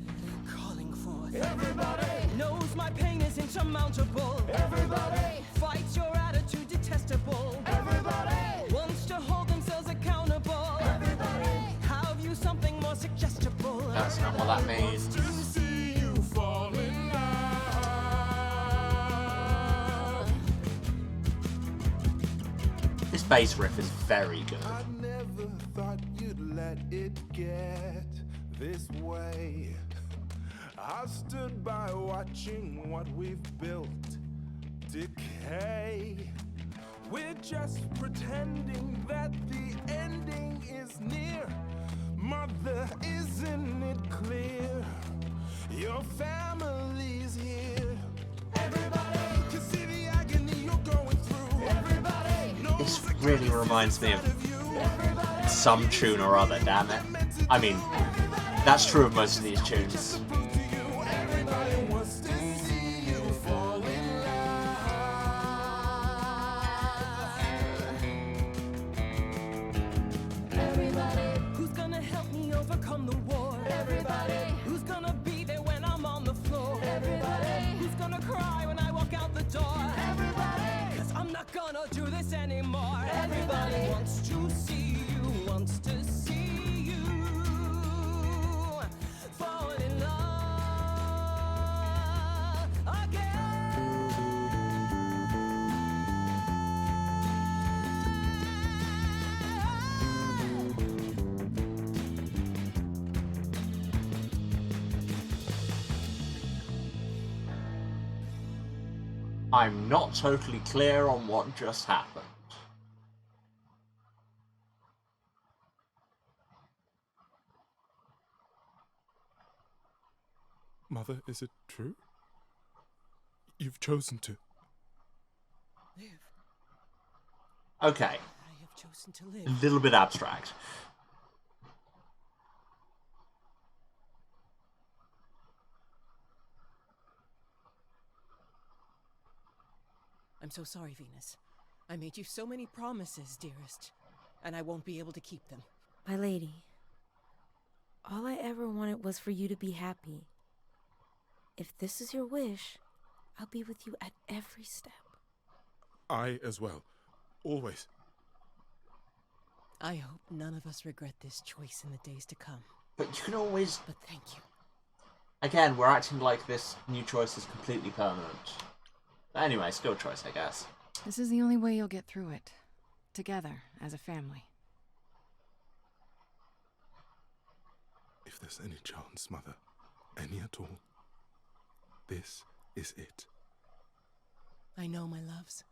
Calling forth. Everybody knows my pain is insurmountable. Everybody fights your attitude detestable. Everybody wants to hold themselves accountable. Everybody have you something more suggestible. That's not what that means. To see you fall in love. This bass riff is very good. I never thought you'd let it get this way. I've stood by watching what we've built decay. We're just pretending that the ending is near. Mother, isn't it clear? Your family's here. Everybody can see the agony you're going through. Everybody This really reminds me of some tune or other, damn it. I mean, that's true of most of these tunes. Everybody wants to see you fall in love. Everybody who's gonna help me overcome the war. Everybody who's gonna be there when I'm on the floor. Everybody who's gonna cry when I walk out the door. Everybody, cause I'm not gonna do this anymore. Everybody wants to see you, wants to see you fall in love again. I'm not totally clear on what just happened. Mother, is it true? You've chosen to. Live. Okay, I have chosen to live. a little bit abstract. I'm so sorry, Venus. I made you so many promises, dearest, and I won't be able to keep them. My lady, all I ever wanted was for you to be happy. If this is your wish, I'll be with you at every step. I as well. Always. I hope none of us regret this choice in the days to come. But you can always... But thank you. Again, we're acting like this new choice is completely permanent. But anyway, skill choice, I guess. This is the only way you'll get through it. Together, as a family. If there's any chance, Mother, any at all, this is it. I know, my loves.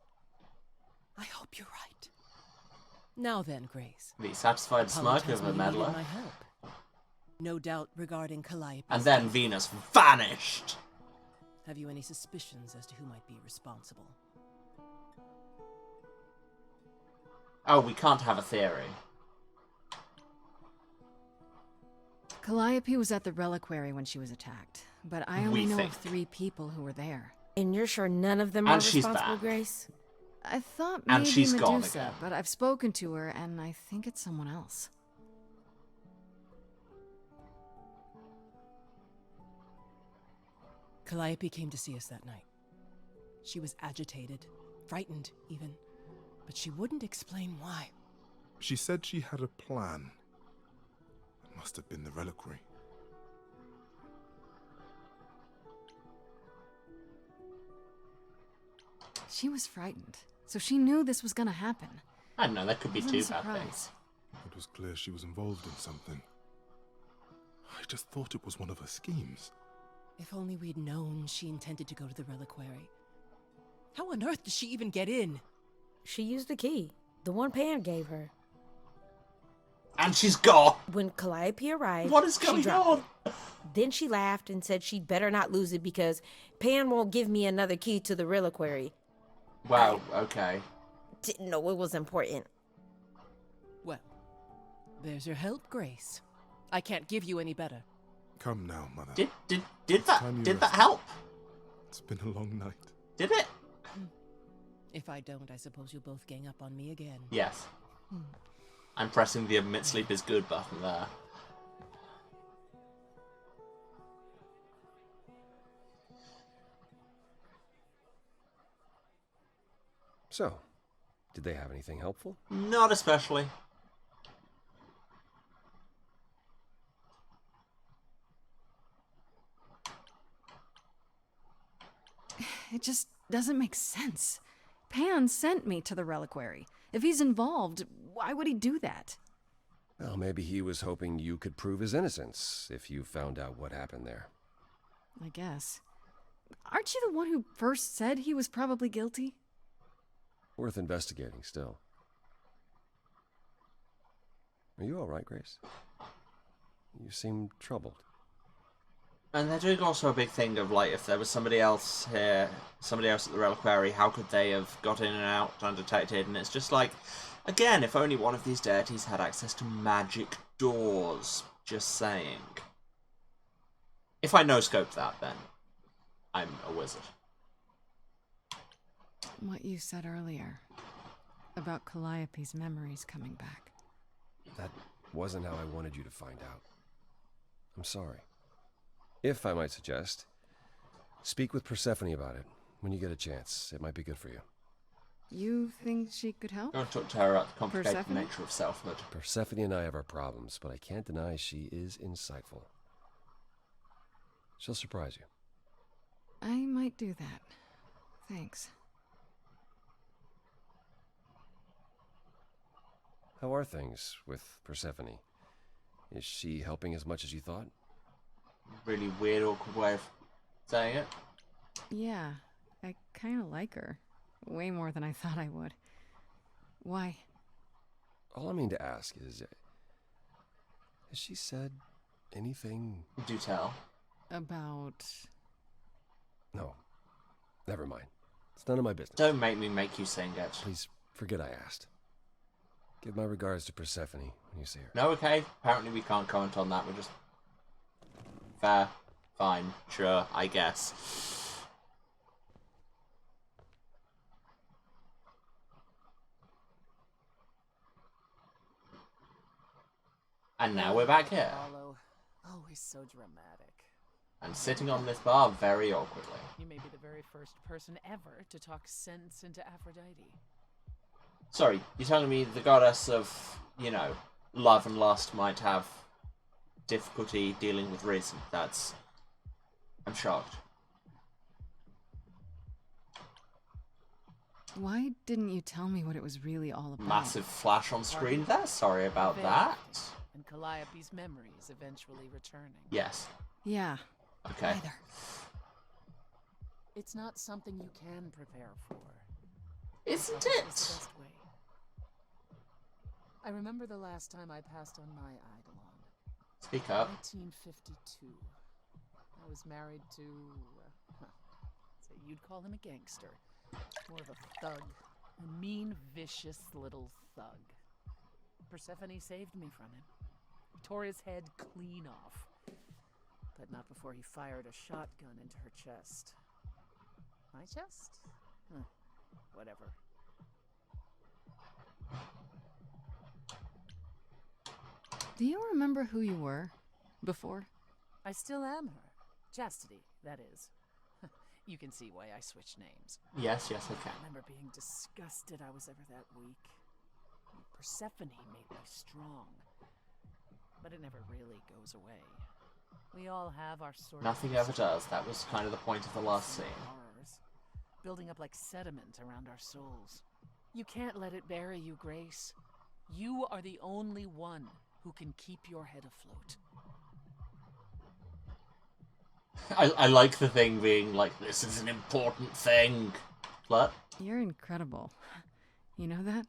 I hope you're right. Now then, Grace. The satisfied smirk Apologize of a when you needed meddler. my help. No doubt regarding Calliope's And then death. Venus vanished! Have you any suspicions as to who might be responsible? Oh, we can't have a theory. Calliope was at the reliquary when she was attacked, but I only know think. of 3 people who were there. And you're sure none of them And are she's responsible, back. Grace? I thought And maybe she's gone Medusa, again. but I've spoken to her, and I think it's someone else. Calliope came to see us that night. She was agitated, frightened, even. But she wouldn't explain why. She said she had a plan. It must have been the reliquary. She was frightened, so she knew this was gonna happen. I don't know, that could be Wasn't a two bad surprise. things. It was clear she was involved in something. I just thought it was one of her schemes. If only we'd known she intended to go to the reliquary. How on earth does she even get in? She used the key, the one Pan gave her. And she's gone! When Calliope arrived, What is she going dropped on? it. Then she laughed and said she'd better not lose it because Pan won't give me another key to the reliquary. Wow, okay. Didn't know it was important. Well, there's your help, Grace. I can't give you any better. Come now, Mother. Did that help? It's been a long night. Did it? If I don't, I suppose you'll both gang up on me again. Yes. I'm pressing the admit sleep is good button there. So, did they have anything helpful? Not especially. It just doesn't make sense. Pan sent me to the reliquary. If he's involved, why would he do that? Well, maybe he was hoping you could prove his innocence if you found out what happened there. I guess. Aren't you the one who first said he was probably guilty? Worth investigating still. Are you all right, Grace? You seem troubled. And they're doing also a big thing of, like, if there was somebody else here, somebody else at the reliquary, how could they have got in and out undetected? And it's just like, again, if only one of these deities had access to magic doors. Just saying. If I no-scope that, then I'm a wizard. What you said earlier about Calliope's memories coming back. That wasn't how I wanted you to find out. I'm sorry. If I might suggest, speak with Persephone about it when you get a chance. It might be good for you. You think she could help? Go and talk to her about the complicated Persephone? nature of selfhood. Persephone and I have our problems, but I can't deny she is insightful. She'll surprise you. I might do that. Thanks. How are things with Persephone? Is she helping as much as you thought? Really weird, awkward way of saying it. Yeah, I kind of like her. Way more than I thought I would. Why? All I mean to ask is, has she said anything? Do tell. About... No. Never mind. It's none of my business. Don't make me make you sing it. Please forget I asked. Give my regards to Persephone when you see her. No, okay. Apparently we can't comment on that. We're just... Fair. Fine. Sure. I guess. And now we're back here. Apollo, always so dramatic. And sitting on this bar very awkwardly. You may be the very first person ever to talk sense into Aphrodite. Sorry, you're telling me the goddess of, you know, love and lust might have difficulty dealing with reason? That's... I'm shocked. Why didn't you tell me what it was really all about? Massive flash on screen there. Sorry about that. And Calliope's memories eventually returning. Yes. Yeah. Okay. Neither. It's not something you can prepare for. Isn't It's the it? best way. I remember the last time I passed on my Eidolon. Speak up. 1952. I was married to... say you'd call him a gangster. More of a thug. A mean, vicious little thug. Persephone saved me from him. He tore his head clean off. But not before he fired a shotgun into her chest. My chest? Huh. Whatever. Do you remember who you were before? I still am her. Chastity, that is. You can see why I switched names. Yes, yes, I can. I remember being disgusted I was ever that weak. Persephone made me strong. But it never really goes away. We all have our sort Nothing of ever does. That was kind of the point of the last scene. horrors, building up like sediment around our souls. You can't let it bury you, Grace. You are the only one who can keep your head afloat. I like the thing being like, this is an important thing. What? You're incredible. You know that?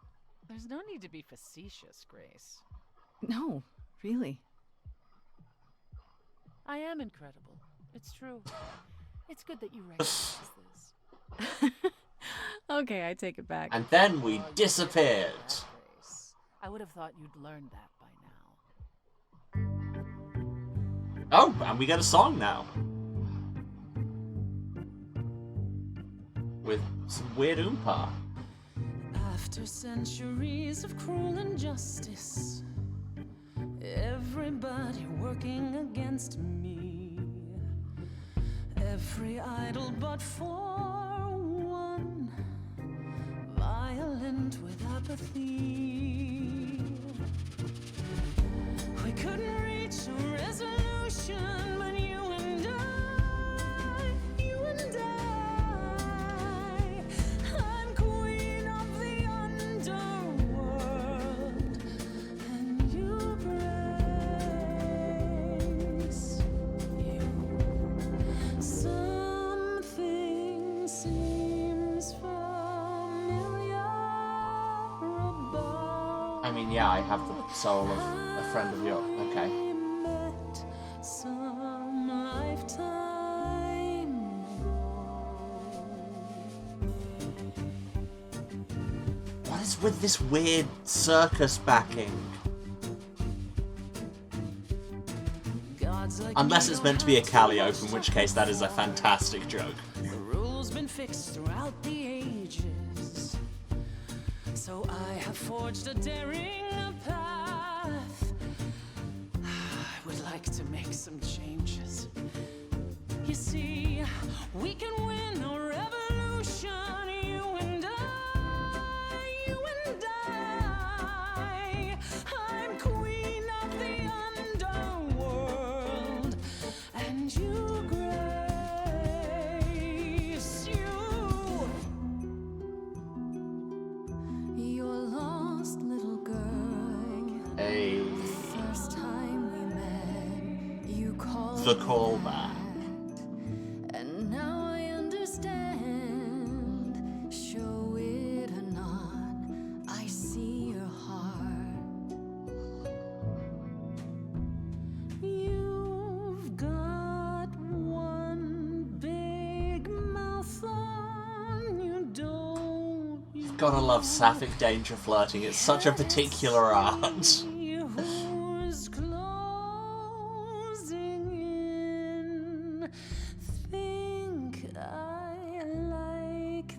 There's no need to be facetious, Grace. No, really. I am incredible. It's true. It's good that you recognize this. Okay, I take it back. And then we disappeared. I would have thought you'd learned that by now. Oh, and we get a song now. With some weird oompa. After centuries of cruel injustice, everybody working against me, every idol but for one, violent with apathy. We couldn't reach a resolution, but you and I, I'm queen of the underworld, and you, Grace, you. Something seems familiar about. I mean, yeah, I have the soul of a friend of yours. Okay. Some lifetime What is with this weird circus backing? Unless it's meant to be a calliope, in which case that is a fantastic joke. The rules been fixed throughout the ages, so I have forged a daring path. I would like to make some changes. You see, we can win a revolution, you and I, you and I. I'm queen of the underworld, and you, Grace, you. You're lost, little girl. Hey. First time we met, you called The callback. and now I understand. Show it or not, I see your heart. You've got one big mouth on you, don't you? You've gotta love sapphic danger flirting. It's such a particular art. Who's closing in? Think I like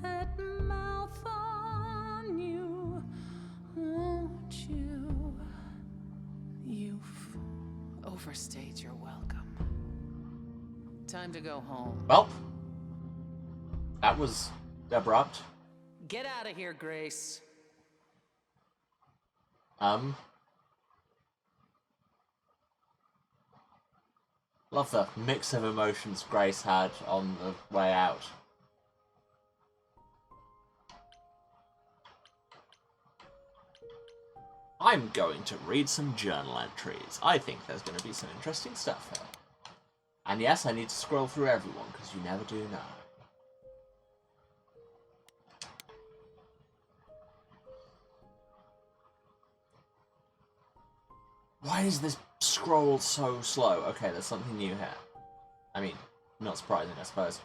that mouth on you, won't you? You've overstayed your welcome. Time to go home. Well, that was abrupt. Get out of here, Grace. Love the mix of emotions Grace had on the way out. I'm going to read some journal entries. I think there's going to be some interesting stuff here. And yes, I need to scroll through everyone, because you never do know. Why is this scroll so slow? Okay, there's something new here. I mean, not surprising, I suppose.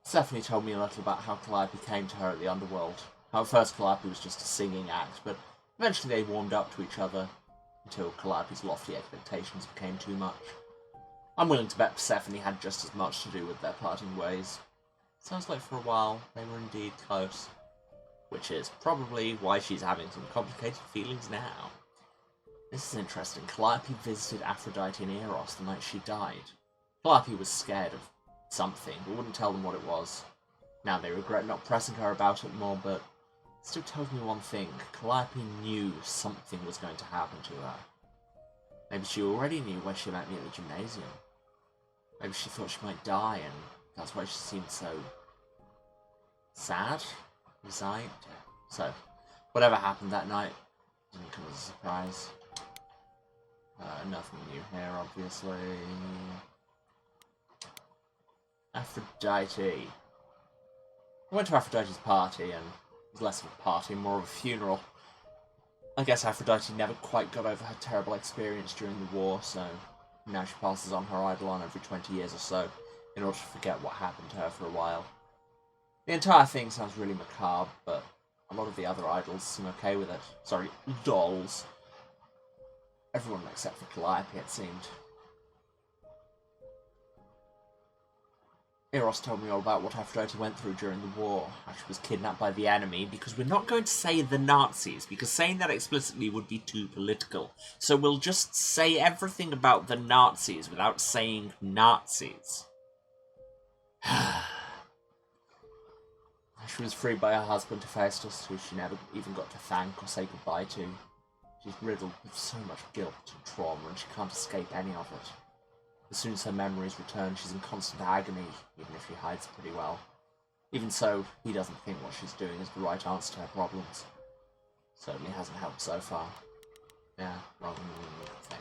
Stephanie told me a little about how Calliope came to her at the underworld. How at first Calliope was just a singing act, but eventually they warmed up to each other until Calliope's lofty expectations became too much. I'm willing to bet Persephone had just as much to do with their parting ways. Sounds like for a while they were indeed close. Which is probably why she's having some complicated feelings now. This is interesting. Calliope visited Aphrodite and Eros the night she died. Calliope was scared of something, but wouldn't tell them what it was. Now they regret not pressing her about it more, but it still tells me one thing. Calliope knew something was going to happen to her. Maybe she already knew when she met me at the gymnasium. Maybe she thought she might die, and that's why she seemed so sad, resigned. So, whatever happened that night didn't come as a surprise. Nothing new here, obviously. Aphrodite. I went to Aphrodite's party, and it was less of a party, more of a funeral. I guess Aphrodite never quite got over her terrible experience during the war, so now she passes on her Eidolon every 20 years or so, in order to forget what happened to her for a while. The entire thing sounds really macabre, but a lot of the other idols seem okay with it. Sorry, dolls. Everyone except for Calliope, it seemed. Eros told me all about what Aphrodite went through during the war, how she was kidnapped by the enemy, because we're not going to say the Nazis, because saying that explicitly would be too political. So we'll just say everything about the Nazis without saying Nazis. She was freed by her husband Hephaestus, who she never even got to thank or say goodbye to. She's riddled with so much guilt and trauma, and she can't escape any of it. As soon as her memories return, she's in constant agony, even if she hides pretty well. Even so, he doesn't think what she's doing is the right answer to her problems. Certainly hasn't helped so far. Yeah, wrong thing.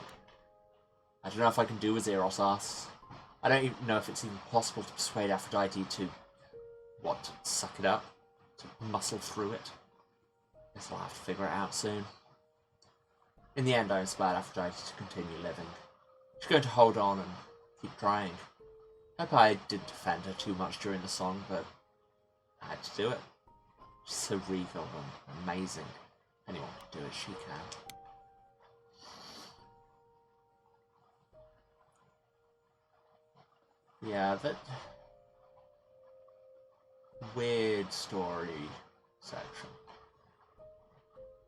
I don't know if I can do as Eros asks. I don't even know if it's even possible to persuade Aphrodite to, suck it up? To muscle through it? Guess I'll have to figure it out soon. In the end, I inspired Aphrodite to continue living. She's going to hold on and keep trying. I hope I didn't offend her too much during the song, but I had to do it. She's so regal and amazing. Anyone can do it, she can. Yeah, that weird story section.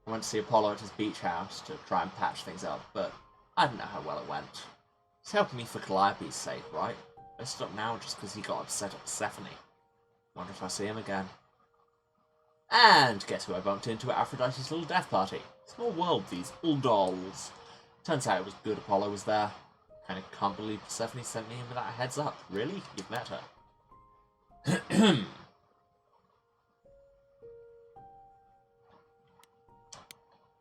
I went to see Apollo at his beach house to try and patch things up, but I don't know how well it went. He's helping me for Calliope's sake, right? I stop now just because he got upset at Persephone. Wonder if I see him again. And guess who I bumped into at Aphrodite's little death party? Small world, these old dolls. Turns out it was good Apollo was there. Kinda can't believe Persephone sent me him without a heads up. Really? You've met her? Read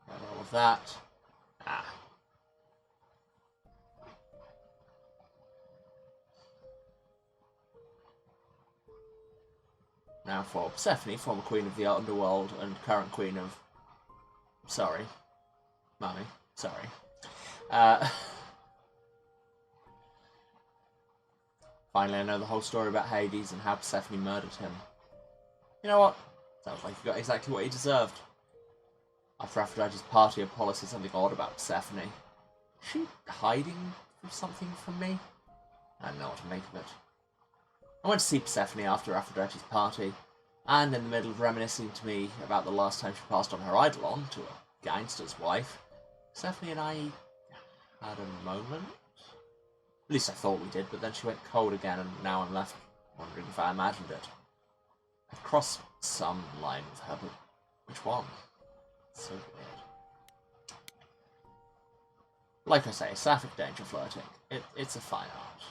all of that. Now for Persephone, former queen of the underworld and current queen of... Sorry. Mummy. Sorry. Finally, I know the whole story about Hades and how Persephone murdered him. You know what? Sounds like he got exactly what he deserved. After Aphrodite's party, Apollo said something odd about Persephone. Is she hiding something from me? I don't know what to make of it. I went to see Persephone after Aphrodite's party, and in the middle of reminiscing to me about the last time she passed on her Eidolon to a gangster's wife, Persephone and I had a moment. At least I thought we did, but then she went cold again, and now I'm left wondering if I imagined it. I've crossed some line with her, but which one? It's so weird. Like I say, sapphic danger flirting. It's a fine art.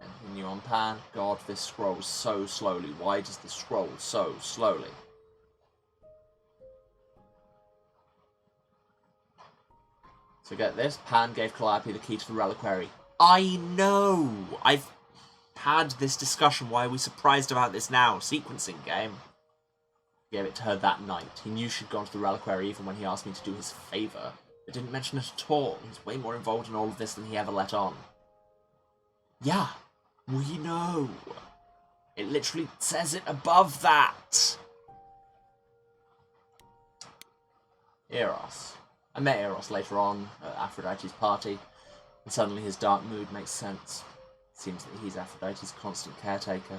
Anything new on Pan? God, this scrolls so slowly. Why does this scroll so slowly? So get this, Pan gave Calliope the key to the reliquary. I know! I've had this discussion. Why are we surprised about this now? Sequencing game. Gave it to her that night. He knew she'd gone to the reliquary even when he asked me to do his favour. But didn't mention it at all. He's way more involved in all of this than he ever let on. Yeah, we know. It literally says it above that. Eros. I met Eros later on at Aphrodite's party, and suddenly his dark mood makes sense. It seems that he's Aphrodite's constant caretaker.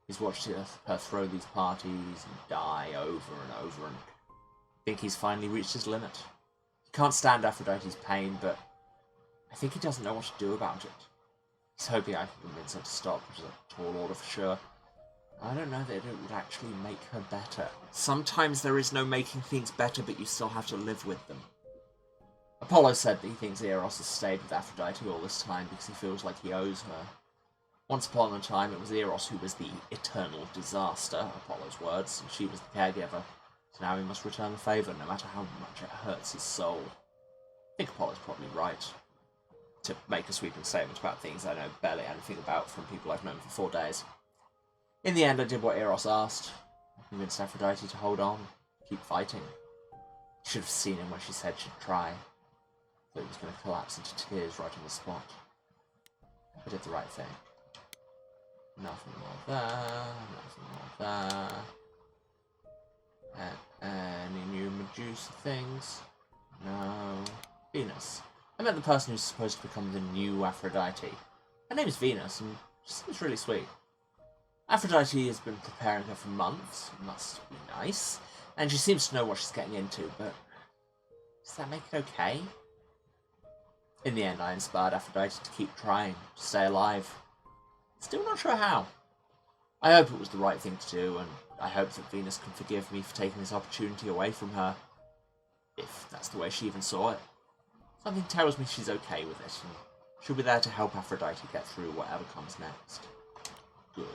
He's watched her throw these parties and die over and over, and I think he's finally reached his limit. Can't stand Aphrodite's pain, but I think he doesn't know what to do about it. He's hoping I can convince her to stop, which is a tall order for sure. I don't know that it would actually make her better. Sometimes there is no making things better, but you still have to live with them. Apollo said that he thinks Eros has stayed with Aphrodite all this time because he feels like he owes her. Once upon a time, it was Eros who was the eternal disaster, Apollo's words, and she was the caregiver. So now he must return the favour, no matter how much it hurts his soul. I think Apollo's probably right to make a sweeping statement about things I know barely anything about from people I've known for 4 days. In the end, I did what Eros asked. I convinced Aphrodite to hold on, keep fighting. Should have seen him when she said she'd try. Thought he was going to collapse into tears right on the spot. I did the right thing. Nothing more there, nothing more there. Any new Medusa things? No. Venus. I met the person who's supposed to become the new Aphrodite. Her name is Venus, and she seems really sweet. Aphrodite has been preparing her for months. Must be nice. And she seems to know what she's getting into, but does that make it okay? In the end, I inspired Aphrodite to keep trying, to stay alive. Still not sure how. I hope it was the right thing to do, and I hope that Venus can forgive me for taking this opportunity away from her. If that's the way she even saw it. Something tells me she's okay with it, and she'll be there to help Aphrodite get through whatever comes next. Good.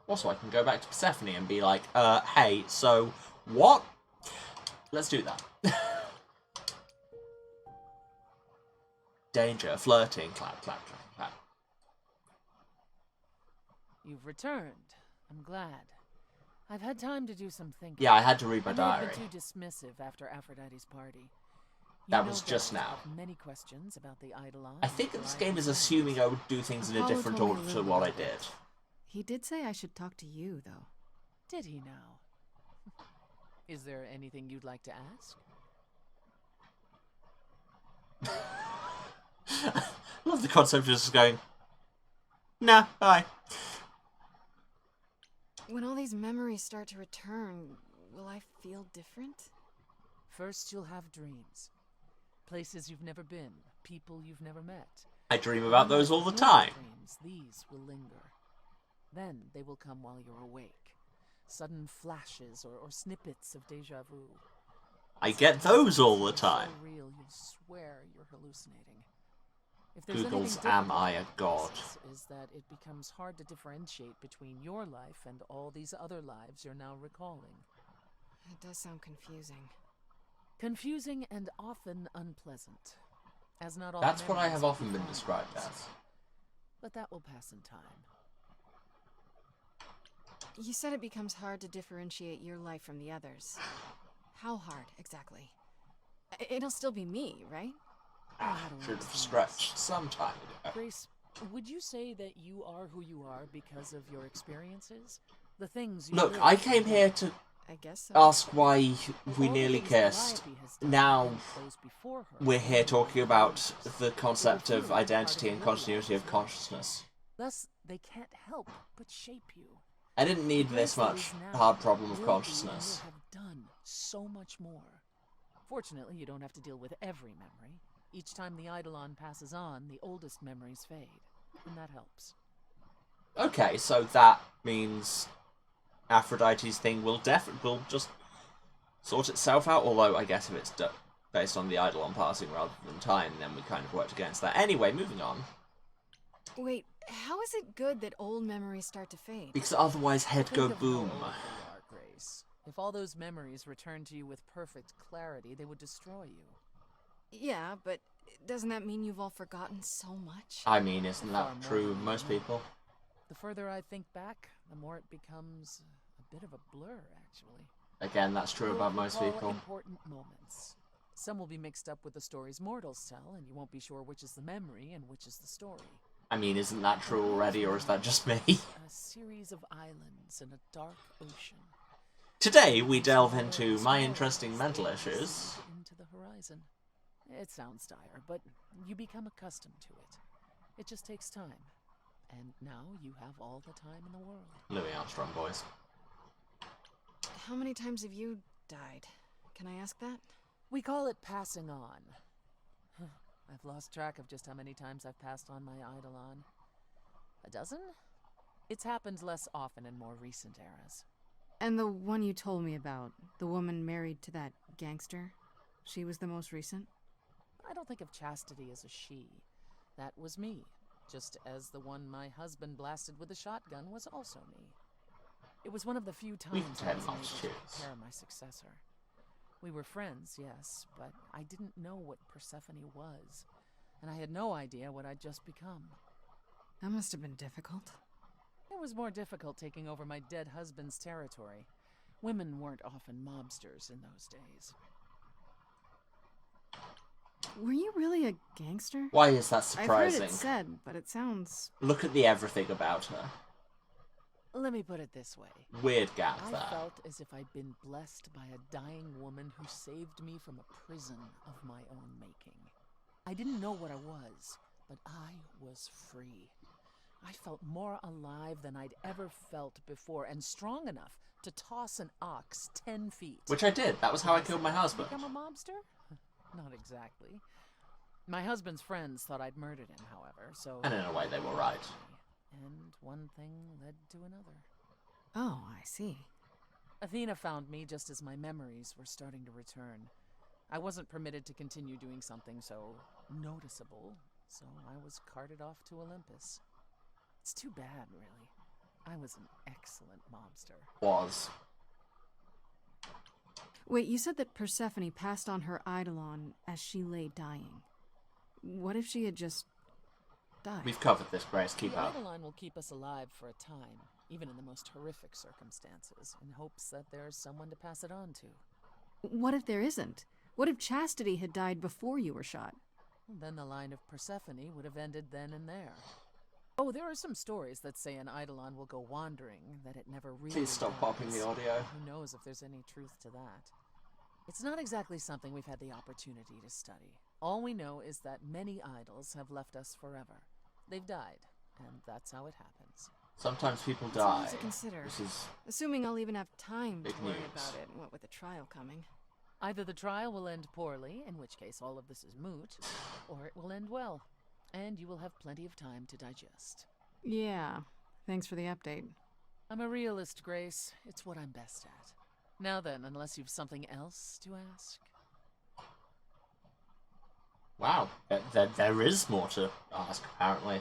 Also, I can go back to Persephone and be like, hey, so, what? Let's do that. Danger, flirting, clap, clap, clap, clap. You've returned. I'm glad. I've had time to do some thinking. Yeah, I had to read my I diary. may have been too dismissive after Aphrodite's party. That was just now. Many questions about the Eidolon. I think that this game is assuming I would do things in a different order to what I did. He did say I should talk to you, though. Did he now? Is there anything you'd like to ask? I love the concept of just going, nah, bye. When all these memories start to return, will I feel different? First, you'll have dreams. Places you've never been, people you've never met. I dream about those all the time. Dreams, these will linger. Then they will come while you're awake. Sudden flashes or snippets of deja vu. I get those all the time. So real, you'll swear you're hallucinating. If Google's Am I a God? Is that it becomes hard to differentiate between your life and all these other lives you're now recalling. It does sound confusing. Confusing and often unpleasant. As not all That's what I memories have will often be been fond. described as. But that will pass in time. You said it becomes hard to differentiate your life from the others. How hard, exactly? It'll still be me, right? Should have stretched some time ago. Grace, would you say that you are who you are because of your experiences? The things you Look, lived I came here to I guess so. ask why we All nearly the things kissed. Calliope has done Now and those before her. we're here talking about the concept of identity and continuity of consciousness. Thus, they can't help but shape you. I didn't need this Grace that much is now hard problem of will be and consciousness. will have done so much more. Fortunately, you don't have to deal with every memory. Each time the Eidolon passes on, the oldest memories fade, and that helps. Okay, so that means Aphrodite's thing will just sort itself out. Although I guess if it's based on the Eidolon passing rather than time, then we kind of worked against that. Anyway, moving on. Wait, how is it good that old memories start to fade? Because otherwise, head Think go of how boom. old they are, Grace. If all those memories returned to you with perfect clarity, they would destroy you. Yeah, but doesn't that mean you've all forgotten so much? I mean, isn't Far that more true than of you most know. people? The further I think back, the more it becomes a bit of a blur, actually. Again, that's true You'll about most recall people. Important moments. Some will be mixed up with the stories mortals tell, and you won't be sure which is the memory and which is the story. I mean, isn't that true already, or is that just me? A series of islands in a dark ocean. Today, we delve into my interesting mental issues. Into the horizon. It sounds dire, but you become accustomed to it. It just takes time. And now you have all the time in the world. Louis Armstrong, boys. How many times have you died? Can I ask that? We call it passing on. I've lost track of just how many times I've passed on my idol on. A dozen? It's happened less often in more recent eras. And the one you told me about, the woman married to that gangster, she was the most recent? I don't think of Chastity as a she. That was me, just as the one my husband blasted with a shotgun was also me. It was one of the few times I was able to prepare my successor. We were friends, yes, but I didn't know what Persephone was, and I had no idea what I'd just become. That must have been difficult. It was more difficult taking over my dead husband's territory. Women weren't often mobsters in those days. Were you really a gangster? Why is that surprising? I've heard it said, but it sounds... Look at the everything about her. Let me put it this way. Weird gap there. I felt as if I'd been blessed by a dying woman who saved me from a prison of my own making. I didn't know what I was, but I was free. I felt more alive than I'd ever felt before, and strong enough to toss an ox 10 feet. Which I did. That was how I killed my husband. Become a mobster? Not exactly. My husband's friends thought I'd murdered him, however, so... And in a way, they were right. And one thing led to another. Oh, I see. Athena found me just as my memories were starting to return. I wasn't permitted to continue doing something so noticeable, so I was carted off to Olympus. It's too bad, really. I was an excellent mobster. Was. Wait, you said that Persephone passed on her eidolon as she lay dying. What if she had just died? We've covered this, Grace. Keep up. The eidolon will keep us alive for a time, even in the most horrific circumstances, in hopes that there's someone to pass it on to. What if there isn't? What if Chastity had died before you were shot? Then the line of Persephone would have ended then and there. Oh, there are some stories that say an eidolon will go wandering, that it never really Please stop popping the audio. Who knows if there's any truth to that? It's not exactly something we've had the opportunity to study. All we know is that many idols have left us forever. They've died, and that's how it happens. Sometimes people That's a lot die. to consider. This is Assuming I'll even have time to big worry news. about it, what with the trial coming. Either the trial will end poorly, in which case all of this is moot, or it will end well, and you will have plenty of time to digest. Yeah, thanks for the update. I'm a realist, Grace. It's what I'm best at. Now then, unless you've something else to ask. Wow, there is more to ask, apparently.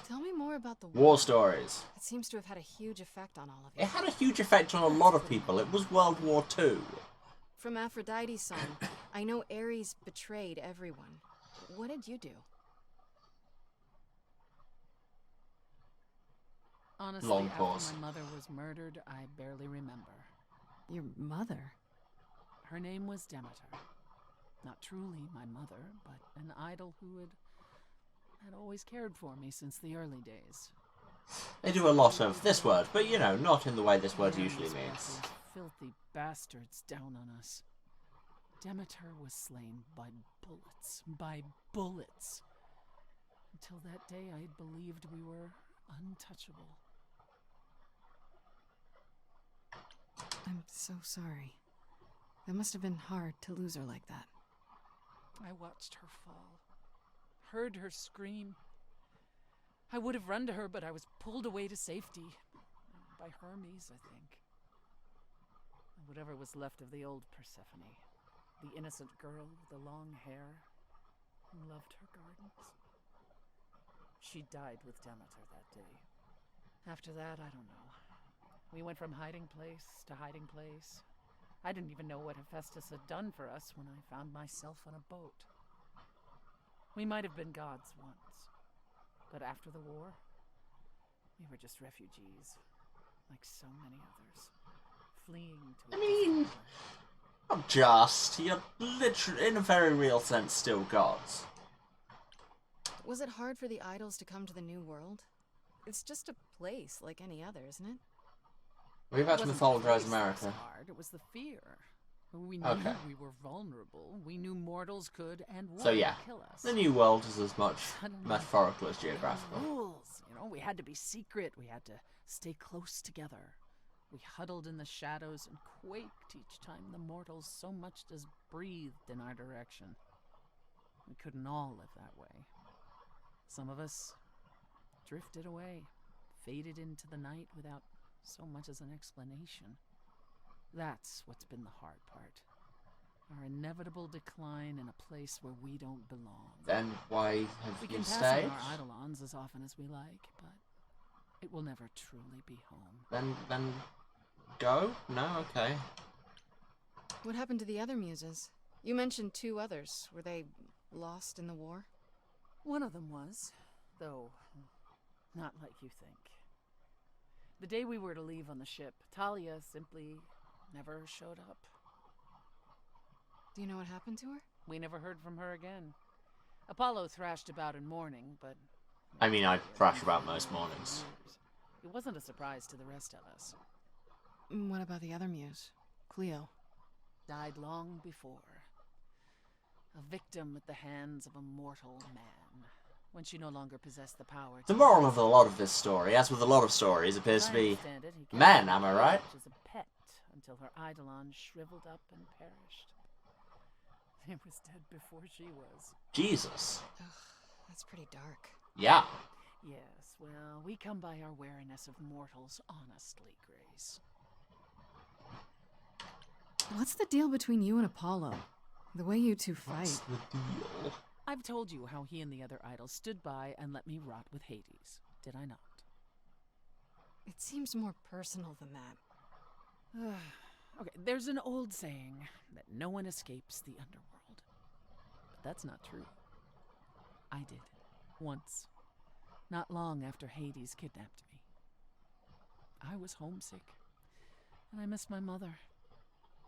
Tell me more about the War stories. It seems to have had a huge effect on all of you. It had a huge effect on a lot of people. It was World War II. From Aphrodite's song, I know Ares betrayed everyone. What did you do? Honestly, Long pause. after my mother was murdered, I barely remember. Your mother? Her name was Demeter. Not truly my mother, but an idol who had always cared for me since the early days. They do a lot of this word, but you know, not in the way this word usually Those means. filthy bastards down on us. Demeter was slain by bullets. By bullets. Until that day, I had believed we were untouchable. I'm so sorry. That must have been hard to lose her like that. I watched her fall. Heard her scream. I would have run to her, but I was pulled away to safety. By Hermes, I think. Whatever was left of the old Persephone. The innocent girl with the long hair who loved her gardens. She died with Demeter that day. After that, I don't know. We went from hiding place to hiding place. I didn't even know what Hephaestus had done for us when I found myself on a boat. We might have been gods once, but after the war, we were just refugees, like so many others, fleeing to Not just. You're literally, in a very real sense, still gods. Was it hard for the idols to come to the New World? It's just a place like any other, isn't it? We've had to mythologize America. It was the fear. We knew Okay. we were vulnerable. We knew mortals could and would So yeah, kill us. the New World is as much Suddenly, metaphorical as geographical. rules. We had to be secret. We had to stay close together. We huddled in the shadows and quaked each time the mortals so much as breathed in our direction. We couldn't all live that way. Some of us drifted away, faded into the night without so much as an explanation. That's what's been the hard part. Our inevitable decline in a place where we don't belong. Then why have we you can stayed? pass on our eidolons as often as we like, but it will never truly be home. Then go? No? Okay. What happened to the other muses? You mentioned 2 others. Were they lost in the war? One of them was, though not like you think. The day we were to leave on the ship, Talia simply never showed up. Do you know what happened to her? We never heard from her again. Apollo thrashed about in mourning, but... I mean, I thrash about most mornings. It wasn't a surprise to the rest of us. What about the other muse? Cleo. Died long before. A victim at the hands of a mortal man, when she no longer possessed the power to... The moral of a lot of this story, as with a lot of stories, appears to be men, am I right? As a pet, until her eidolon shriveled up and perished. He was dead before she was. Jesus. Ugh, that's pretty dark. Yeah. Yes, well, we come by our wariness of mortals honestly, Grace. What's the deal between you and Apollo? The way you 2 fight. What's the deal? I've told you how he and the other idols stood by and let me rot with Hades, did I not? It seems more personal than that. Okay, there's an old saying that no one escapes the underworld. But that's not true. I did. Once. Not long after Hades kidnapped me. I was homesick. And I missed my mother.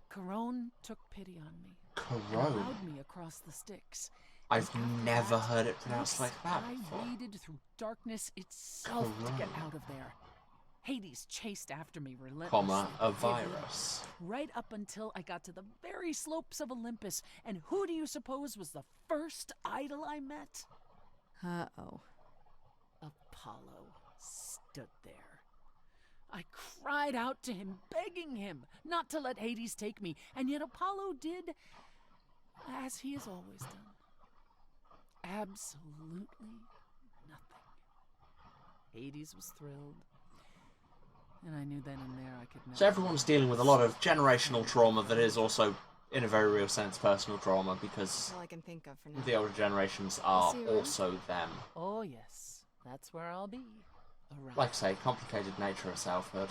Corone took pity on me. Corone? And allowed me across the Styx. I've never heard it pronounced like that before. I waded through darkness itself to get out of there. Hades chased after me relentlessly. A virus. Right up until I got to the very slopes of Olympus. And who do you suppose was the first idol I met? Uh-oh. Apollo stood there. I cried out to him, begging him not to let Hades take me. And yet Apollo did as he has always done. Absolutely nothing. Hades was thrilled. And I knew then and there I could never... So everyone's dealing with a lot of generational trauma that is also, in a very real sense, personal trauma, because all I can think of for now. The older generations are also them. Oh yes, that's where I'll be. Around. Like I say, complicated nature of selfhood.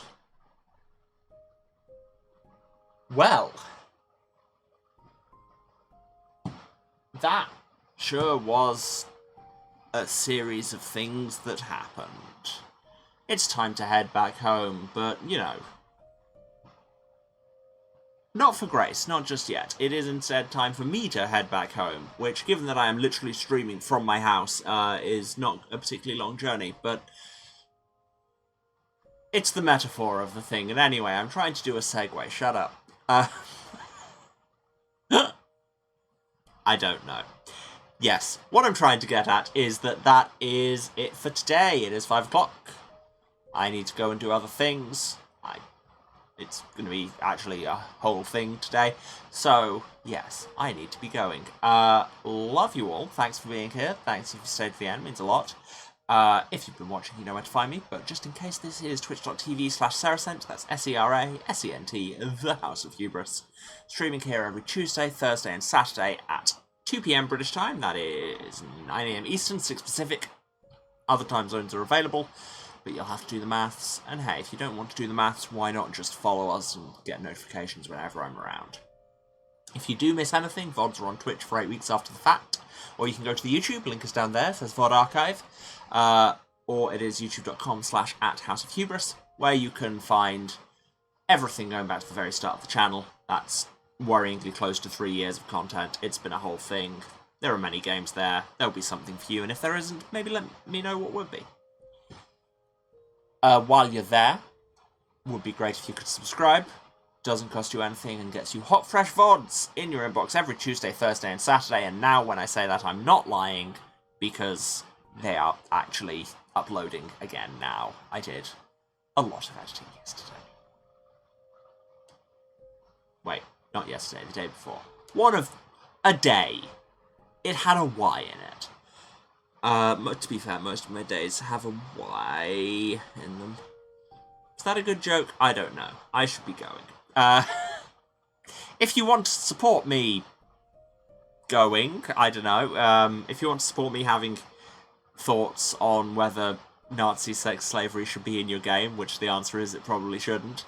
Well, that sure was a series of things that happened. It's time to head back home, but, you know, not for Grace, not just yet. It is instead time for me to head back home, which, given that I am literally streaming from my house, is not a particularly long journey, but it's the metaphor of the thing. And anyway, I'm trying to do a segue. Shut up. I don't know. Yes, what I'm trying to get at is that is it for today. It is 5 o'clock. I need to go and do other things. It's going to be actually a whole thing today. So, yes, I need to be going. Love you all. Thanks for being here. Thanks if you stayed to the end. It means a lot. If you've been watching, you know where to find me. But just in case, this is twitch.tv/Serasent. That's SERASENT, the House of Hubris. Streaming here every Tuesday, Thursday, and Saturday at 2 PM British time. That is 9 AM Eastern, 6 Pacific. Other time zones are available, but you'll have to do the maths. And hey, if you don't want to do the maths, why not just follow us and get notifications whenever I'm around? If you do miss anything, VODs are on Twitch for 8 weeks after the fact. Or you can go to the YouTube, link is down there, it says VOD Archive. Or it is youtube.com/@HouseOfHubris, where you can find everything going back to the very start of the channel. That's worryingly close to 3 years of content. It's been a whole thing. There are many games there. There'll be something for you, and if there isn't, maybe let me know what would be. While you're there, would be great if you could subscribe. Doesn't cost you anything and gets you hot, fresh VODs in your inbox every Tuesday, Thursday, and Saturday. And now, when I say that, I'm not lying, because they are actually uploading again now. I did a lot of editing yesterday. Wait, not yesterday, the day before. One of a day. It had a Y in it. To be fair, most of my days have a Y in them. Is that a good joke? I don't know. I should be going. If you want to support me going, I don't know. If you want to support me having thoughts on whether Nazi sex slavery should be in your game, which the answer is it probably shouldn't.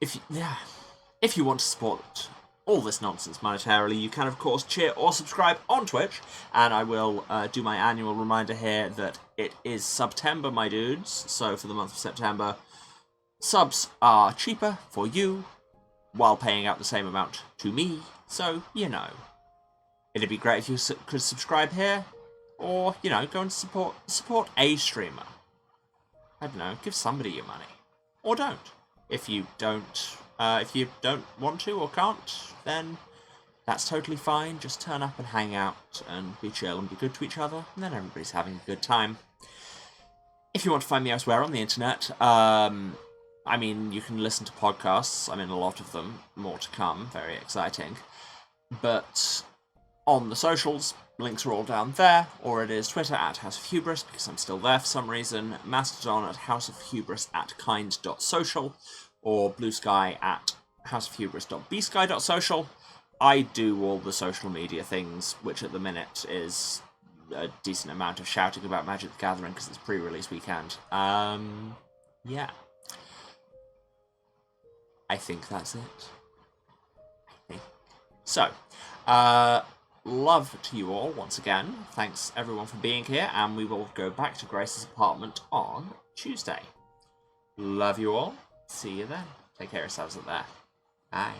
If you want to support all this nonsense monetarily, you can of course cheer or subscribe on Twitch, and I will do my annual reminder here that it is September, my dudes, so for the month of September, subs are cheaper for you, while paying out the same amount to me, so, you know. It'd be great if you could subscribe here, or, you know, go and support a streamer. I don't know, give somebody your money. Or don't. If you don't want to or can't, then that's totally fine. Just turn up and hang out and be chill and be good to each other, and then everybody's having a good time. If you want to find me elsewhere on the internet, I mean, you can listen to podcasts. I'm in a lot of them. More to come. Very exciting. But on the socials, links are all down there, or it is Twitter at House of Hubris, because I'm still there for some reason, Mastodon at houseofhubris@kind.social, or Blue Sky at houseofhubris.bsky.social. I do all the social media things, which at the minute is a decent amount of shouting about Magic the Gathering, because it's pre-release weekend. Yeah. I think that's it. So, love to you all once again. Thanks everyone for being here, and we will go back to Grace's apartment on Tuesday. Love you all. See you then. Take care of yourselves up there. Bye.